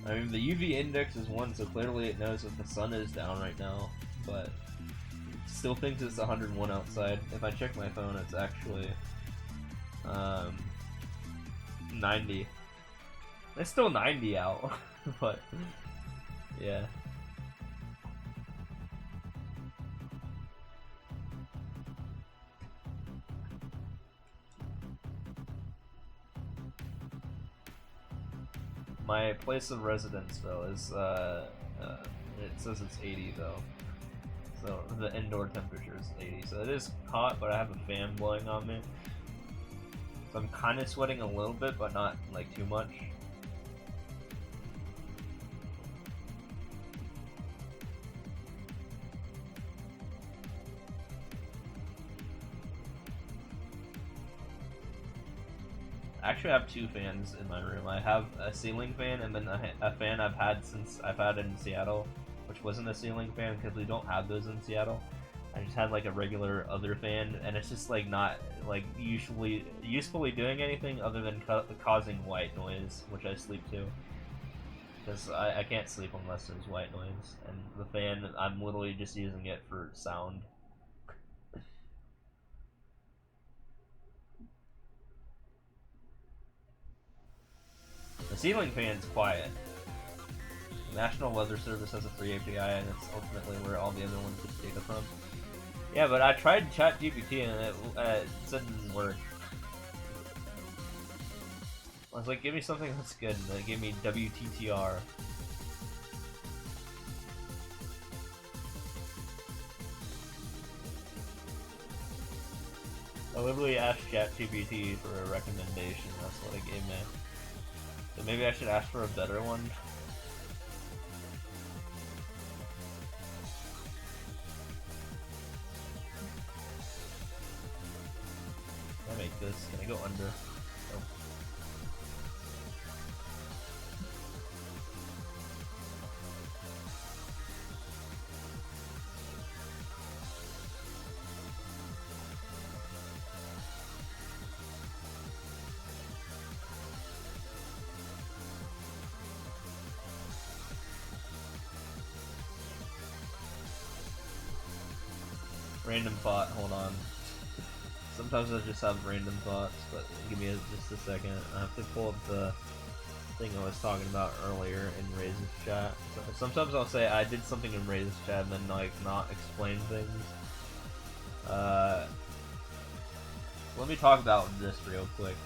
I mean, the UV index is 1, so clearly it knows that the sun is down right now, but it still thinks it's 101 outside. If I check my phone, it's actually 90. It's still 90 out, but yeah. My place of residence, though, is, it says it's 80, though. So, the indoor temperature is 80. So it is hot, but I have a fan blowing on me. So I'm kind of sweating a little bit, but not, like, too much. Actually, I have 2 fans in my room. I have a ceiling fan and then a fan I've had since I've had in Seattle, which wasn't a ceiling fan because we don't have those in Seattle. I just had like a regular other fan, and it's just like not like usefully doing anything other than causing white noise, which I sleep to. Because I can't sleep unless there's white noise, and the fan, I'm literally just using it for sound. The ceiling fan's quiet. The National Weather Service has a free API, and it's ultimately where all the other ones get data from. Yeah, but I tried ChatGPT and it didn't work. I was like, give me something that's good, and they gave me WTTR. I literally asked ChatGPT for a recommendation, that's what it gave me. So maybe I should ask for a better one. Can I make this? Can I go under? Oh. Random thought, hold on. Sometimes I just have random thoughts, but give me just a second. I have to pull up the thing I was talking about earlier in Ray's chat. So, sometimes I'll say I did something in Ray's chat and then like not explain things. Let me talk about this real quick.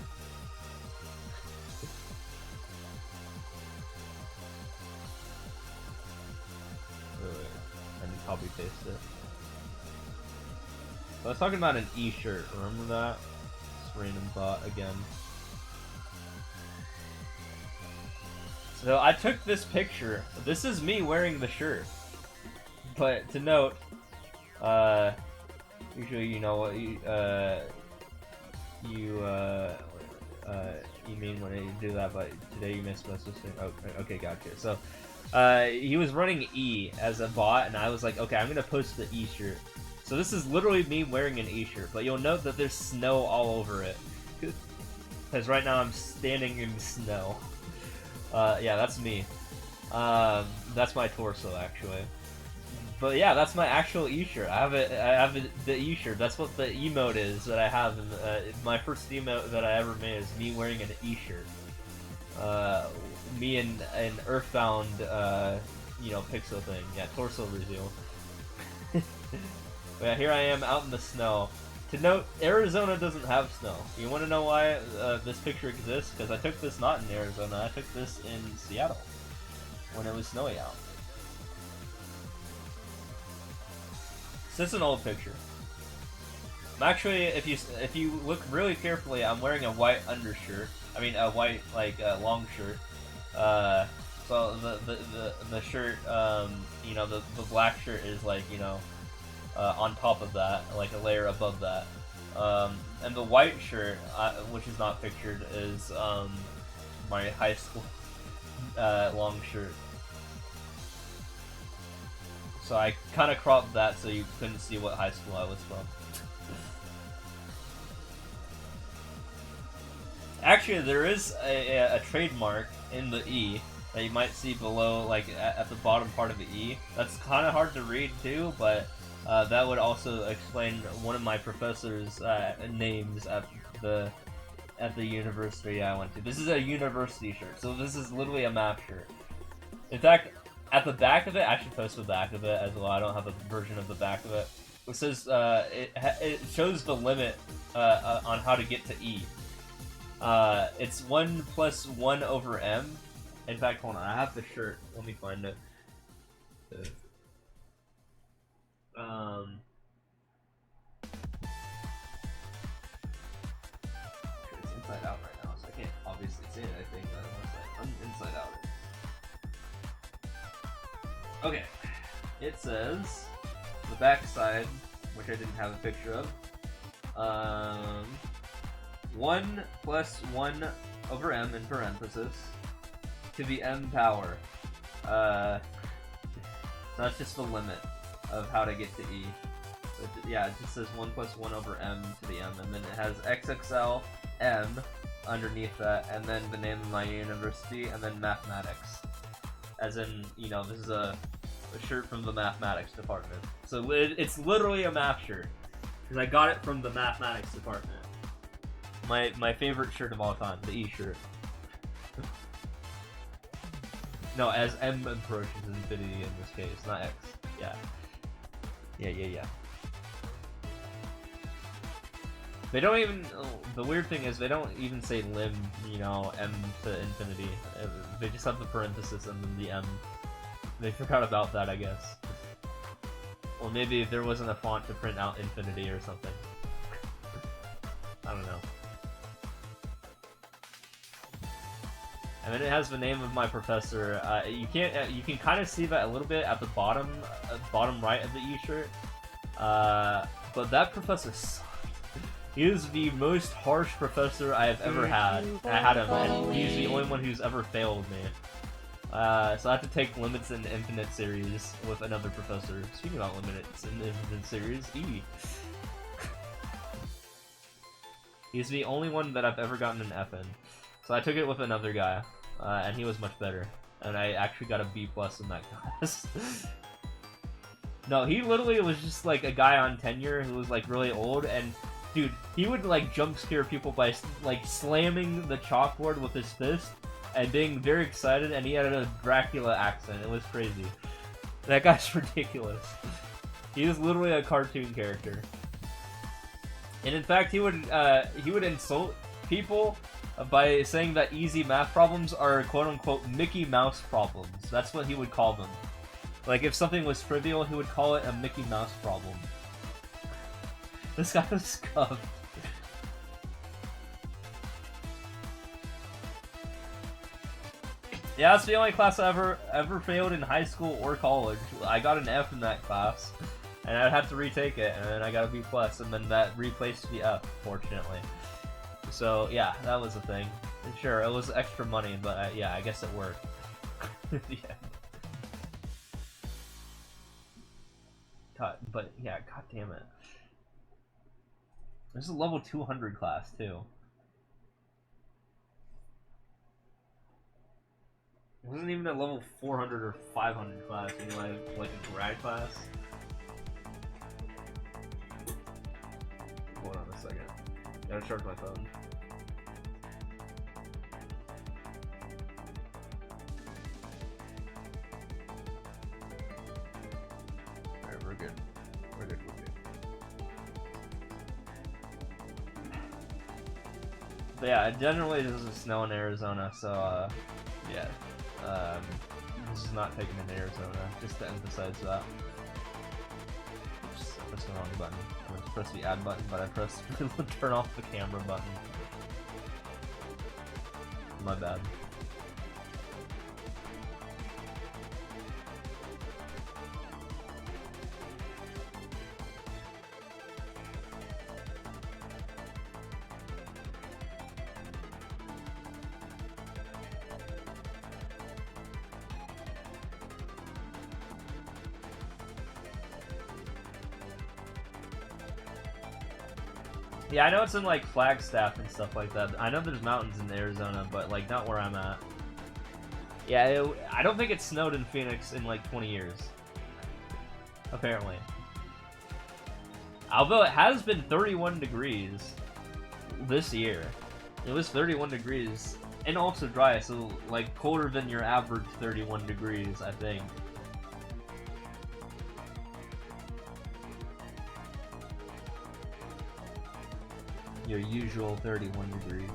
Wait, I need to copy paste it. I was talking about an E-shirt. Remember that? Just random thought again. So I took this picture. This is me wearing the shirt. But to note, usually you know what you mean when you do that, but today you missed most of this thing. Oh, okay, gotcha. So he was running E as a bot, and I was like, okay, I'm gonna post the E shirt. So this is literally me wearing an E shirt, but you'll note that there's snow all over it. Because right now I'm standing in snow. Yeah, that's me. That's my torso, actually. But yeah, that's my actual E-shirt. I have the E-shirt. That's what the emote is that I have. My first emote that I ever made is me wearing an E-shirt. Me and an Earthbound, pixel thing. Yeah, torso reveal. But yeah, here I am out in the snow. To note, Arizona doesn't have snow. You want to know why this picture exists? Because I took this not in Arizona. I took this in Seattle when it was snowy out. So this is an old picture. I'm actually, if you look really carefully, I'm wearing a white undershirt. I mean, a white long shirt. So the shirt, the black shirt is on top of that, like a layer above that. And the white shirt, which is not pictured, is my high school long shirt. So I kind of cropped that so you couldn't see what high school I was from. Actually, there is a trademark in the E that you might see below, like at the bottom part of the E. That's kind of hard to read too, but that would also explain one of my professors' names at the university I went to. This is a university shirt, so this is literally a math shirt. In fact, at the back of it, I should post the back of it as well. I don't have a version of the back of it. It says it shows the limit on how to get to E. It's 1 + 1 over m. In fact, hold on, I have the shirt. Let me find it. It's inside out right now, so I can't obviously see anything unless I'm inside out. Okay, it says the back side, which I didn't have a picture of. 1 + 1 over m in parenthesis to the m power. So that's just the limit of how to get to E. So yeah, it just says 1 + 1 over m to the m, and then it has XXL m underneath that, and then the name of my university, and then mathematics. As in, this is a shirt from the mathematics department. So it's literally a math shirt, because I got it from the mathematics department. My favorite shirt of all time, the E shirt. No, as M approaches infinity in this case, not X. Yeah. Yeah. They don't even. The weird thing is they don't even say lim, M to infinity. They just have the parenthesis and then the M. They forgot about that, I guess. Or maybe there wasn't a font to print out infinity or something. I don't know. And then it has the name of my professor. You can kind of see that a little bit at the bottom right of the E-shirt. But that professor sucked. He is the most harsh professor I have ever had. I had him, and he's the only one who's ever failed me. So I have to take Limits and Infinite series with another professor. Speaking about Limits and Infinite series, E. He's the only one that I've ever gotten an F in. So I took it with another guy, and he was much better. And I actually got a B+ in that class. No, he literally was just like a guy on tenure who was like really old, and dude, he would like jump scare people by like slamming the chalkboard with his fist, and being very excited, and he had a Dracula accent. It was crazy. That guy's ridiculous. He was literally a cartoon character. And in fact, he would insult people by saying that easy math problems are quote-unquote Mickey Mouse problems. That's what he would call them. Like, if something was trivial, he would call it a Mickey Mouse problem. This guy was scuffed. Yeah, that's the only class I ever failed in high school or college. I got an F in that class, and I had to retake it, and then I got a B+, and then that replaced the F, fortunately. So, yeah, that was a thing. Sure, it was extra money, but yeah, I guess it worked. Yeah. God damn it. This is a level 200 class, too. It wasn't even a level 400 or 500 class, anyway, like a grad class. Hold on a second. Gotta charge my phone. Alright, we're good. We're good. But yeah, it generally doesn't snow in Arizona, so yeah. This is not taken in Arizona, just to emphasize that. Oops, I pressed the wrong button. I meant to press the add button, but I pressed the turn off the camera button. My bad. Yeah, I know it's in like Flagstaff and stuff like that. I know there's mountains in Arizona, but like not where I'm at. Yeah, I don't think it snowed in Phoenix in like 20 years. Apparently. Although it has been 31 degrees this year. It was 31 degrees and also dry, so like colder than your average 31 degrees, I think. Your usual 31 degrees.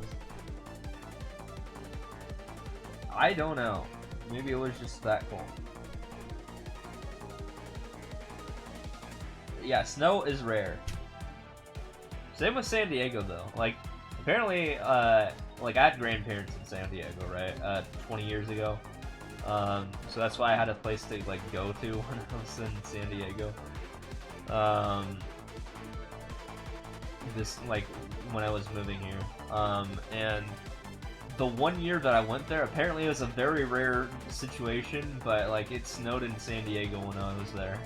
I don't know. Maybe it was just that cold. Yeah, snow is rare. Same with San Diego though. Like, apparently, like I had grandparents in San Diego, right? 20 years ago. So that's why I had a place to like go to when I was in San Diego. This like when I was moving here, and the 1 year that I went there, apparently it was a very rare situation, but like it snowed in San Diego when I was there.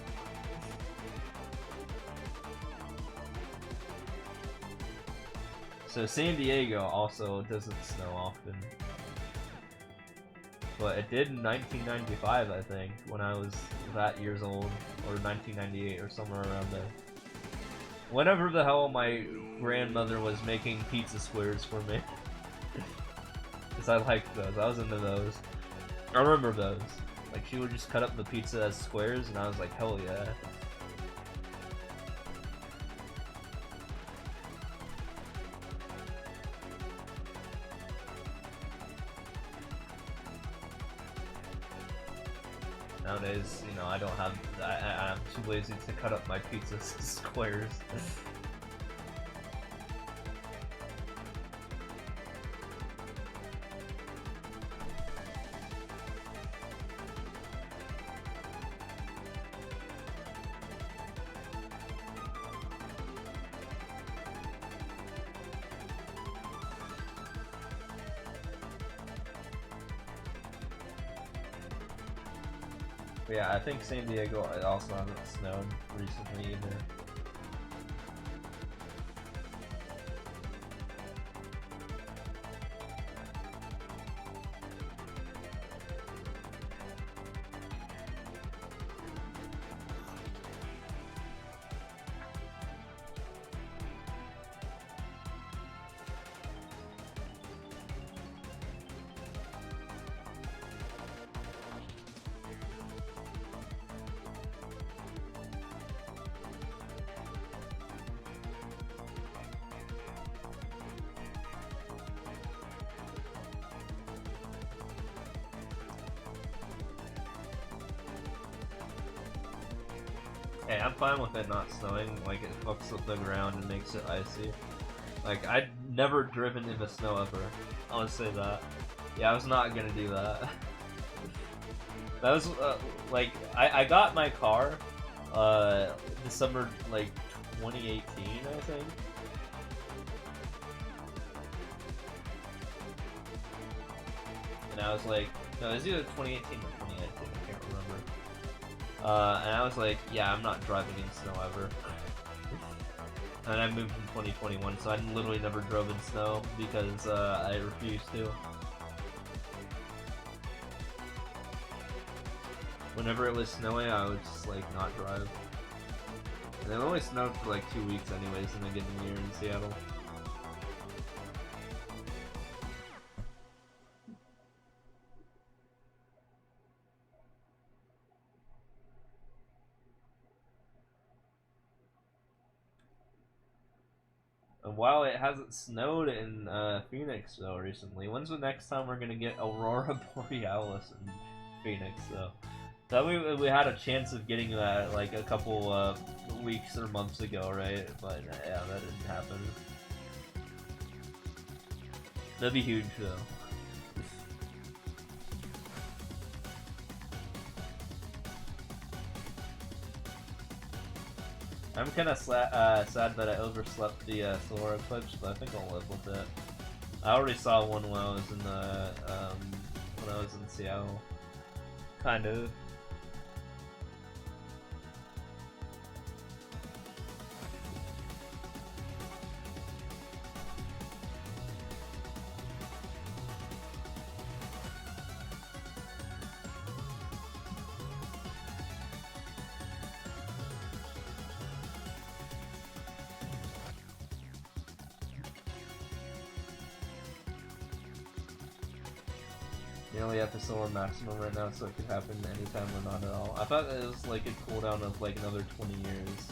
So San Diego also doesn't snow often, but it did in 1995, I think, when I was that years old, or 1998 or somewhere around there. Whenever the hell my grandmother was making pizza squares for me. Because I liked those. I was into those. I remember those. Like, she would just cut up the pizza as squares, and I was like, hell yeah. Nowadays, you know, I don't have. I'm too lazy to cut up my pizzas as squares. But yeah, I think San Diego also hasn't snowed recently either. okay, I'm fine with it not snowing. Like, it fucks with the ground and makes it icy. Like, I'd never driven in the snow ever. I want to say that. Yeah, I was not gonna do that. That was, like, I got my car, December, like, 2018, I think. And I was like, no, it was either 2018 or 2019, I can't remember. And I was like, yeah, I'm not driving in snow ever. And I moved in 2021, so I literally never drove in snow because I refused to. Whenever it was snowing, I would just like not drive. And it only snowed for like 2 weeks anyways in a given year in Seattle. And while it hasn't snowed in Phoenix though recently, when's the next time we're gonna get Aurora Borealis in Phoenix though? That we had a chance of getting that like a couple weeks or months ago, right? But yeah, that didn't happen. That'd be huge though. I'm kind of sad that I overslept the solar eclipse, but I think I'll live with it. I already saw one when I was in Seattle. Kind of. You only have the solar maximum right now, so it could happen anytime or not at all. I thought it was like a cooldown of like another 20 years.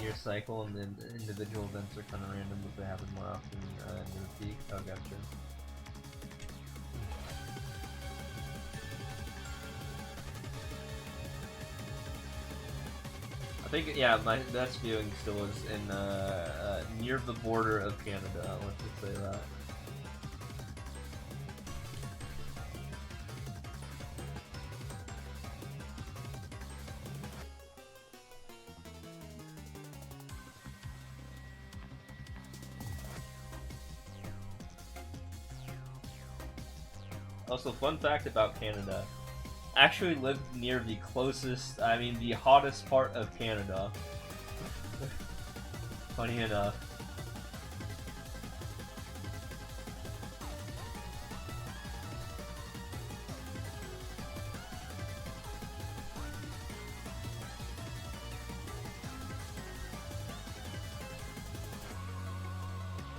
Year cycle, and then individual events are kind of random, but they happen more often near the peak. Oh, gotcha. I think, yeah, my best viewing still is in near the border of Canada, let's just say that. Also, fun fact about Canada. Actually lived near the closest, the hottest part of Canada. Funny enough.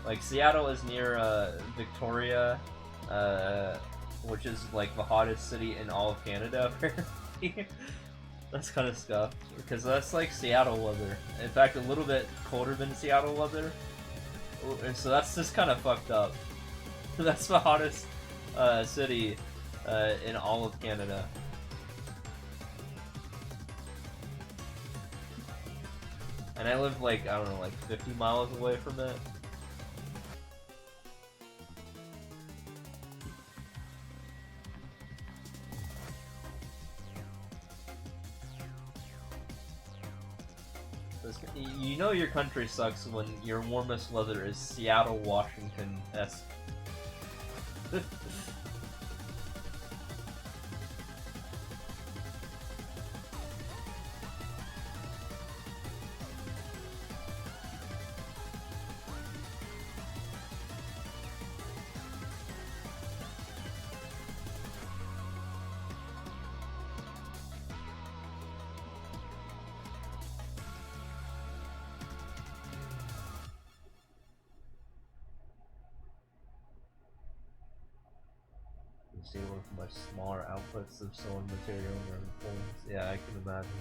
Like, Seattle is near Victoria, which is like the hottest city in all of Canada, apparently. That's kind of scuffed, because that's like Seattle weather. In fact, a little bit colder than Seattle weather. And so that's just kind of fucked up. That's the hottest city in all of Canada. And I live like, I don't know, like 50 miles away from it. You know your country sucks when your warmest weather is Seattle, Washington-esque. associated with much smaller outputs of solar material in their forms. Yeah, I can imagine.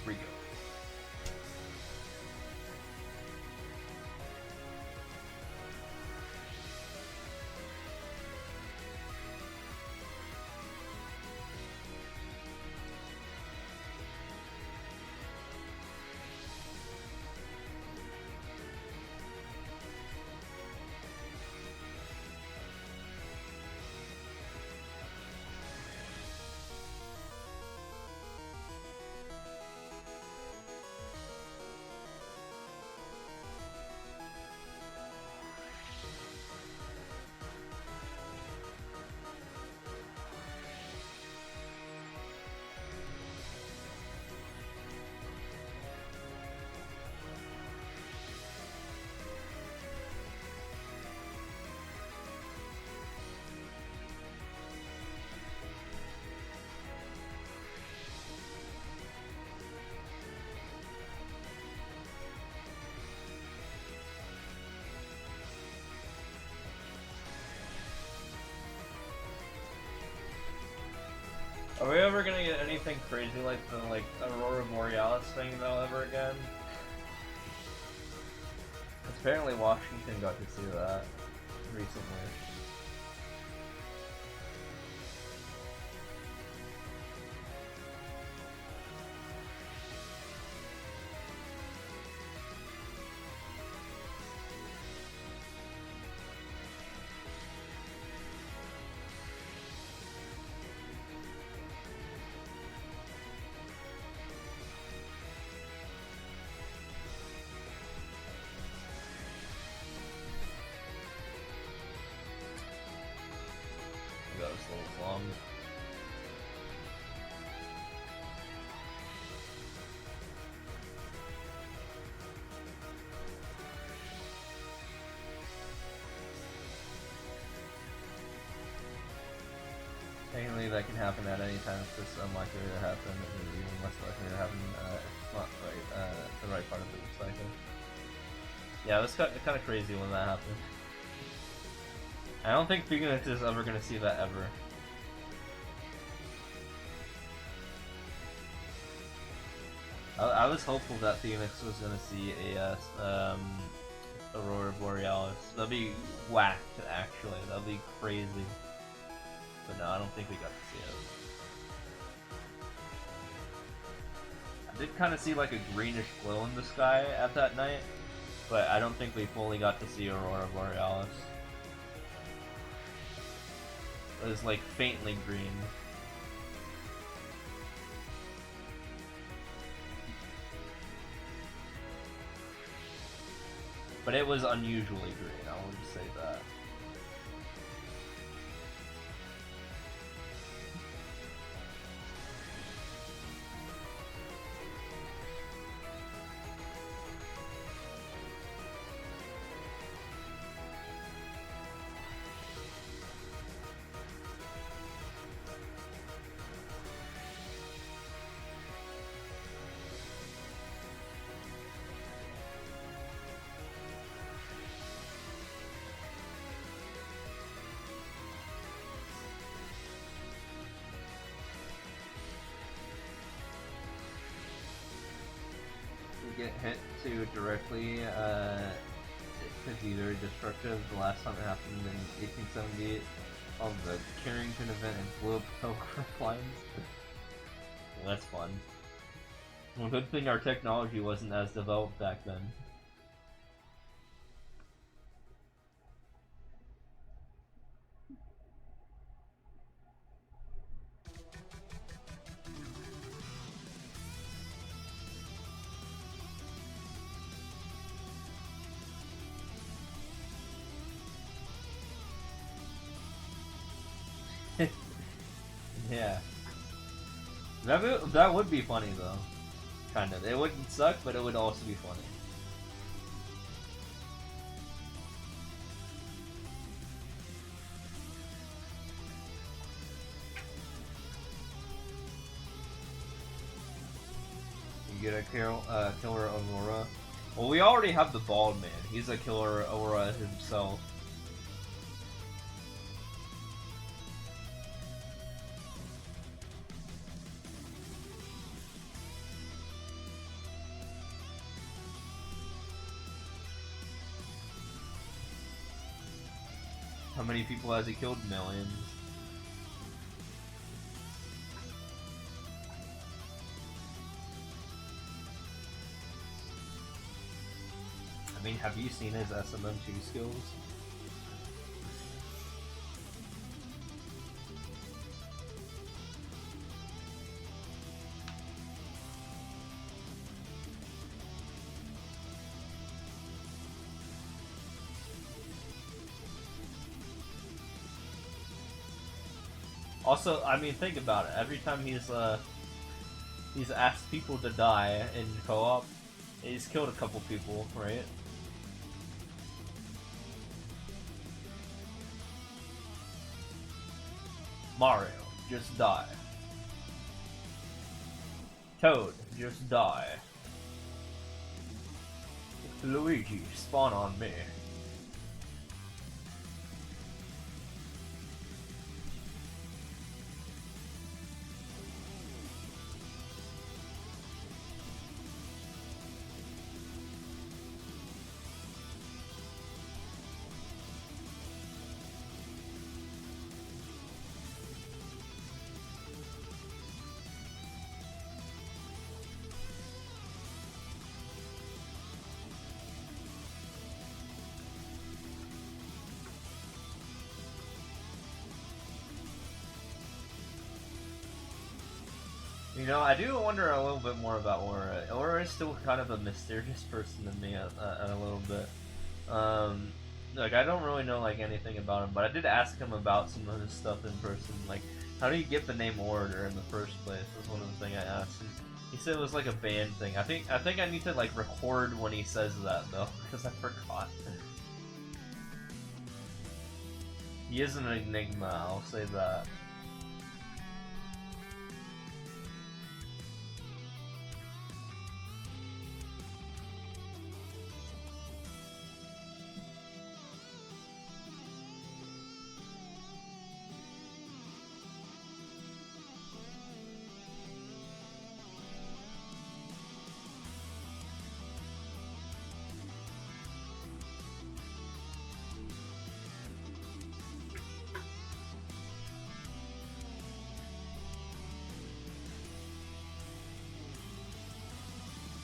Rigo. Are we ever gonna get anything crazy like the Aurora Borealis thing though ever again? 'Cause apparently Washington got to see that recently. That was a little long. Technically, that can happen at any time. It's just unlikely to happen. It's even less likely to happen if it's not the right part of the cycle. Yeah, it was kind of crazy when that happened. I don't think Phoenix is ever going to see that ever. I was hopeful that Phoenix was going to see a Aurora Borealis. That'd be whacked, actually. That'd be crazy. But no, I don't think we got to see it. I did kind of see like a greenish glow in the sky at that night, but I don't think we fully got to see Aurora Borealis. It was like faintly green. But it was unusually green, I will just say that. Get hit too directly, it could be very destructive. The last time it happened in 1878 on the Carrington event and blew up telegraph lines. Well, that's fun. Well, good thing our technology wasn't as developed back then. Yeah. That would be funny though. Kind of. It wouldn't suck, but it would also be funny. You get a killer Aurora. Well, we already have the bald man. He's a killer Aurora himself. How many people has he killed? Millions. I mean, have you seen his SMM2 skills? Also, I mean, think about it. Every time he's asked people to die in co-op, he's killed a couple people, right? Mario, just die. Toad, just die. Luigi, spawn on me. You know, I do wonder a little bit more about Aura. Aura is still kind of a mysterious person to me a little bit. Like, I don't really know, like, anything about him, but I did ask him about some of his stuff in person. Like, how do you get the name Orator in the first place? Was one of the things I asked. He said it was like a band thing. I think I need to, like, record when he says that, though, because I forgot. He is an enigma, I'll say that.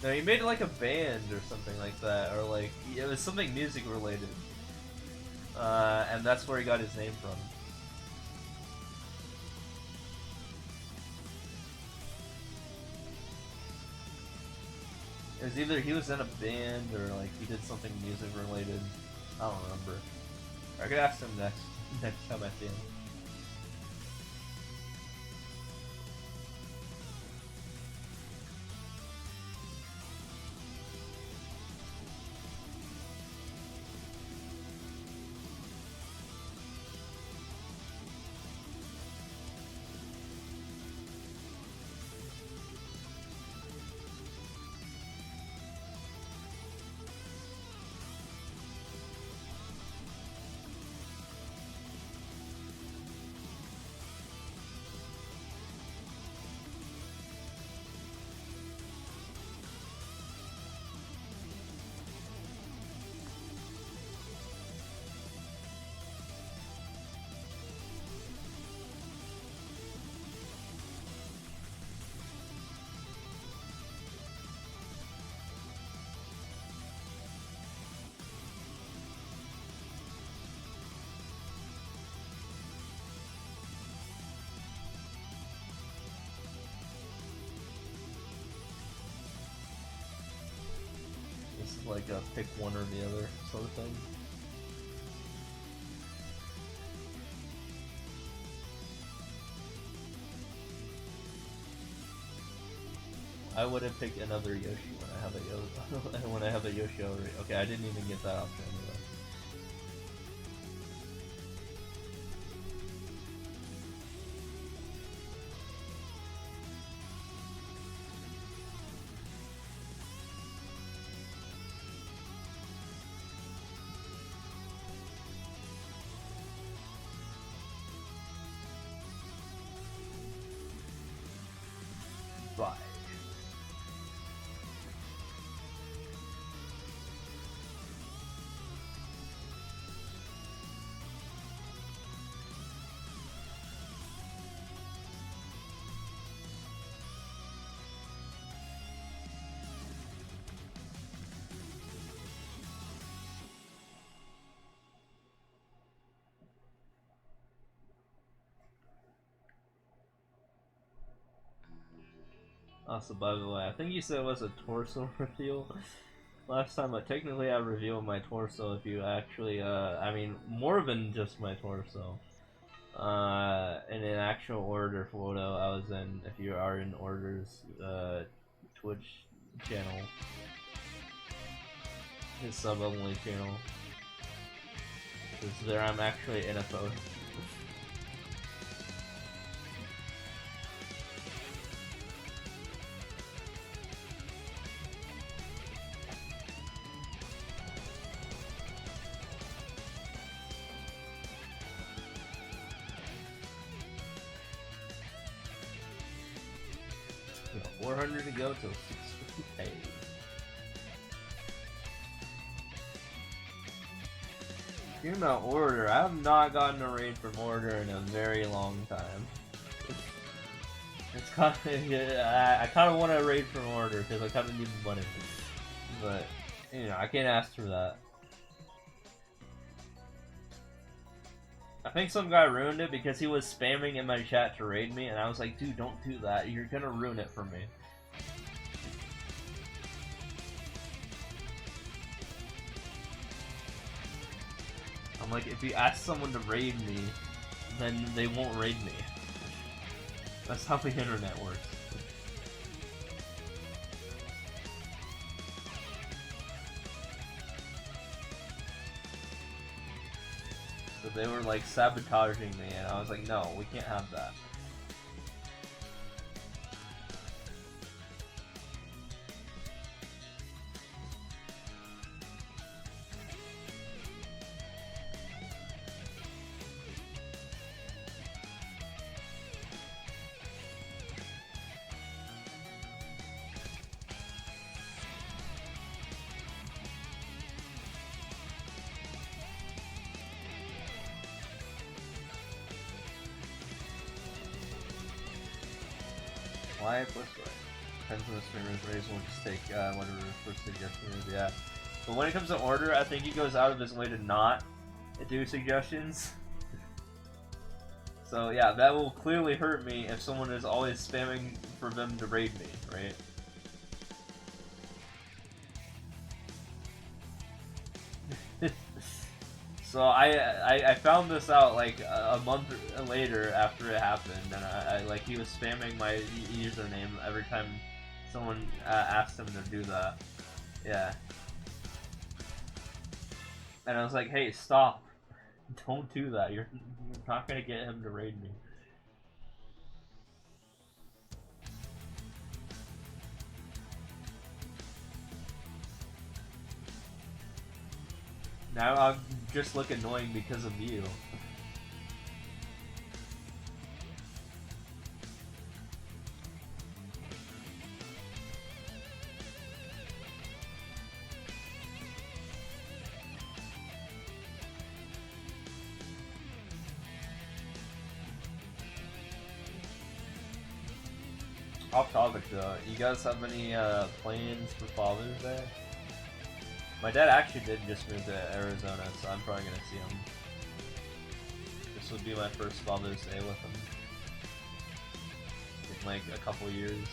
No, he made like a band or something like that, or like it was something music related, and that's where he got his name from. It was either he was in a band or like he did something music related. I don't remember. I could ask him next time I see him. Like a pick one or the other sort of thing. I would have picked another Yoshi when I have a when I have a Yoshi already. Okay, I didn't even get that option anyway. Right. Also, by the way, I think you said it was a torso reveal last time, but technically I revealed my torso if you actually, I mean, more than just my torso. In an actual order photo I was in, if you are in Order's, Twitch channel. His sub-only channel. Because there I'm actually in a photo. We got 400 to go till 650 paid. Speaking about Order, I have not gotten a raid from Order in a very long time. It's kind of, yeah, I kind of want to raid from Order because I kind of need the money, but you know I can't ask for that. I think some guy ruined it because he was spamming in my chat to raid me, and I was like, dude, don't do that. You're gonna ruin it for me. I'm like, if you ask someone to raid me, then they won't raid me. That's how the internet works. So they were like sabotaging me, and I was like, no, we can't have that. Why plus way? Depends on the streamer's raise, we'll just take whatever the first suggestion is, yeah. But when it comes to Order, I think he goes out of his way to not do suggestions. So yeah, that will clearly hurt me if someone is always spamming for them to raid me, right? So I found this out like a month later after it happened, and I like he was spamming my username every time someone asked him to do that. Yeah. And I was like, hey, stop. Don't do that. You're not gonna get him to raid me. Now I'll just look annoying because of you. Off topic though, you guys have any plans for Father's Day? My dad actually did just move to Arizona, so I'm probably gonna see him. This would be my first Father's Day with him in like a couple years.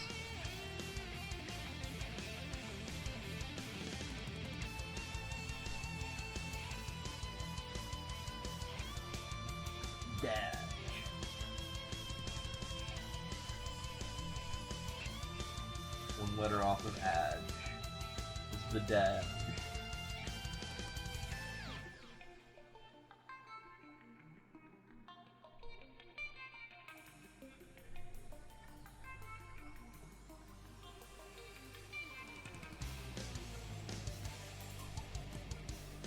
Dad. letter off of Adge. It's the dad.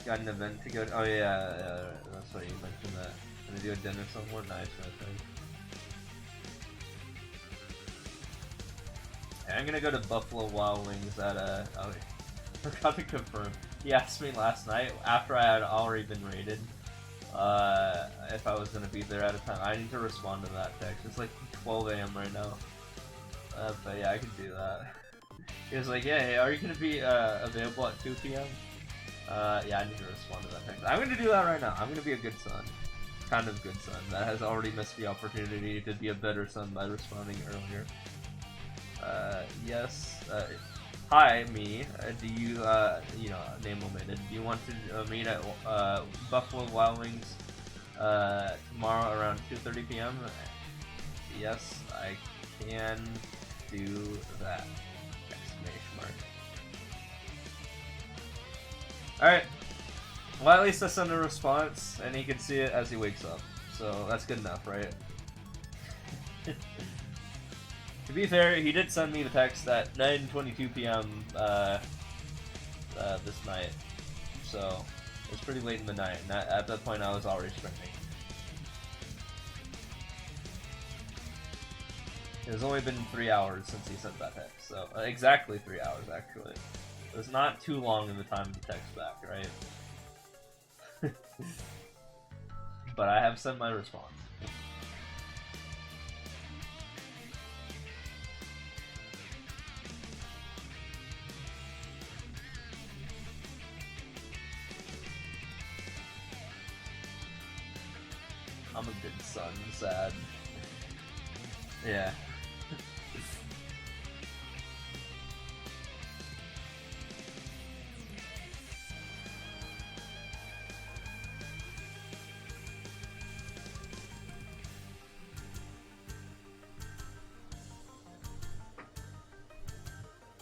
Got an event to go to? Oh yeah, that's what you mentioned that. Gonna do a dinner somewhere? Nice, I think. Yeah, I'm gonna go to Buffalo Wild Wings at oh, I forgot to confirm. He asked me last night, after I had already been raided, if I was gonna be there at a time. I need to respond to that text. It's like 12 AM right now. But yeah, I can do that. He was like, yeah, hey, are you gonna be available at 2 PM? Yeah, I need to respond to that text. I'm gonna do that right now. I'm gonna be a good son. Kind of good son. That has already missed the opportunity to be a better son by responding earlier. Yes. Hi, me. Do you, you know, name omitted. Do you want to meet at Buffalo Wild Wings tomorrow around 2:30 PM? Yes, I can do that. Exclamation mark. Alright. Well, at least I sent a response, and he can see it as he wakes up. So that's good enough, right? To be fair, he did send me the text at 9:22 PM this night. So it was pretty late in the night, and at that point I was already streaming. It has only been 3 hours since he sent that text, so exactly 3 hours actually. It was not too long in the time to text back, right? But I have sent my response. I'm a good son, sad. Yeah.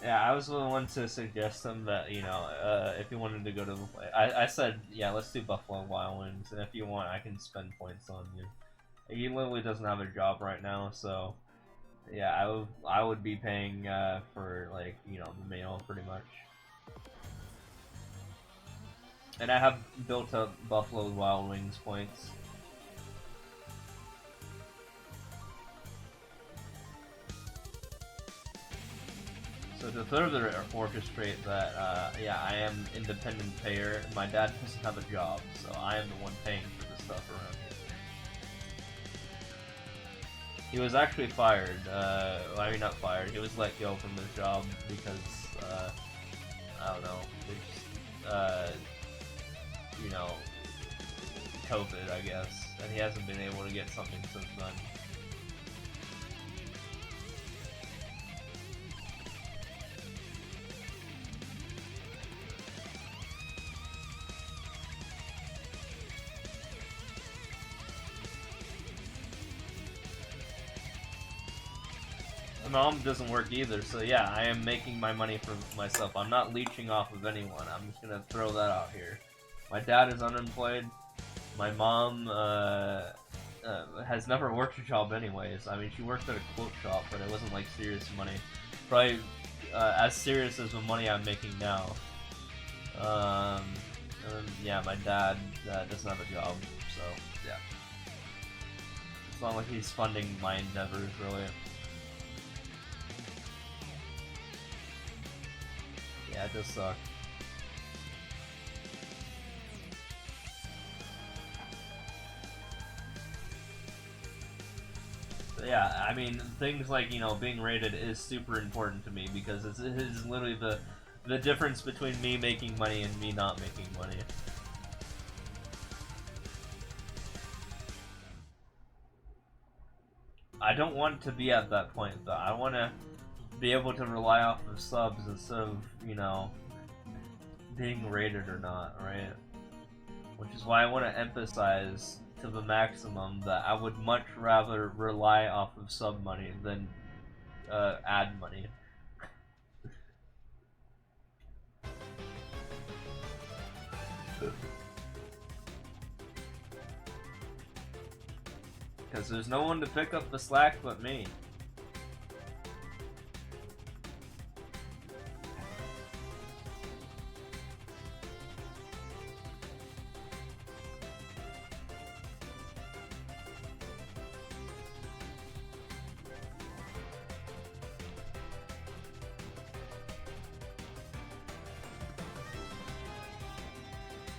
Yeah, I was the one to suggest him that, you know, if he wanted to go to the play. I said, yeah, let's do Buffalo Wild Wings, and if you want, I can spend points on you. He literally doesn't have a job right now, so yeah, I would be paying for, like, you know, the meal pretty much. And I have built up Buffalo Wild Wings points. So to further orchestrate that, yeah, I am independent payer. My dad doesn't have a job, so I am the one paying for the stuff around here. He was actually fired. I mean, not fired. He was let go from his job because, I don't know, just, you know, COVID, I guess. And he hasn't been able to get something since then. Mom doesn't work either, so yeah, I am making my money for myself. I'm not leeching off of anyone. I'm just gonna throw that out here. My dad is unemployed. My mom has never worked a job anyways. I mean, she worked at a quote shop, but it wasn't like serious money. Probably as serious as the money I'm making now. Yeah, my dad doesn't have a job, so yeah. It's not like he's funding my endeavors, really. Yeah, it does suck. But yeah, I mean, things like, you know, being rated is super important to me because it is literally the difference between me making money and me not making money. I don't want to be at that point, though. I want to be able to rely off of subs instead of, you know, being rated or not, right? Which is why I want to emphasize to the maximum that I would much rather rely off of sub money than ad money. Because there's no one to pick up the slack but me.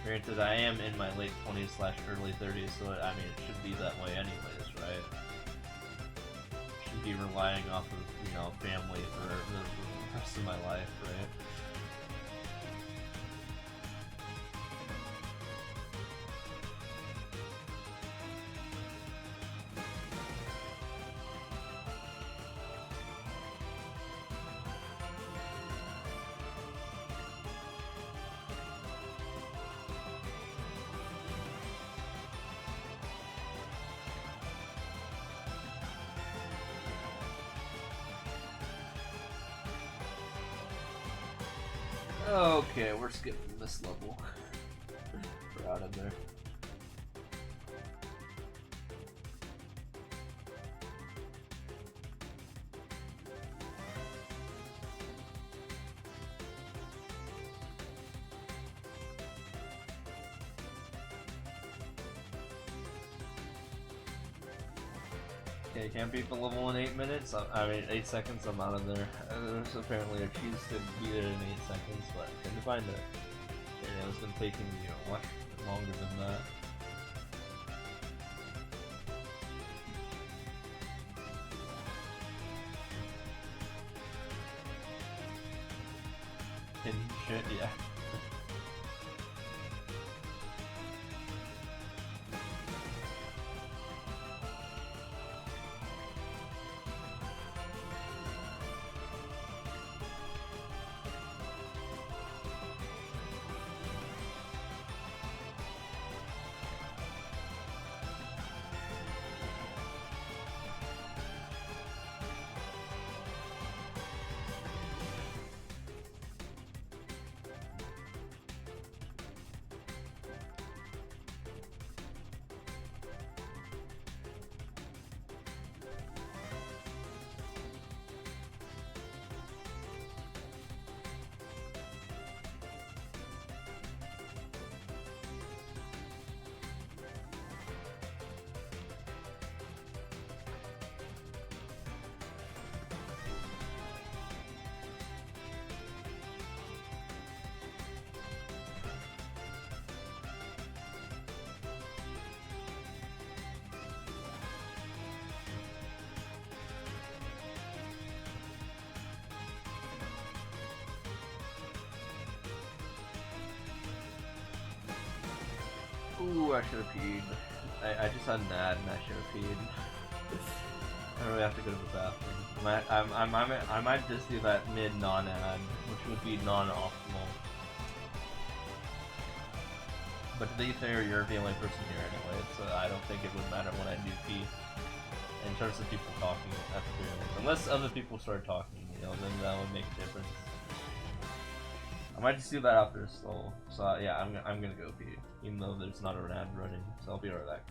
Granted, I am in my late 20s/early 30s, so I mean, it should be that way anyways, right? Should be relying off of, you know, family for the rest of my life, right? Okay, we're skipping this level. We're out of there. Okay, can't beat the level in 8 minutes. I mean, 8 seconds. I'm out of there. There's apparently a cheese to beat it in 8 seconds, but I couldn't find it. Okay, it was gonna take me, you know, much longer than that. And shit, yeah. Ooh, I should have peed. I just had an ad and I should have peed. I really have to go to the bathroom. I might just do that mid non-ad, which would be non-optimal. But to be fair, you're the only person here anyway, so I don't think it would matter when I do pee. In terms of people talking at the very least. Unless other people start talking, you know, then that would make a difference. I might just do that after slow. So yeah, I'm gonna go pee, even though there's not an ad running. So I'll be right back.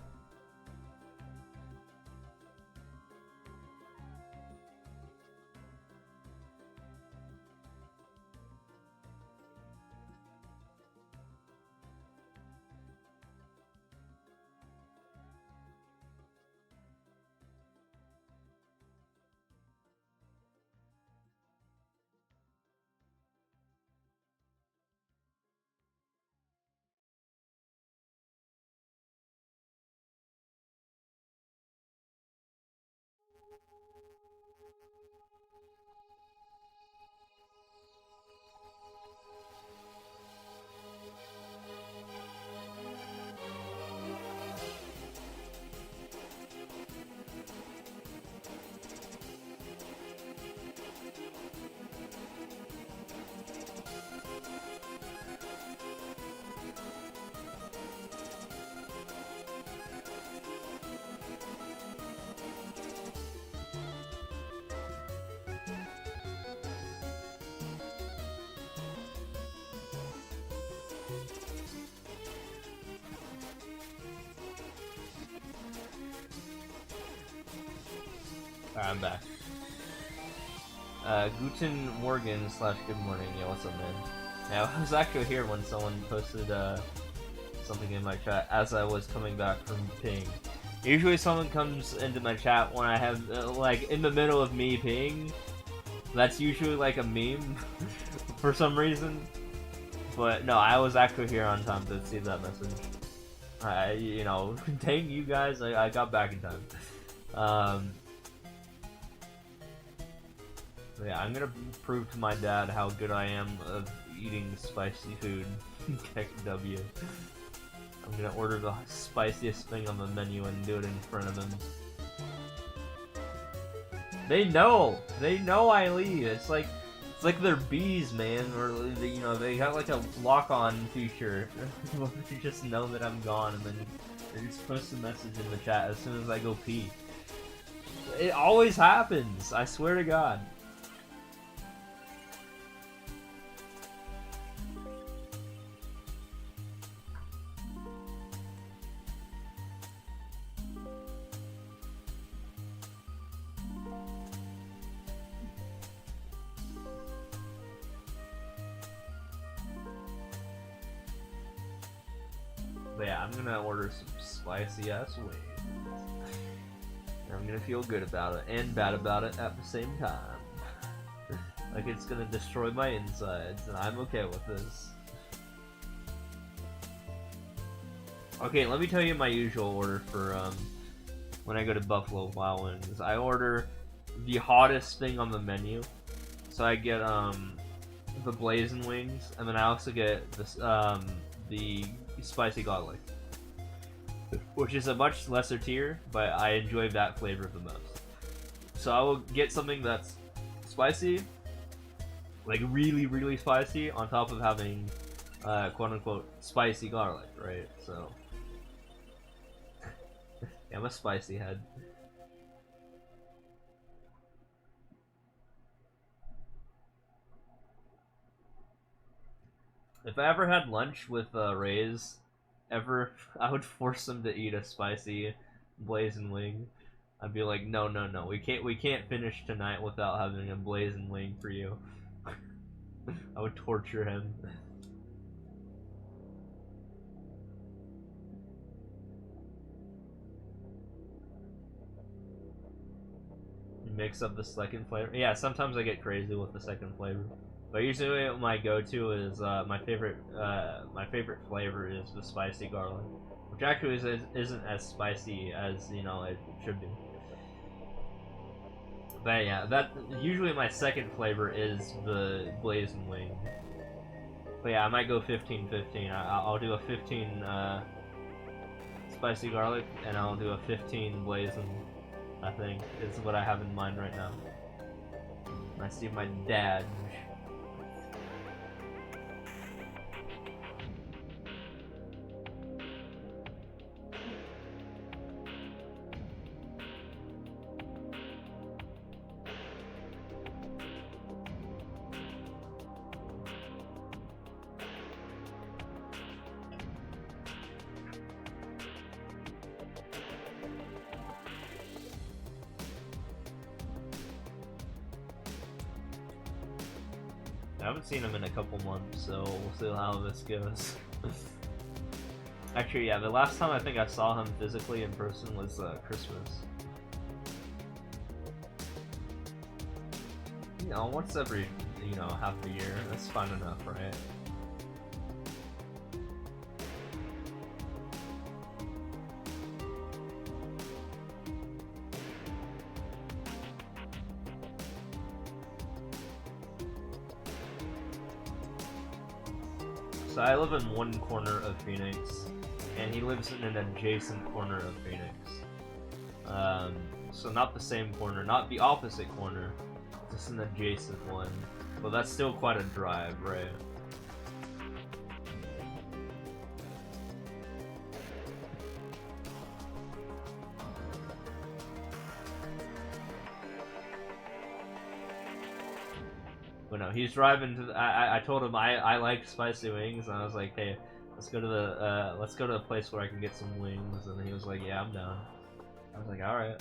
Alright, I'm back. Guten Morgen / good morning. Yeah, what's up, man? Yeah, I was actually here when someone posted something in my chat as I was coming back from peeing. Usually someone comes into my chat when I have, like, in the middle of me peeing. That's usually like a meme for some reason. But no, I was actually here on time to see that message. You know, dang you guys, I got back in time. Yeah, I'm gonna prove to my dad how good I am of eating spicy food. W. I'm gonna order the spiciest thing on the menu and do it in front of him. They know I leave. It's like they're bees, man. Or you know, they got like a lock-on feature. You just know that I'm gone, and then they just post a message in the chat as soon as I go pee. It always happens. I swear to God. But yeah, I'm gonna order some spicy ass wings. And I'm gonna feel good about it and bad about it at the same time. Like it's gonna destroy my insides, and I'm okay with this. Okay, let me tell you my usual order for when I go to Buffalo Wild Wings. I order the hottest thing on the menu. So I get the blazing wings, and then I also get this the spicy garlic, which is a much lesser tier, but I enjoy that flavor the most. So I will get something that's spicy, like really, really spicy, on top of having quote-unquote spicy garlic, right? So yeah, I'm a spicy head. If I ever had lunch with Rays, I would force them to eat a spicy blazing wing. I'd be like, no, we can't finish tonight without having a blazing wing for you. I would torture him. Mix up the second flavor. Yeah, sometimes I get crazy with the second flavor. But usually my go-to is my favorite flavor is the spicy garlic, which actually isn't as spicy as, you know, it should be. But yeah, that usually my second flavor is the blazing wing. But yeah, I might go 15-15. I'll do a 15 spicy garlic, and I'll do a 15 blazing. I think is what I have in mind right now. I see my dad. I haven't seen him in a couple months, so we'll see how this goes. Actually, yeah, the last time I think I saw him physically in person was Christmas. You know, once every, you know, half a year, that's fine enough, right? So I live in one corner of Phoenix, and he lives in an adjacent corner of Phoenix. So not the same corner, not the opposite corner, just an adjacent one. But that's still quite a drive, right? But no, he's driving to the, I told him I like spicy wings, and I was like, hey, let's go to a place where I can get some wings, and he was like, yeah, I'm down. I was like, alright.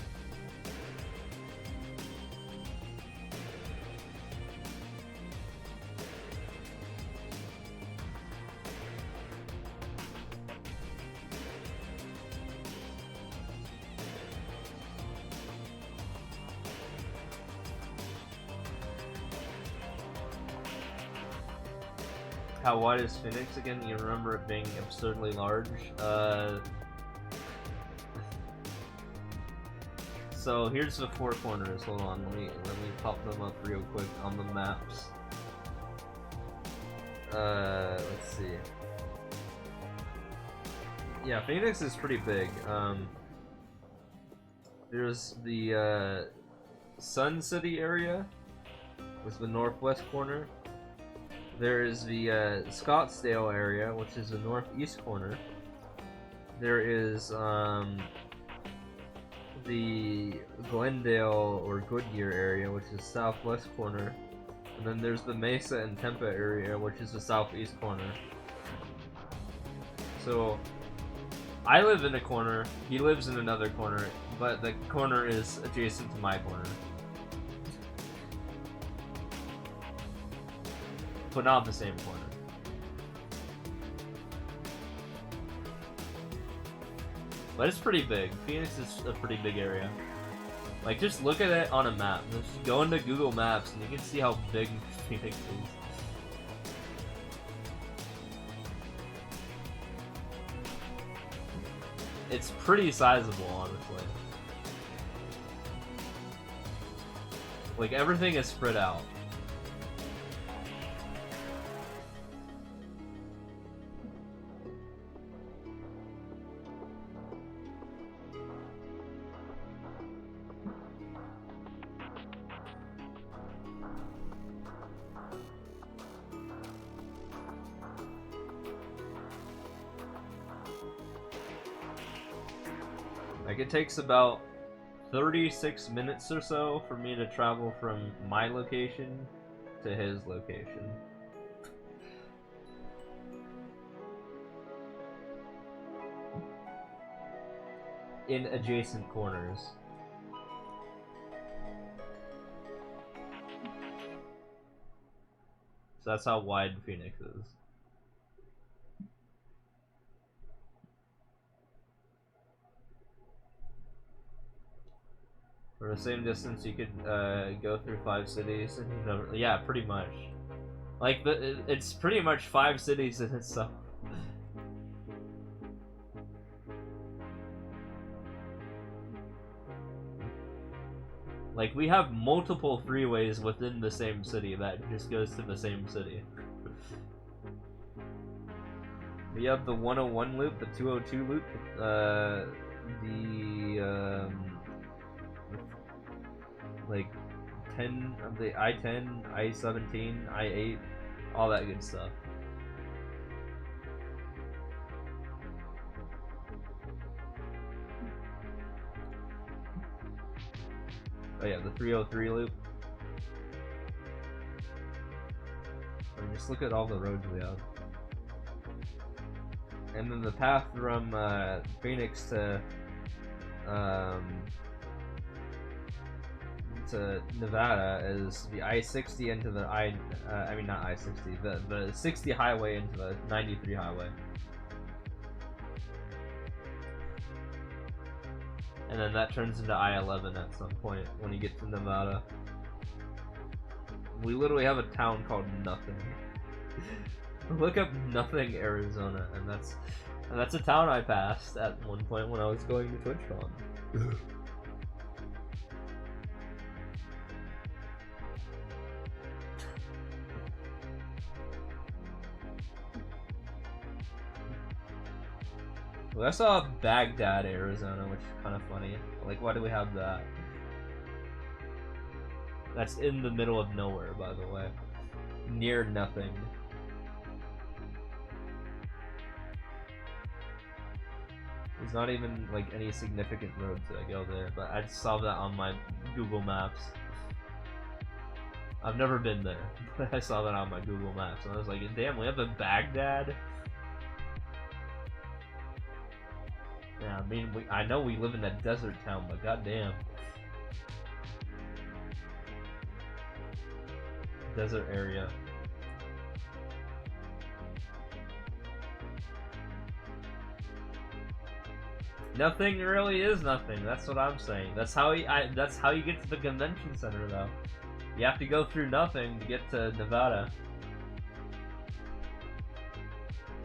How wide is Phoenix again? You remember it being absurdly large? So here's the four corners. Hold on, let me pop them up real quick on the maps. Let's see. Yeah, Phoenix is pretty big. There's the Sun City area, was the northwest corner. There is the Scottsdale area, which is the northeast corner. There is the Glendale or Goodyear area, which is southwest corner. And then there's the Mesa and Tempe area, which is the southeast corner. So I live in a corner, he lives in another corner, but the corner is adjacent to my corner. But not the same corner. But it's pretty big. Phoenix is a pretty big area. Like, just look at it on a map. Just go into Google Maps and you can see how big Phoenix is. It's pretty sizable, honestly. Like, everything is spread out. Like, it takes about 36 minutes or so for me to travel from my location to his location. In adjacent corners. So that's how wide Phoenix is. For the same distance, you could go through 5 cities, and you never, yeah, pretty much. Like, it's pretty much 5 cities in itself. Like, we have multiple freeways within the same city that just goes to the same city. We have the 101 loop, the 202 loop, like 10 of the I-10, I-17, I-8, all that good stuff. Oh yeah, the 303 loop. I mean, just look at all the roads we have. And then the path from Phoenix to Nevada is the I-60 into the I mean not I-60, the 60 highway into the 93 highway. And then that turns into I-11 at some point when you get to Nevada. We literally have a town called Nothing. Look up Nothing, Arizona, and that's a town I passed at one point when I was going to TwitchCon. Well, I saw Baghdad, Arizona, which is kind of funny. Like, why do we have that? That's in the middle of nowhere, by the way. Near nothing. There's not even, like, any significant roads that go there, but I just saw that on my Google Maps. I've never been there, but I saw that on my Google Maps, and I was like, damn, we have a Baghdad? Yeah, I mean, I know we live in a desert town, but goddamn. Desert area. Nothing really is nothing. That's what I'm saying. That's how that's how you get to the convention center, though. You have to go through nothing to get to Nevada.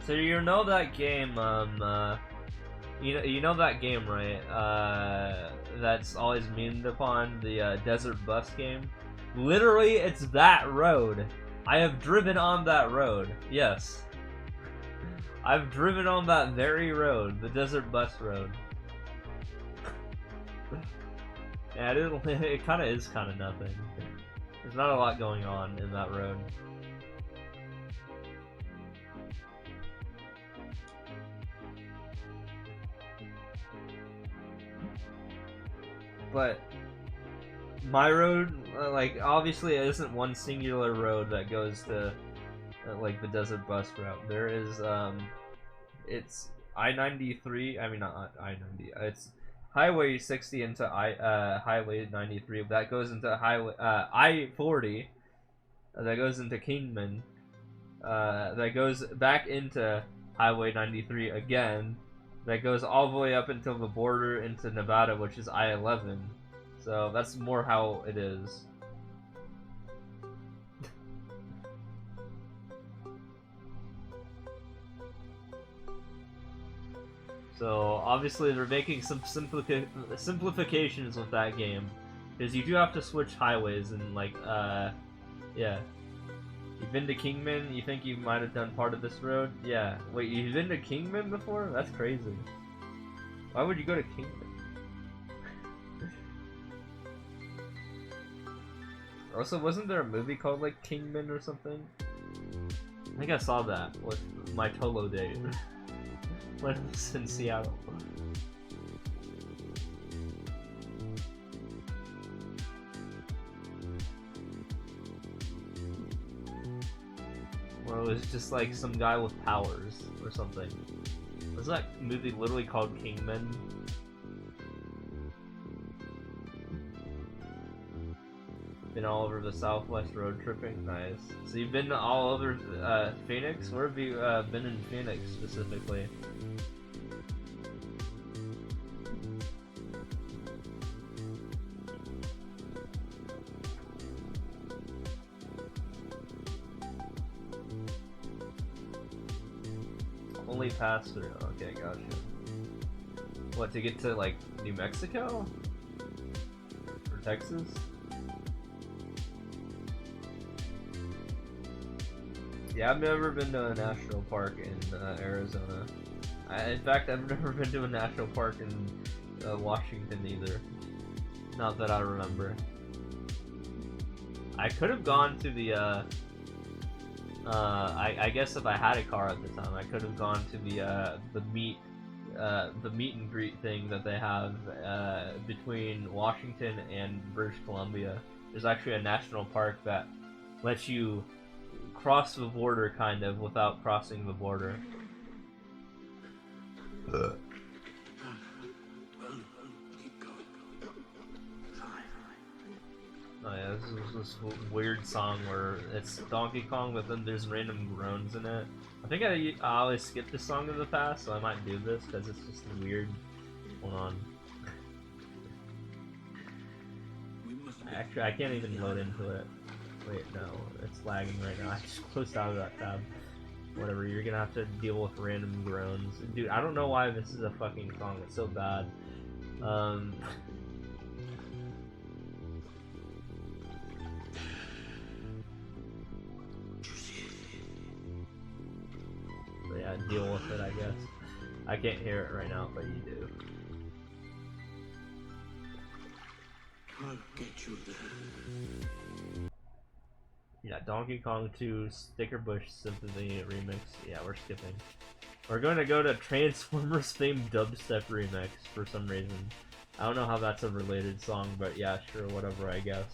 So you know that game, you know that game, right? That's always memed upon, the Desert Bus game. Literally, it's that road. I have driven on that road. Yes, I've driven on that very road, the Desert Bus road. Yeah, it kind of is kind of nothing. There's not a lot going on in that road. But my road, like, obviously it isn't one singular road that goes to like the Desert Bus route. There is it's I-93, I mean not I-90, it's Highway 60 into Highway 93 that goes into Highway I-40 that goes into Kingman, that goes back into Highway 93 again, that goes all the way up until the border into Nevada, which is I-11. So that's more how it is. So obviously they're making some simplifications with that game, because you do have to switch highways and like yeah. You've been to Kingman? You think you might have done part of this road? Yeah. Wait, you've been to Kingman before? That's crazy. Why would you go to Kingman? Also, wasn't there a movie called like Kingman or something? I think I saw that with my Tolo days when I was in Seattle. Well, it was just like some guy with powers or something. Was that movie literally called Kingman? Been all over the Southwest road tripping? Nice. So you've been all over Phoenix? Where have you been in Phoenix specifically? Only pass through. Okay, gotcha. What, to get to like New Mexico? Or Texas? Yeah, I've never been to a national park in Arizona. In fact, I've never been to a national park in Washington either. Not that I remember. I could have gone to the I guess if I had a car at the time, I could have gone to the meet and greet thing that they have between Washington and British Columbia. There's actually a national park that lets you cross the border kind of without crossing the border. Oh yeah, this is this weird song where it's Donkey Kong, but then there's random groans in it. I think I always skip this song in the past, so I might do this because it's just weird. Hold on. Actually, I can't even load into it. Wait, no, it's lagging right now. I just closed out of that tab. Whatever, you're gonna have to deal with random groans. Dude, I don't know why this is a fucking song. It's so bad. So yeah, deal with it, I guess. I can't hear it right now, but you do. I'll get you there. Yeah, Donkey Kong 2 Sticker Bush Symphony Remix. Yeah, we're skipping. We're going to go to Transformers themed dubstep remix for some reason. I don't know how that's a related song, but yeah, sure, whatever, I guess.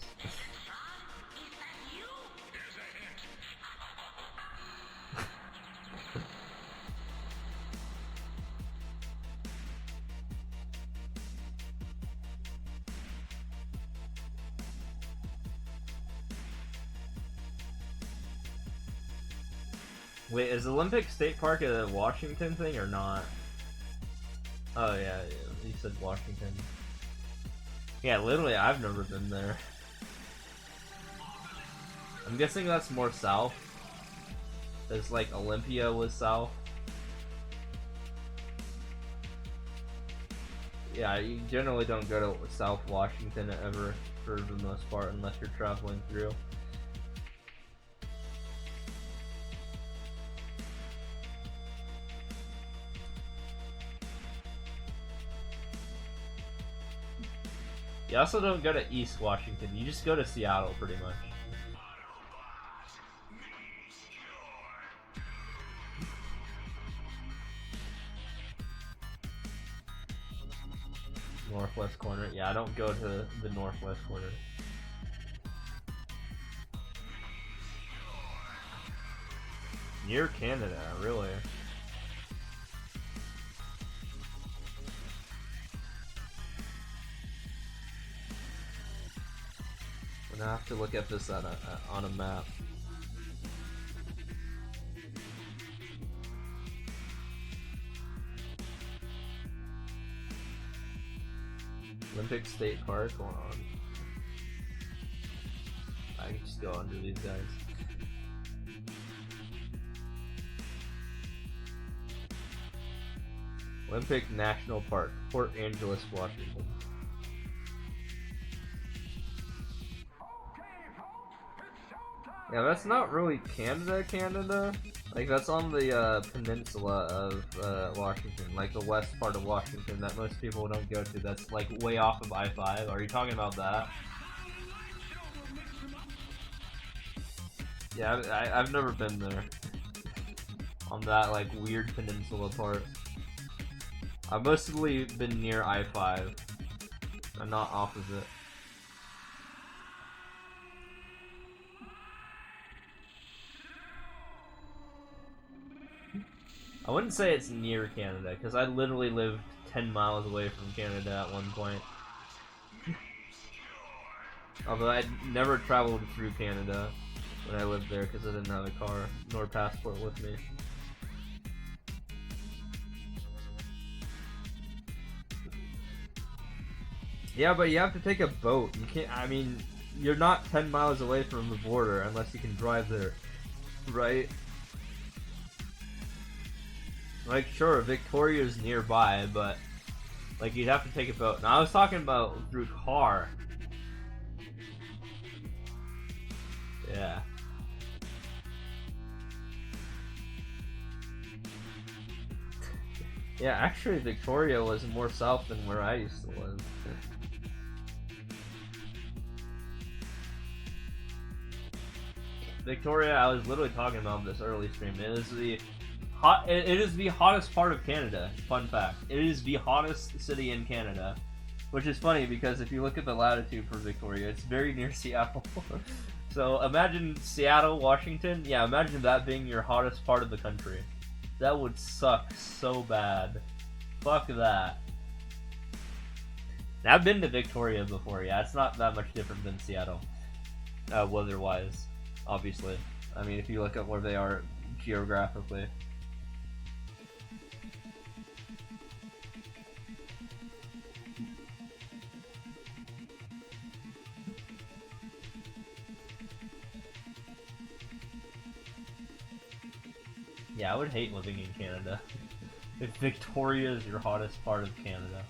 Wait, is Olympic State Park a Washington thing or not? Oh yeah, you said Washington. Yeah, literally, I've never been there. I'm guessing that's more south. It's like Olympia was south. Yeah, you generally don't go to South Washington ever for the most part unless you're traveling through. You also don't go to East Washington, you just go to Seattle pretty much. Northwest corner. Yeah, I don't go to the northwest corner. Near Canada, really? I'm gonna have to look at this on a map. Olympic State Park, hold on. I can just go under these guys. Olympic National Park, Port Angeles, Washington. Yeah, that's not really Canada. Like, that's on the peninsula of Washington, like the west part of Washington that most people don't go to. That's like way off of I-5. Are you talking about that? Yeah, I've never been there. On that like weird peninsula part. I've mostly been near I-5. and not off of it. I wouldn't say it's near Canada, because I literally lived 10 miles away from Canada at one point. Although I never traveled through Canada when I lived there, because I didn't have a car, nor passport with me. Yeah, but you have to take a boat. You can't, I mean, you're not 10 miles away from the border unless you can drive there, right? Like, sure, Victoria's nearby, but, like, you'd have to take a boat. Now, I was talking about through car. Yeah. Yeah, actually, Victoria was more south than where I used to live. Victoria, I was literally talking about this early stream. It is the hottest part of Canada. Fun fact. It is the hottest city in Canada. Which is funny because if you look at the latitude for Victoria, it's very near Seattle. So imagine Seattle, Washington. Yeah, imagine that being your hottest part of the country. That would suck so bad. Fuck that. Now, I've been to Victoria before. Yeah, it's not that much different than Seattle. Weather-wise, obviously. I mean, if you look at where they are geographically. Yeah, I would hate living in Canada. If Victoria is your hottest part of Canada.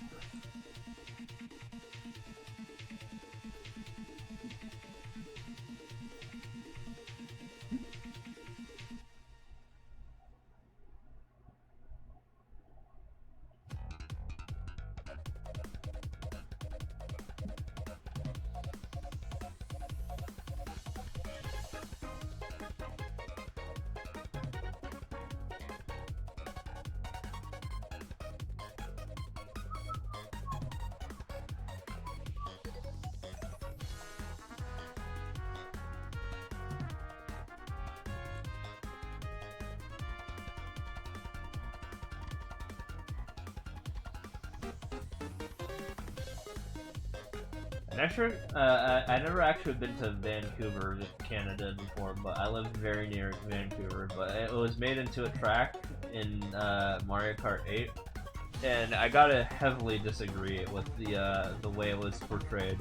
I never actually been to Vancouver, Canada before, but I lived very near Vancouver. But it was made into a track in Mario Kart 8, and I gotta heavily disagree with the way it was portrayed.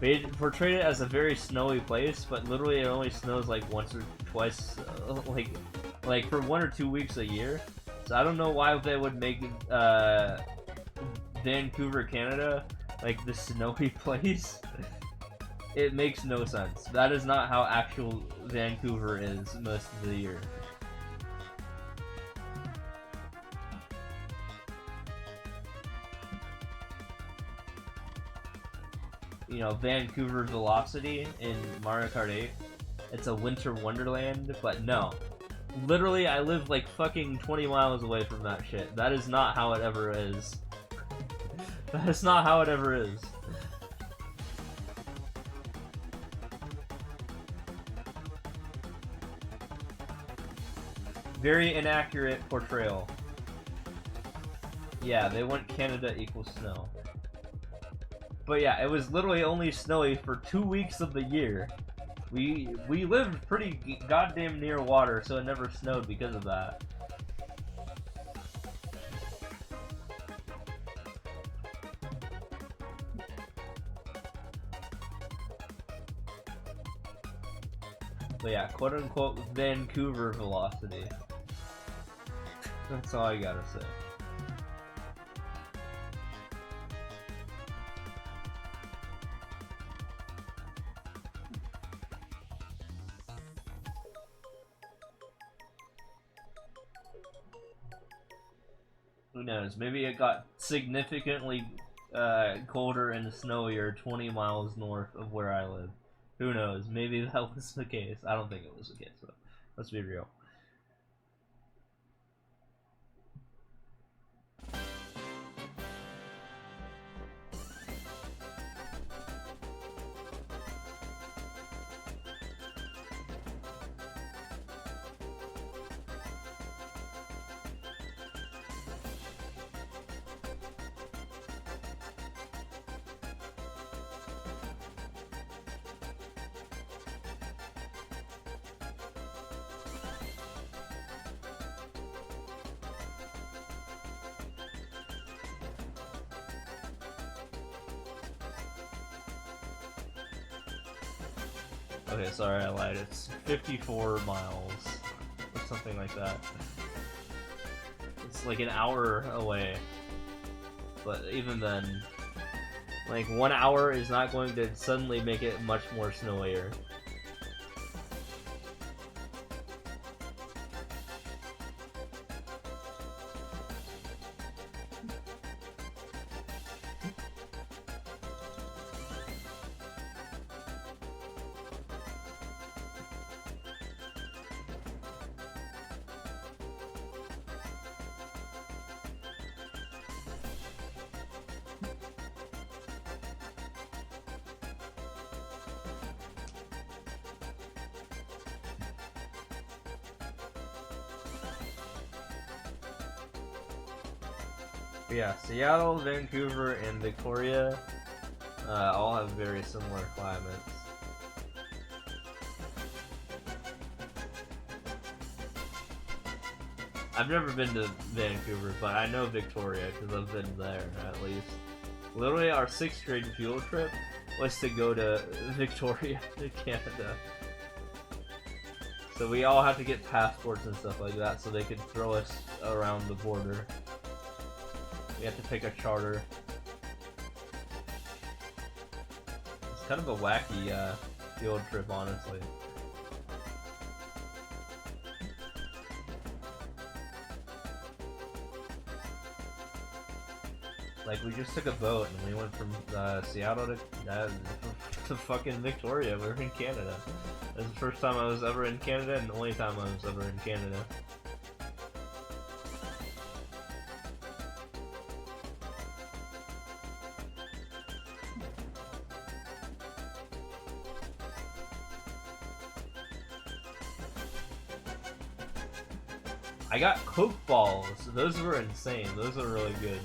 They portrayed it as a very snowy place, but literally it only snows like once or twice, like for 1 or 2 weeks a year. So I don't know why they would make Vancouver, Canada, like the snowy place, it makes no sense. That is not how actual Vancouver is most of the year. You know, Vancouver Velocity in Mario Kart 8, it's a winter wonderland, but no. Literally, I live like fucking 20 miles away from that shit. That is not how it ever is. That is not how it ever is. Very inaccurate portrayal. Yeah, they want Canada equals snow. But yeah, it was literally only snowy for 2 weeks of the year. We lived pretty goddamn near water, so it never snowed because of that. But yeah, quote unquote Vancouver velocity. That's all I gotta say. Who knows? Maybe it got significantly colder and snowier 20 miles north of where I live. Who knows? Maybe that was the case. I don't think it was the case, though. Let's be real. Okay, sorry, I lied. It's 54 miles, or something like that. It's like an hour away. But even then, like 1 hour is not going to suddenly make it much more snowier. But yeah, Seattle, Vancouver, and Victoria all have very similar climates. I've never been to Vancouver, but I know Victoria because I've been there at least. Literally, our 6th grade field trip was to go to Victoria, Canada. So we all had to get passports and stuff like that so they could throw us around the border. We had to take a charter. It's kind of a wacky field trip, honestly. Like, we just took a boat and we went from Seattle to fucking Victoria. We were in Canada. It was the first time I was ever in Canada and the only time I was ever in Canada. I got Coke balls. Those were insane. Those are really good.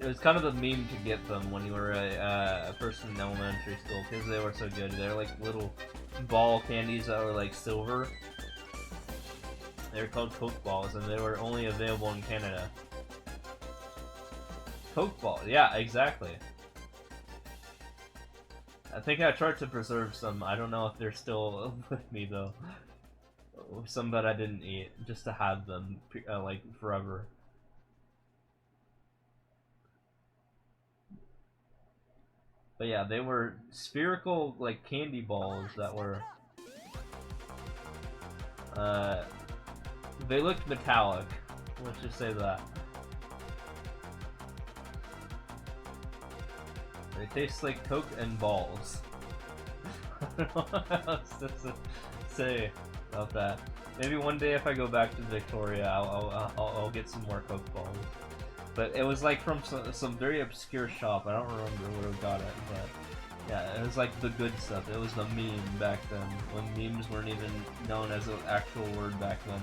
It was kind of a meme to get them when you were a person in elementary school because they were so good. They're like little ball candies that were like silver. They were called Coke balls and they were only available in Canada. Coke balls, yeah, exactly. I think I tried to preserve some. I don't know if they're still with me though. Some that I didn't eat, just to have them like forever. But yeah, they were spherical, like, candy balls that were... they looked metallic. Let's just say that. They taste like Coke and balls. I don't know what else to say about that. Maybe one day if I go back to Victoria, I'll get some more Coke balls. But it was like from some very obscure shop. I don't remember where we got it, but yeah, it was like the good stuff. It was the meme back then, when memes weren't even known as an actual word back then.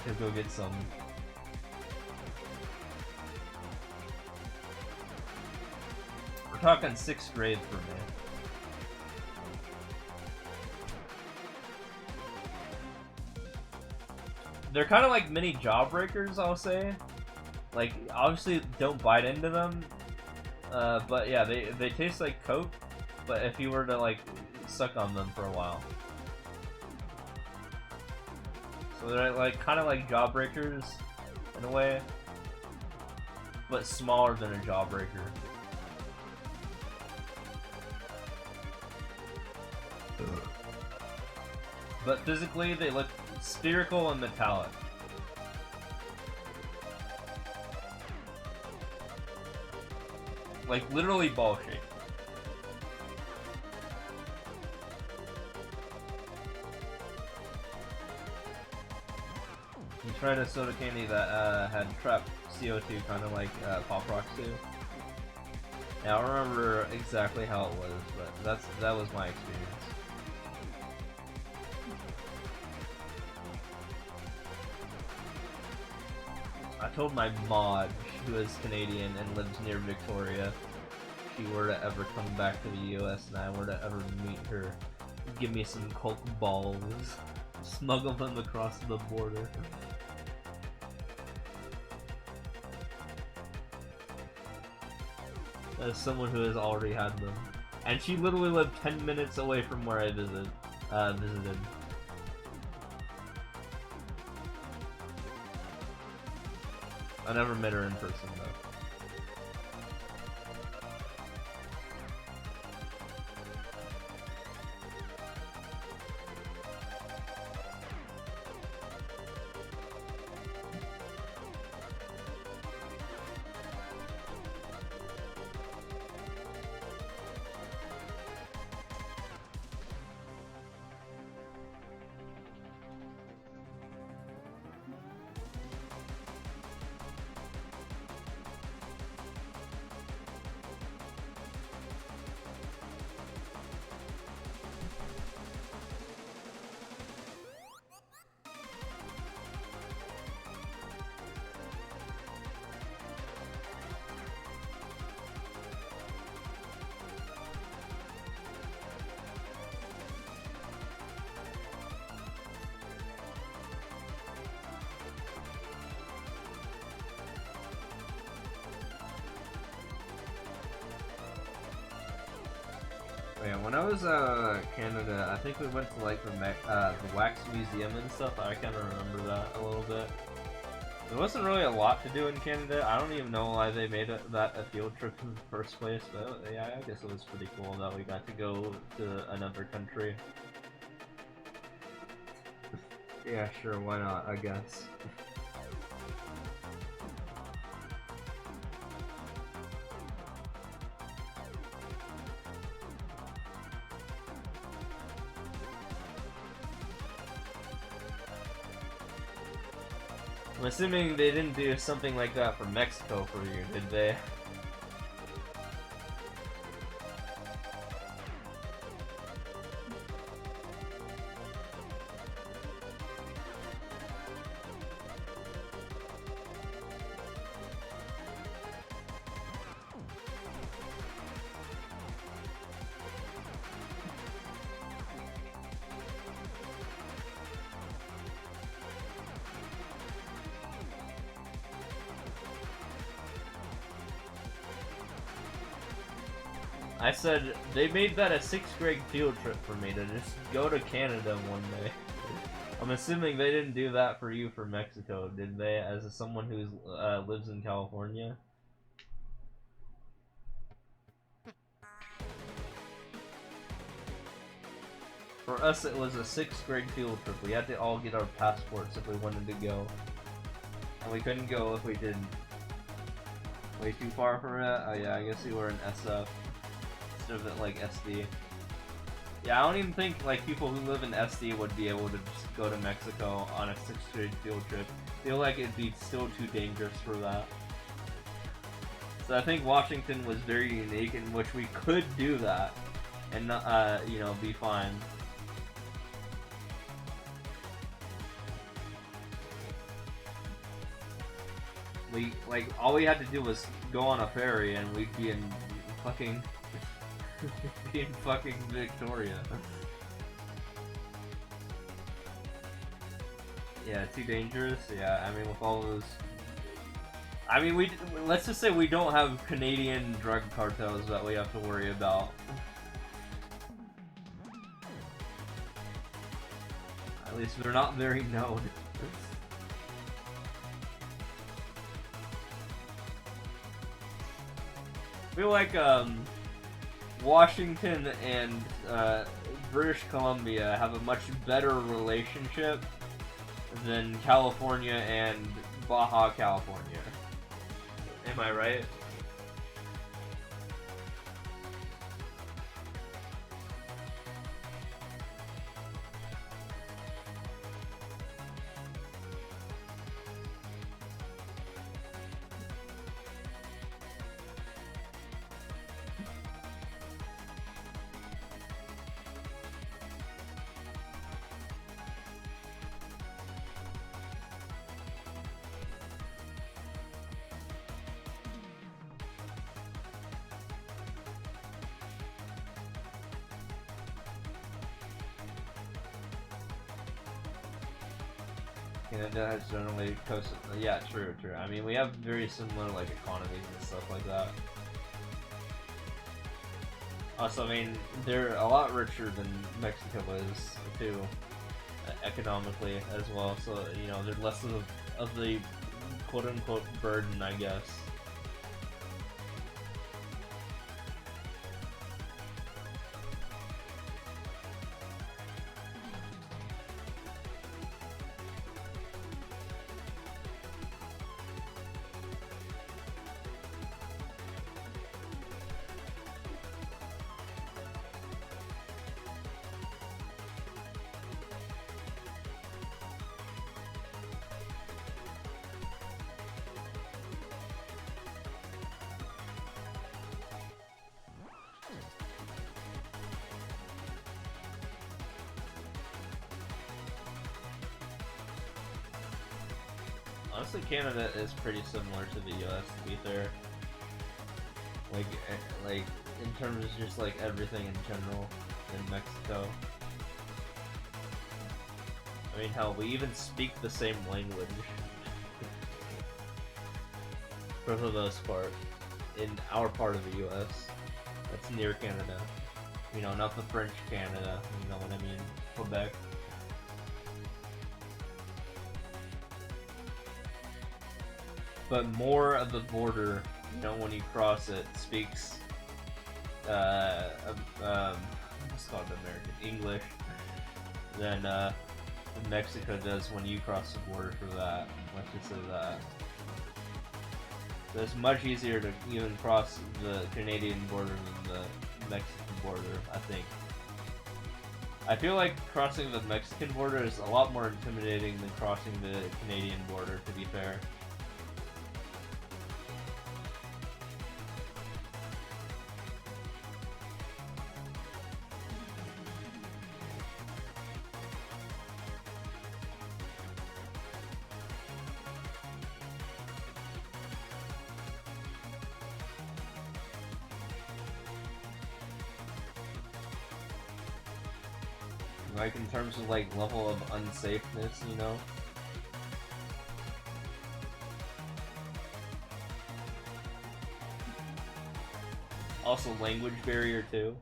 To go get some. We're talking 6th grade for me. They're kind of like mini jawbreakers, I'll say. Like, obviously don't bite into them, but yeah, they taste like Coke, but if you were to like suck on them for a while. So they're like kind of like jawbreakers in a way, but smaller than a jawbreaker. But physically they look spherical and metallic. Like literally ball shaped. You tried a soda candy that had trapped CO2, kind of like Pop Rocks do. Yeah, I don't remember exactly how it was, but that was my experience. I told my mod, who is Canadian and lives near Victoria, if she were to ever come back to the US and I were to ever meet her, give me some Coke balls, smuggle them across the border. As someone who has already had them. And she literally lived 10 minutes away from where I visited. I never met her in person though. Yeah, when I was Canada, I think we went to like the wax museum and stuff. I kind of remember that a little bit. There wasn't really a lot to do in Canada. I don't even know why they made that a field trip in the first place, but yeah, I guess it was pretty cool that we got to go to another country. Yeah, sure, why not, I guess. I'm assuming they didn't do something like that for Mexico for you, did they? I said they made that a 6th grade field trip for me to just go to Canada one day. I'm assuming they didn't do that for you for Mexico, did they? As someone who lives in California. For us, it was a 6th grade field trip. We had to all get our passports if we wanted to go. And we couldn't go if we didn't. Way too far for it? Oh yeah, I guess we were in SF. Instead of like SD. Yeah, I don't even think like people who live in SD would be able to just go to Mexico on a 6th grade field trip. I feel like it'd be still too dangerous for that. So I think Washington was very unique in which we could do that and not, you know, be fine. We, like, all we had to do was go on a ferry and we'd be in fucking be in fucking Victoria. Yeah, too dangerous. Yeah, I mean, with all those, I mean, let's just say we don't have Canadian drug cartels that we have to worry about. At least they're not very known. I feel like Washington and British Columbia have a much better relationship than California and Baja California. Am I right? Canada has generally coasted. Yeah, true. I mean, we have very similar like economies and stuff like that. Also, I mean, they're a lot richer than Mexico is too, economically as well. So you know, they're less of the quote unquote burden, I guess. Honestly, Canada is pretty similar to the US, to be fair. Like in terms of just like everything in general in Mexico. I mean, hell, we even speak the same language for the most part in our part of the US. That's near Canada. You know, not the French Canada. You know what I mean? Quebec. But more of the border, you know, when you cross it, speaks, what's called American English, than Mexico does when you cross the border for that. Let's just say that. So it's much easier to even cross the Canadian border than the Mexican border, I think. I feel like crossing the Mexican border is a lot more intimidating than crossing the Canadian border, to be fair. Like in terms of like level of unsafeness, you know? Also language barrier too.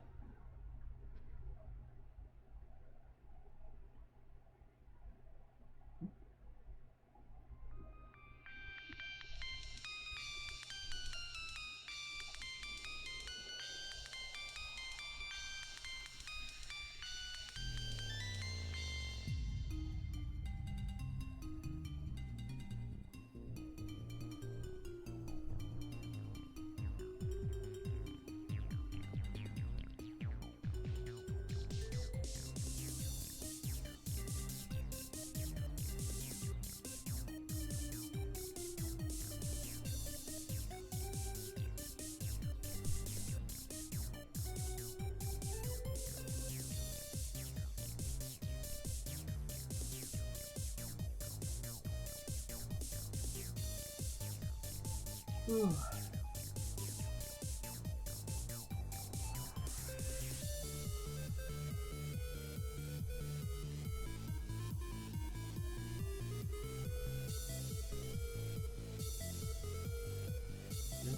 Is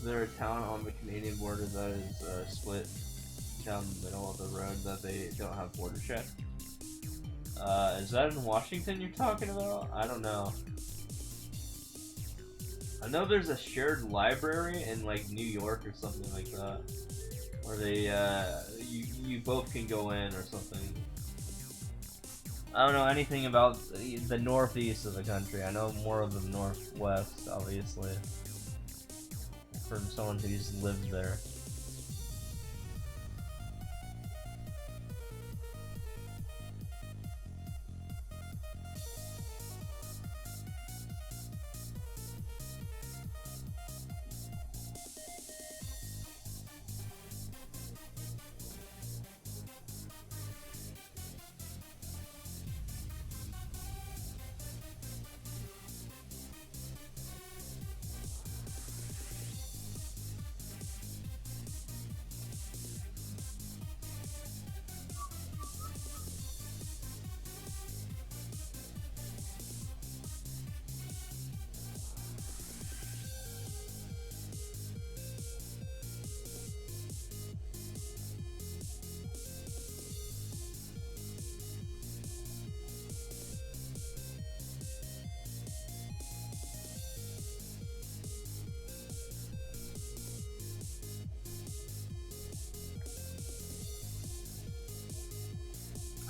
there a town on the Canadian border that is split down the middle of the road that they don't have border check? Is that in Washington you're talking about? I don't know. I know there's a shared library in like New York or something like that, where they you both can go in or something. I don't know anything about the northeast of the country. I know more of the northwest, obviously, from someone who's lived there.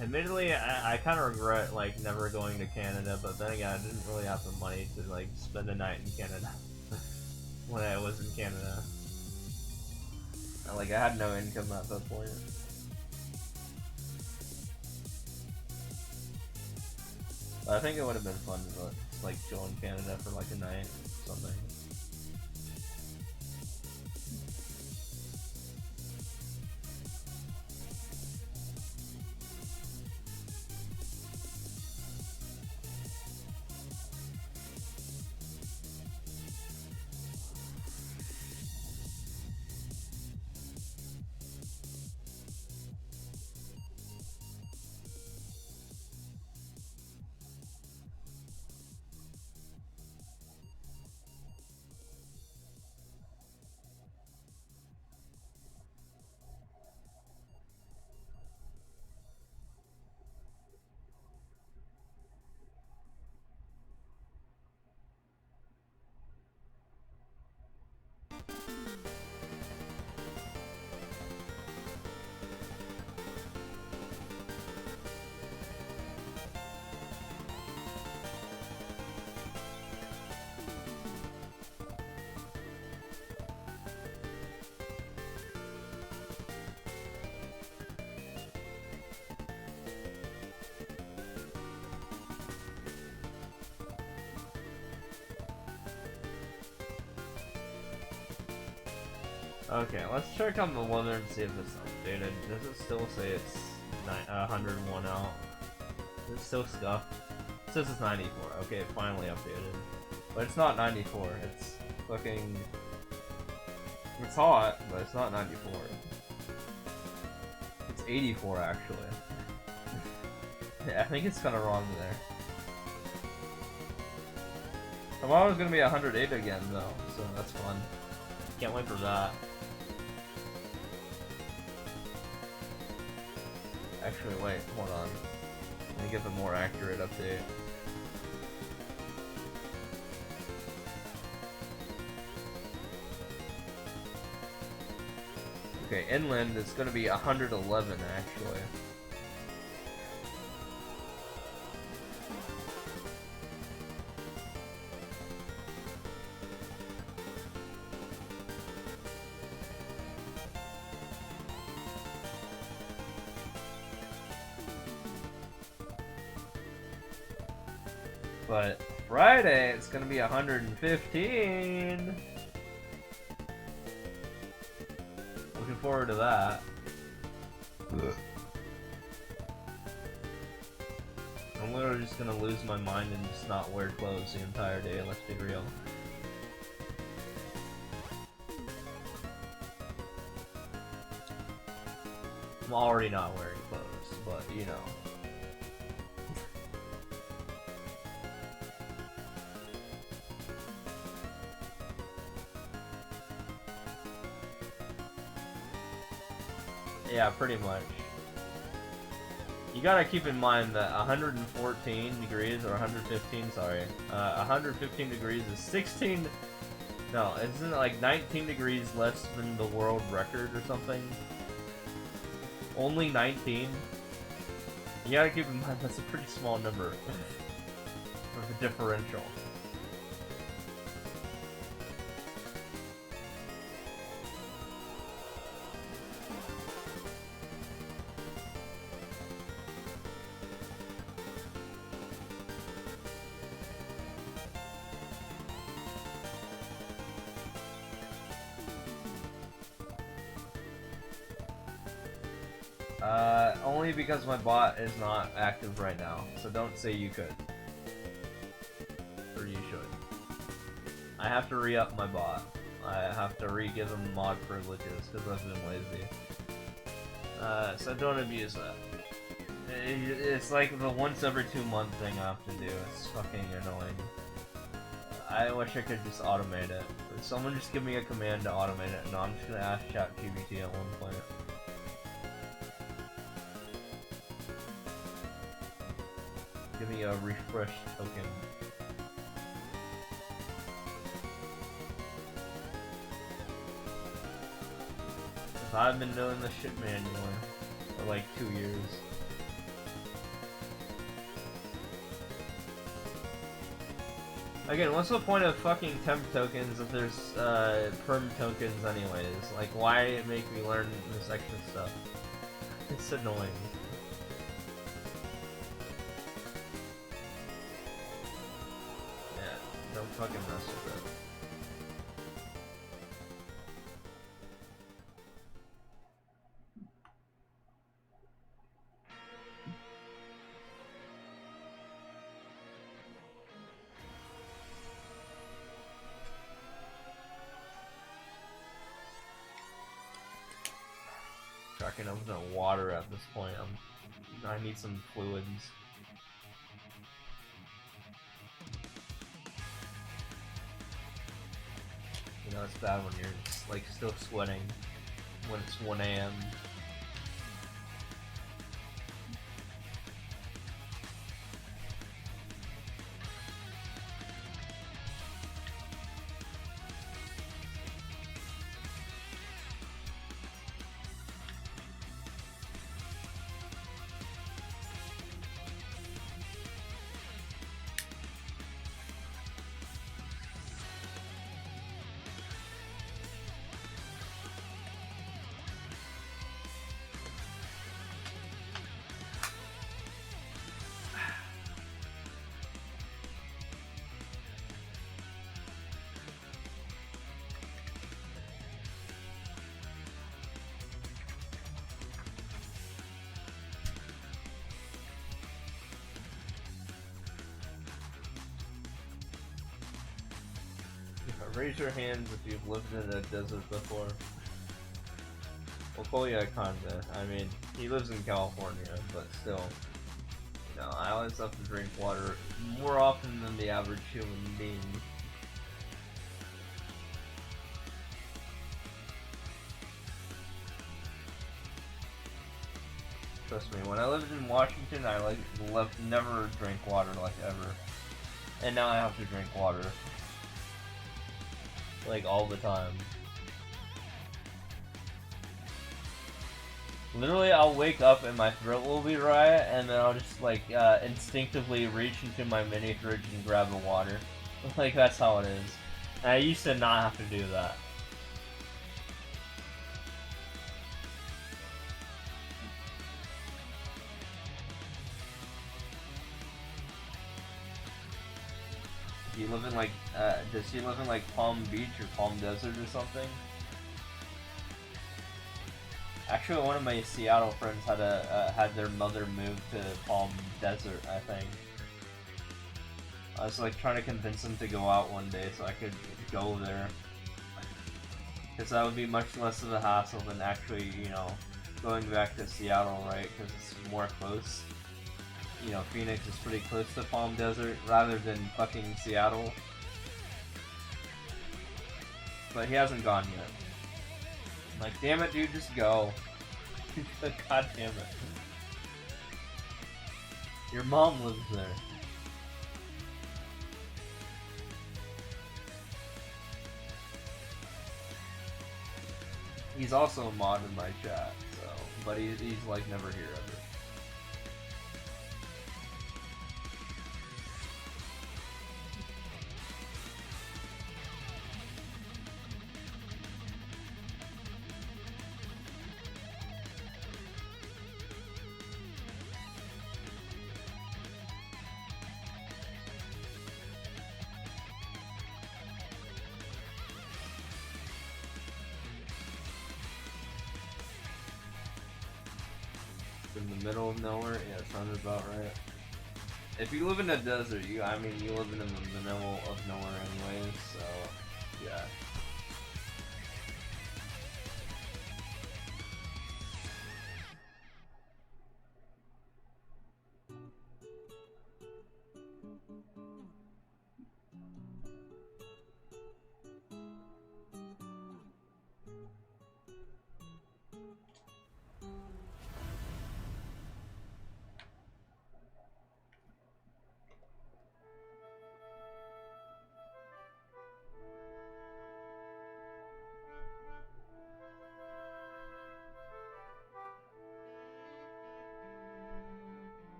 Admittedly, I kind of regret like never going to Canada, but then again, I didn't really have the money to like spend a night in Canada when I was in Canada. Like I had no income at that point. But I think it would have been fun to like go in Canada for like a night or something. Okay, let's check on the weather and see if it's updated. Does it still say it's 101 out? Is it still scuffed? It says it's 94. Okay, it finally updated. But it's not 94. It's fucking... It's hot, but it's not 94. It's 84, actually. Yeah, I think it's kind of wrong there. Tomorrow's gonna be 108 again, though, so that's fun. Can't wait for that. Actually, wait, hold on. Let me give a more accurate update. Okay, inland it's gonna be 111 actually. But Friday, it's gonna be 115. Looking forward to that. I'm literally just gonna lose my mind and just not wear clothes the entire day, let's be real. I'm already not wearing clothes, but you know. Yeah, pretty much. You gotta keep in mind that 114 degrees, or 115, sorry, 115 degrees is 16, no, isn't it like 19 degrees less than the world record or something? Only 19? You gotta keep in mind that's a pretty small number of a differential. Only because my bot is not active right now, so don't say you could. Or you should. I have to re-up my bot. I have to re-give him mod privileges, because I've been lazy. So don't abuse that. It's like the once every 2 month thing I have to do. It's fucking annoying. I wish I could just automate it. Someone just give me a command to automate it. No, I'm just gonna ask ChatGPT at one point. Give me a refresh token. Cause I've been doing this shit manually for like 2 years. Again, what's the point of fucking temp tokens if there's perm tokens anyways? Like, why make me learn this extra stuff? It's annoying. Don't fucking mess with it. Cracking up the water at this point. I need some fluids. You know, it's bad when you're just, like, still sweating when it's 1 AM. Raise your hands if you've lived in a desert before. Well, Kolya kinda. I mean, he lives in California, but still. You know, I always have to drink water more often than the average human being. Trust me, when I lived in Washington, I never drank water like ever. And now I have to drink water. Like, all the time. Literally, I'll wake up and my throat will be dry, and then I'll just, like, instinctively reach into my mini fridge and grab the water. Like, that's how it is. And I used to not have to do that. Do you live in like, does she live in like Palm Beach or Palm Desert or something? Actually, one of my Seattle friends had their mother move to Palm Desert, I think. I was like trying to convince them to go out one day so I could go there. Because that would be much less of a hassle than actually, you know, going back to Seattle, right? Because it's more close. You know, Phoenix is pretty close to Palm Desert rather than fucking Seattle. But he hasn't gone yet. I'm like, damn it, dude, just go. God damn it. Your mom lives there. He's also a mod in my chat, so, but he's like never here ever. In the middle of nowhere, yeah, sounds about right. If you live in a desert, you live in the middle of nowhere anyways, so yeah.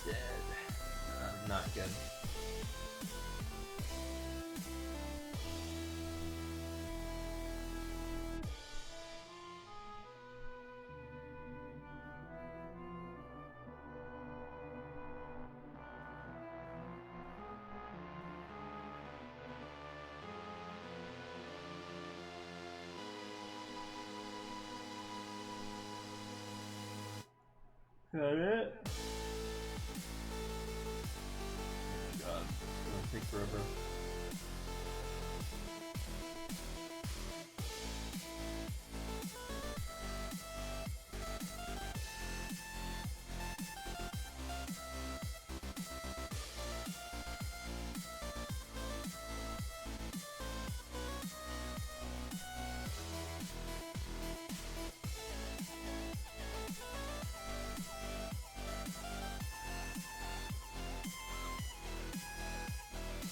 Dead. Not good. Got it? God, it's gonna take forever.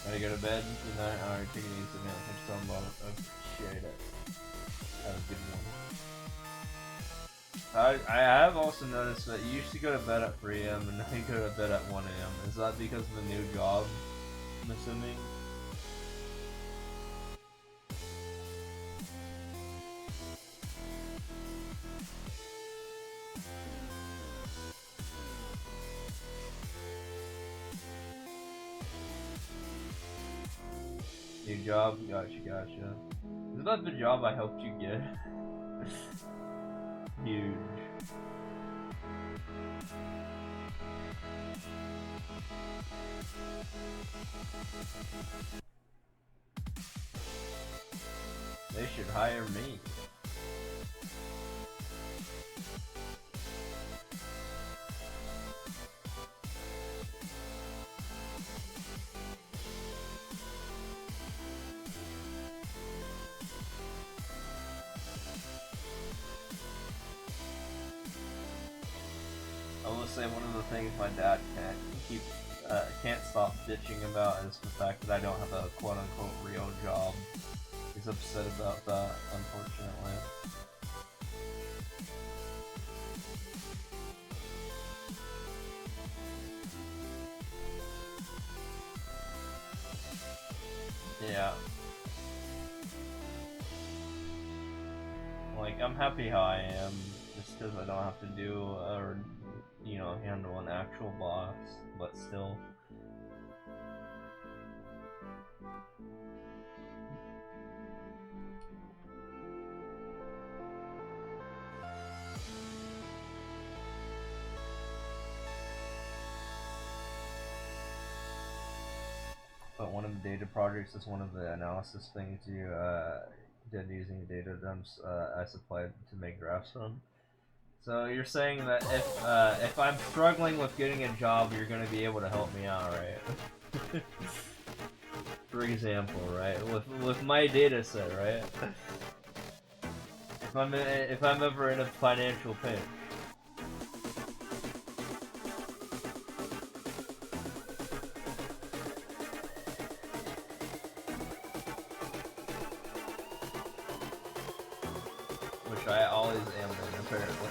Ready to go to bed? Good night. Alright, take it easy, man. Thanks for talking about it. I appreciate it. Have a good one. I have also noticed that you used to go to bed at 3 AM and now you go to bed at 1 AM. Is that because of the new job, I'm assuming? New job? Gotcha. Is that the job I helped you get? Huge. They should hire me. I will say one of the things my dad can't stop bitching about is the fact that I don't have a quote-unquote real job. He's upset about that, unfortunately. Yeah. Like, I'm happy how I am, just because I don't have to do or you know, handle an actual boss, but still. But one of the data projects is one of the analysis things you did using data dumps I supplied to make graphs from. So you're saying that if I'm struggling with getting a job, you're going to be able to help me out, right? For example, right? With my data set, right? If I'm ever in a financial pinch. Which I always am in, apparently.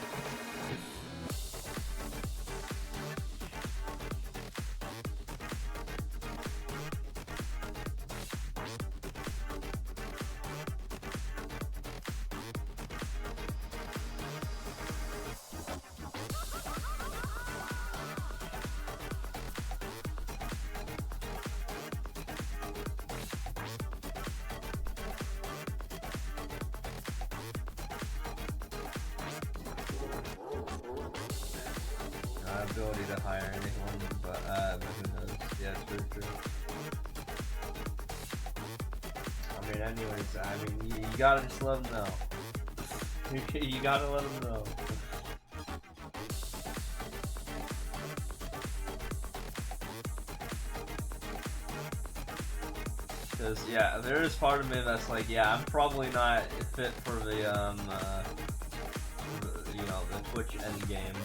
Ability to hire anyone, but who knows? Yeah, true. I mean, anyways, you gotta just let them know. You gotta let them know. Because, yeah, there is part of me that's like, yeah, I'm probably not fit for the, you know, the Twitch endgame.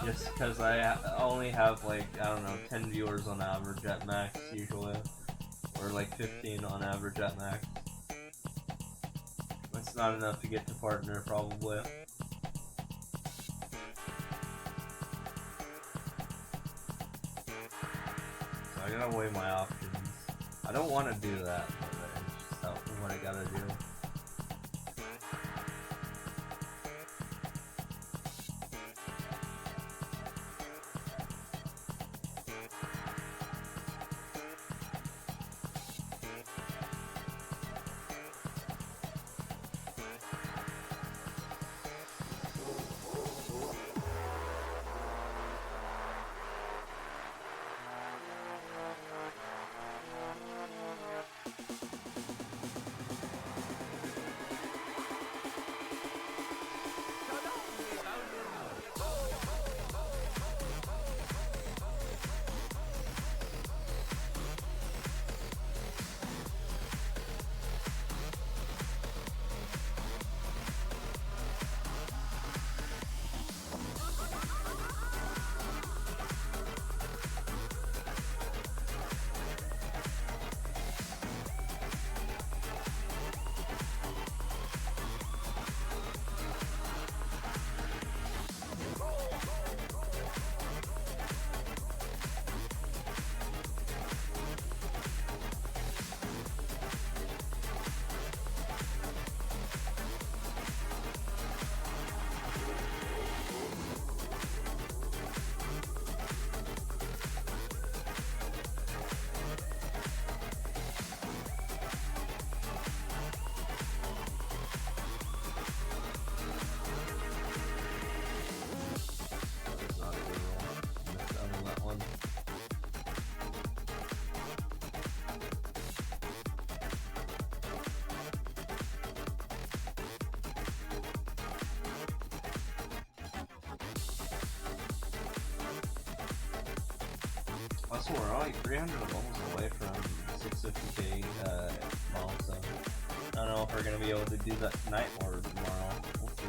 Just because I only have, like, I don't know, 10 viewers on average at max, usually. Or, like, 15 on average at max. That's not enough to get to partner, probably. So I gotta weigh my options. I don't want to do that, but it's just what I gotta do. Also, we're only 300 levels away from 650k milestone. I don't know if we're gonna be able to do that tonight or tomorrow. We'll see.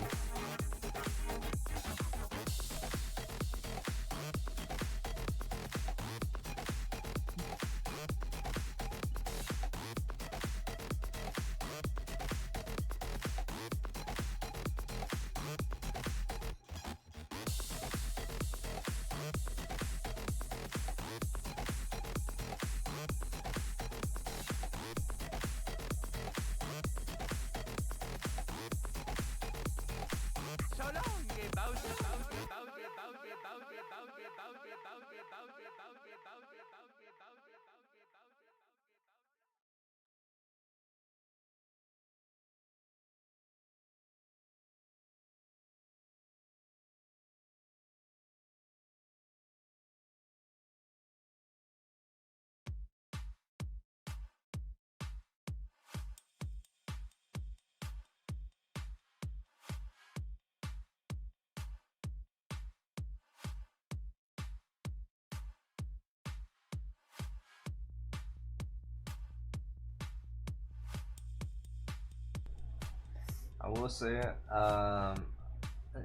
will say,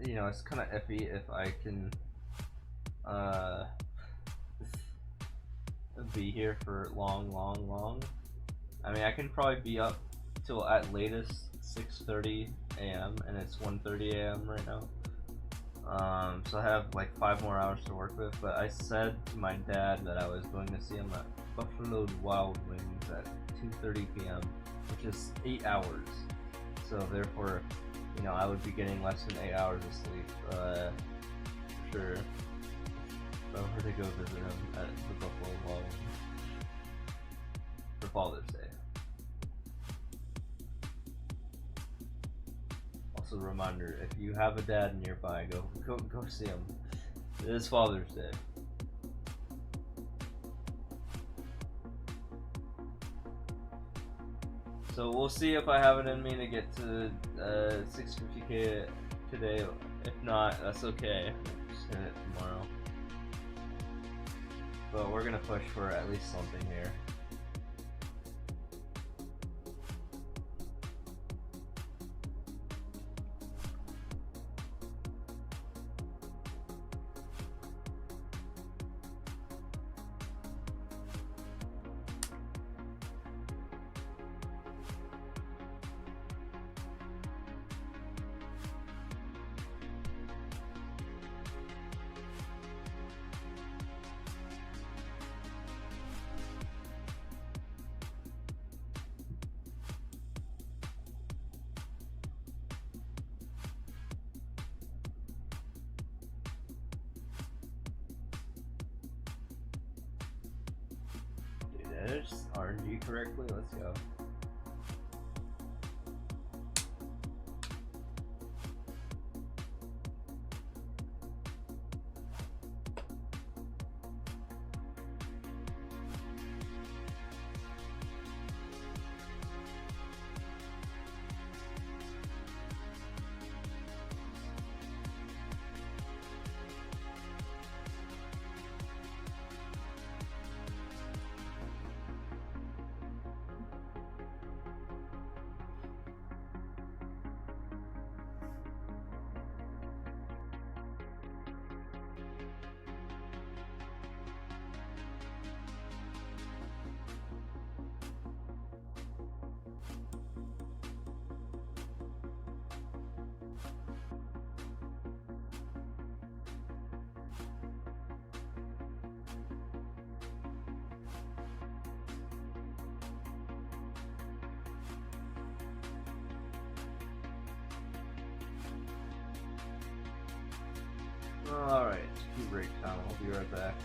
you know, it's kind of iffy if I can be here for long. I mean, I can probably be up till at latest 6:30 a.m. and it's 1:30 a.m. right now. So I have like 5 more hours to work with. But I said to my dad that I was going to see him at Buffalo Wild Wings at 2:30 p.m., which is 8 hours. So therefore, you know, I would be getting less than 8 hours of sleep. Sure. If I were to go visit him at the Buffalo Wild Wings for Father's Day. Also, a reminder: if you have a dad nearby, go see him. It is Father's Day. So we'll see if I have it in me to get to 650k today. If not, that's okay. Just hit it tomorrow. But we're gonna push for at least something here. Did I just RNG correctly? Let's go. Alright, tea break time. I'll be right back.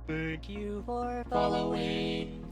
Thank you for following.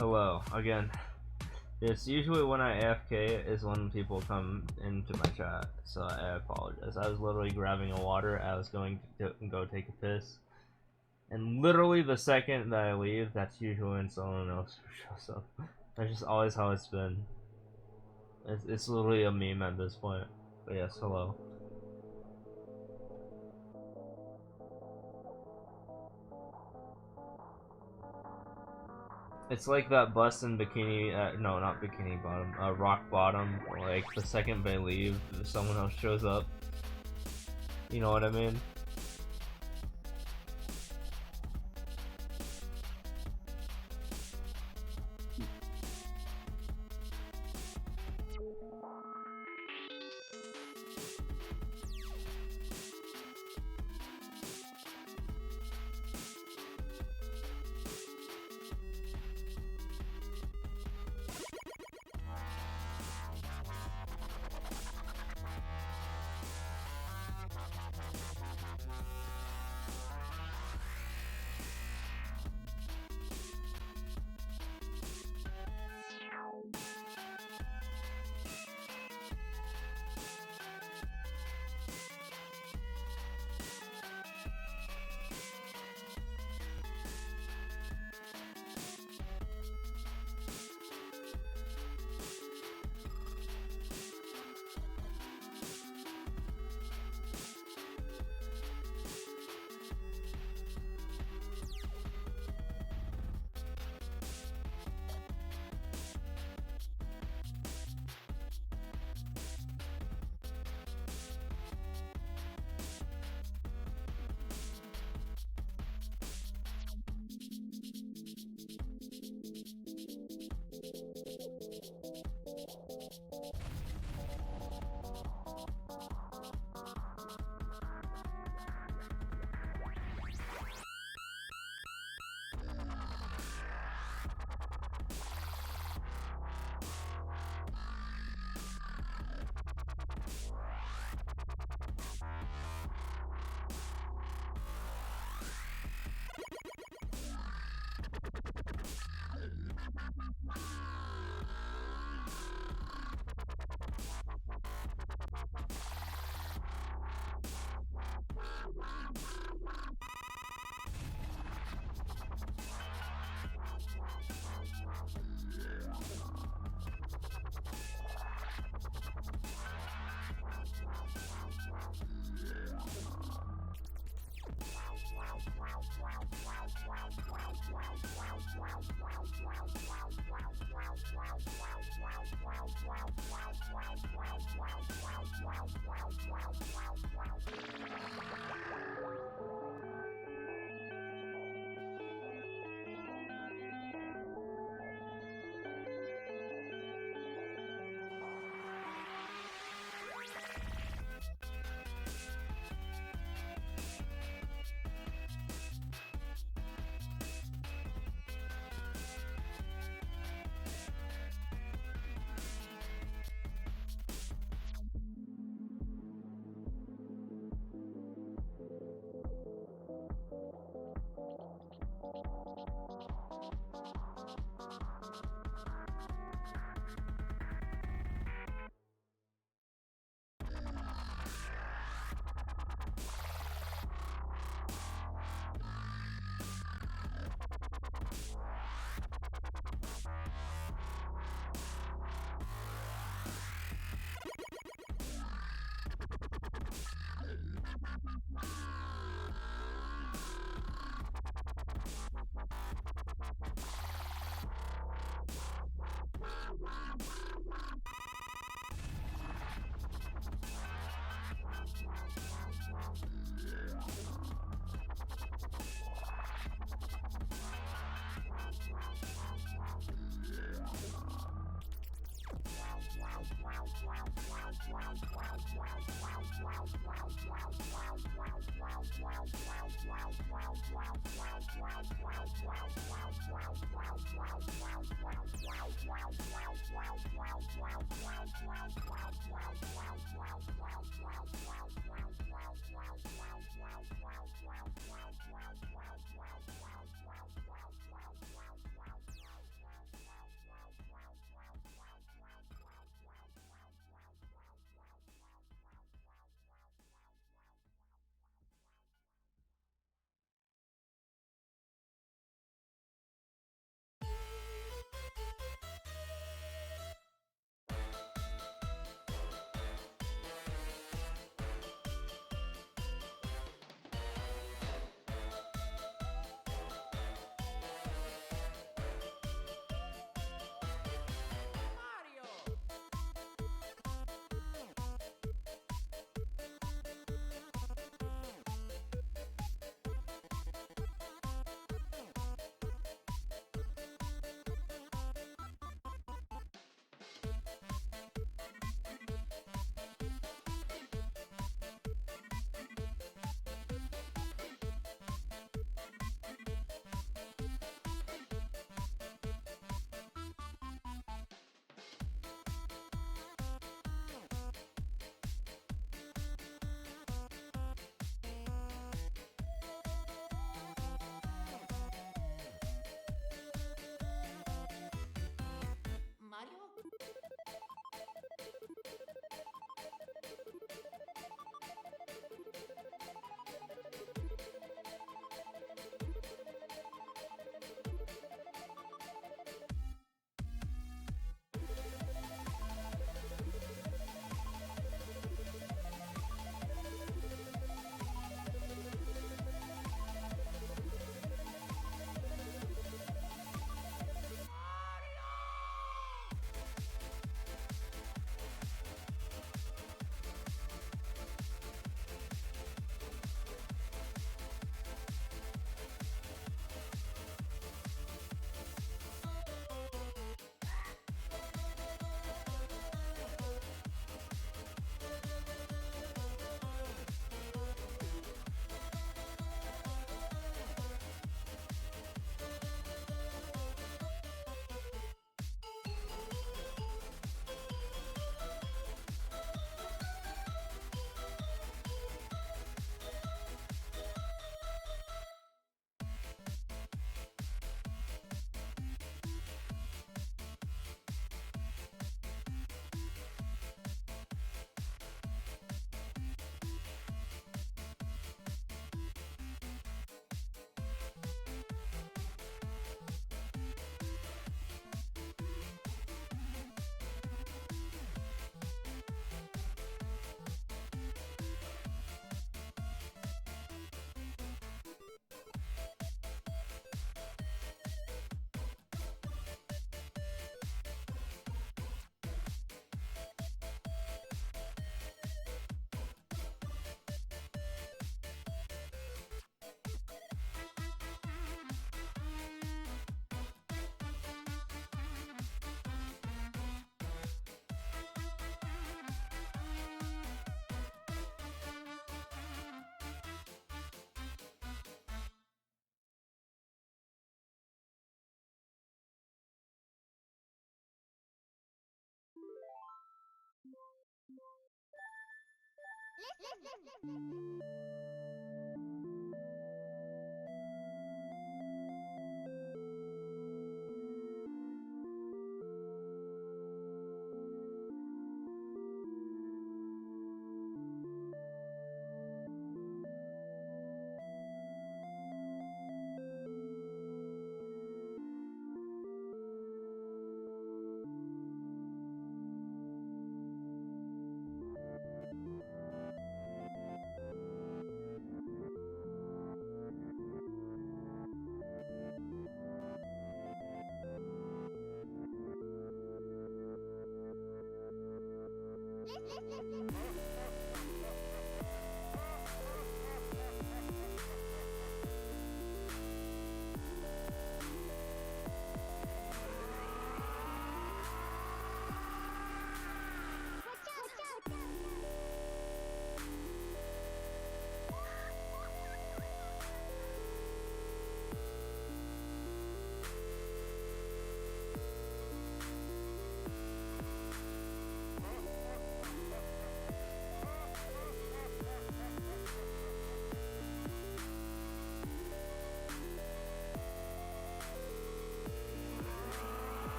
Hello again. It's usually when I AFK is when people come into my chat, so I apologize. I was literally grabbing a water. I was going to go take a piss, and literally the second that I leave, that's usually when someone else shows up. That's just always how it's been. It's literally a meme at this point. But yes, hello. It's like that bus in Bikini, no, not Bikini Bottom, Rock Bottom. Like, the second they leave, someone else shows up. You know what I mean?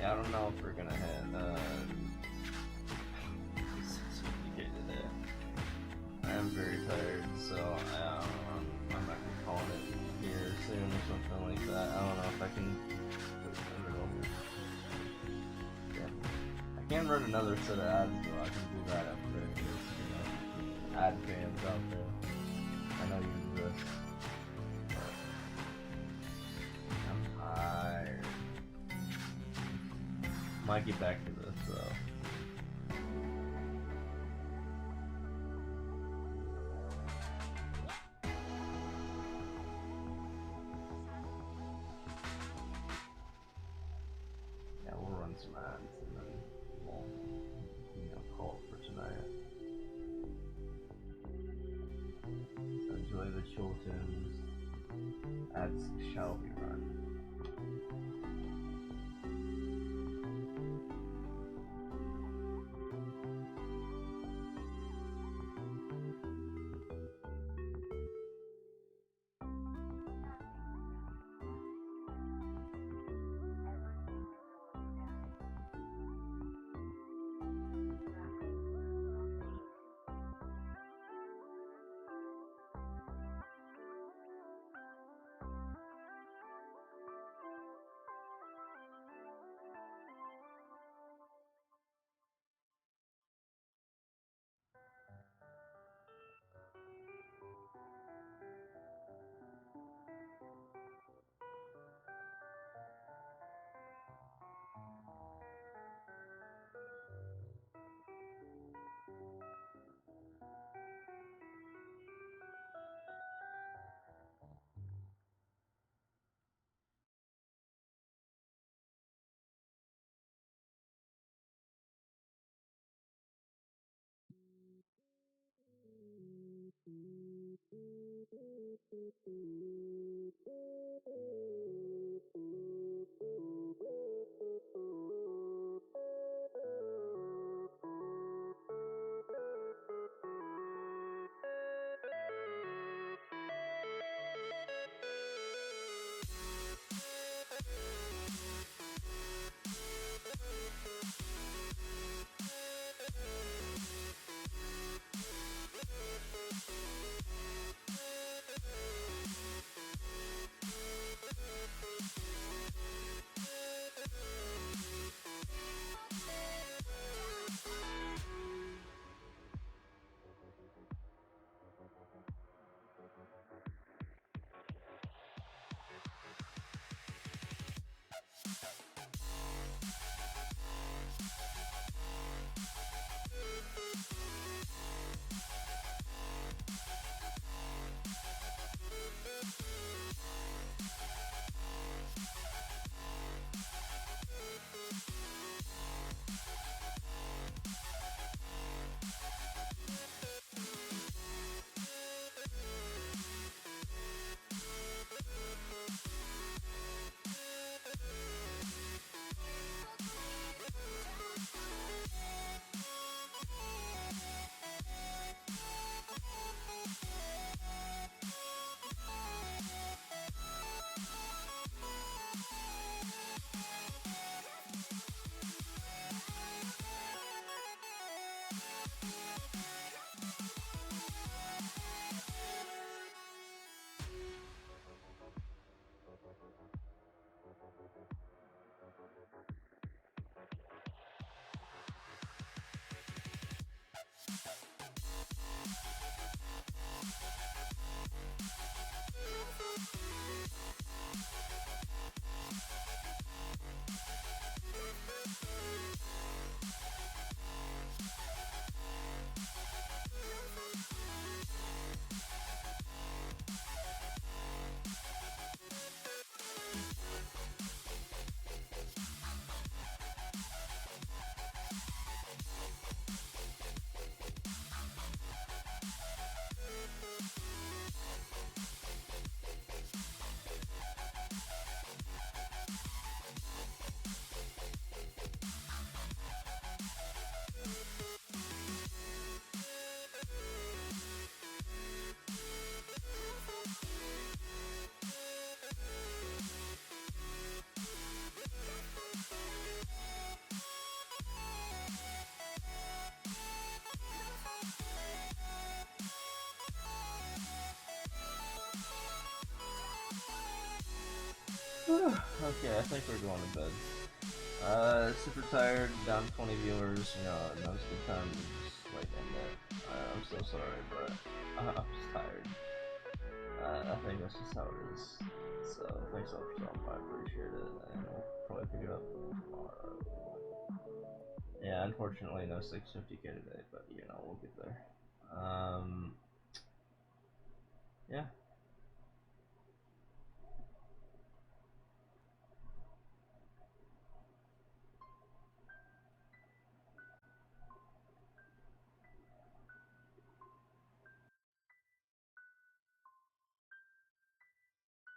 Yeah, I don't know if we're gonna hit 650k today. I am very tired, so I'm not gonna call it here soon or something like that. I don't know if I can. Yeah. I can run another set of ads though. I can do that after this, you know, ad fans out there. I know you exist. But I'm tired. Might get back to this though. Yeah, we'll run some ads and then we'll, you know, call it for tonight. So enjoy the chill tunes. Ads shall be run. Okay, I think we're going to bed. Super tired, down 20 viewers, you know, now's a good time to just, like, end it. I'm so sorry, but I'm just tired. I think that's just how it is. So, thanks so much for stopping by, I appreciate it, and we'll probably pick it up tomorrow. Yeah, unfortunately, no 650k today, but, you know, we'll get there. Yeah.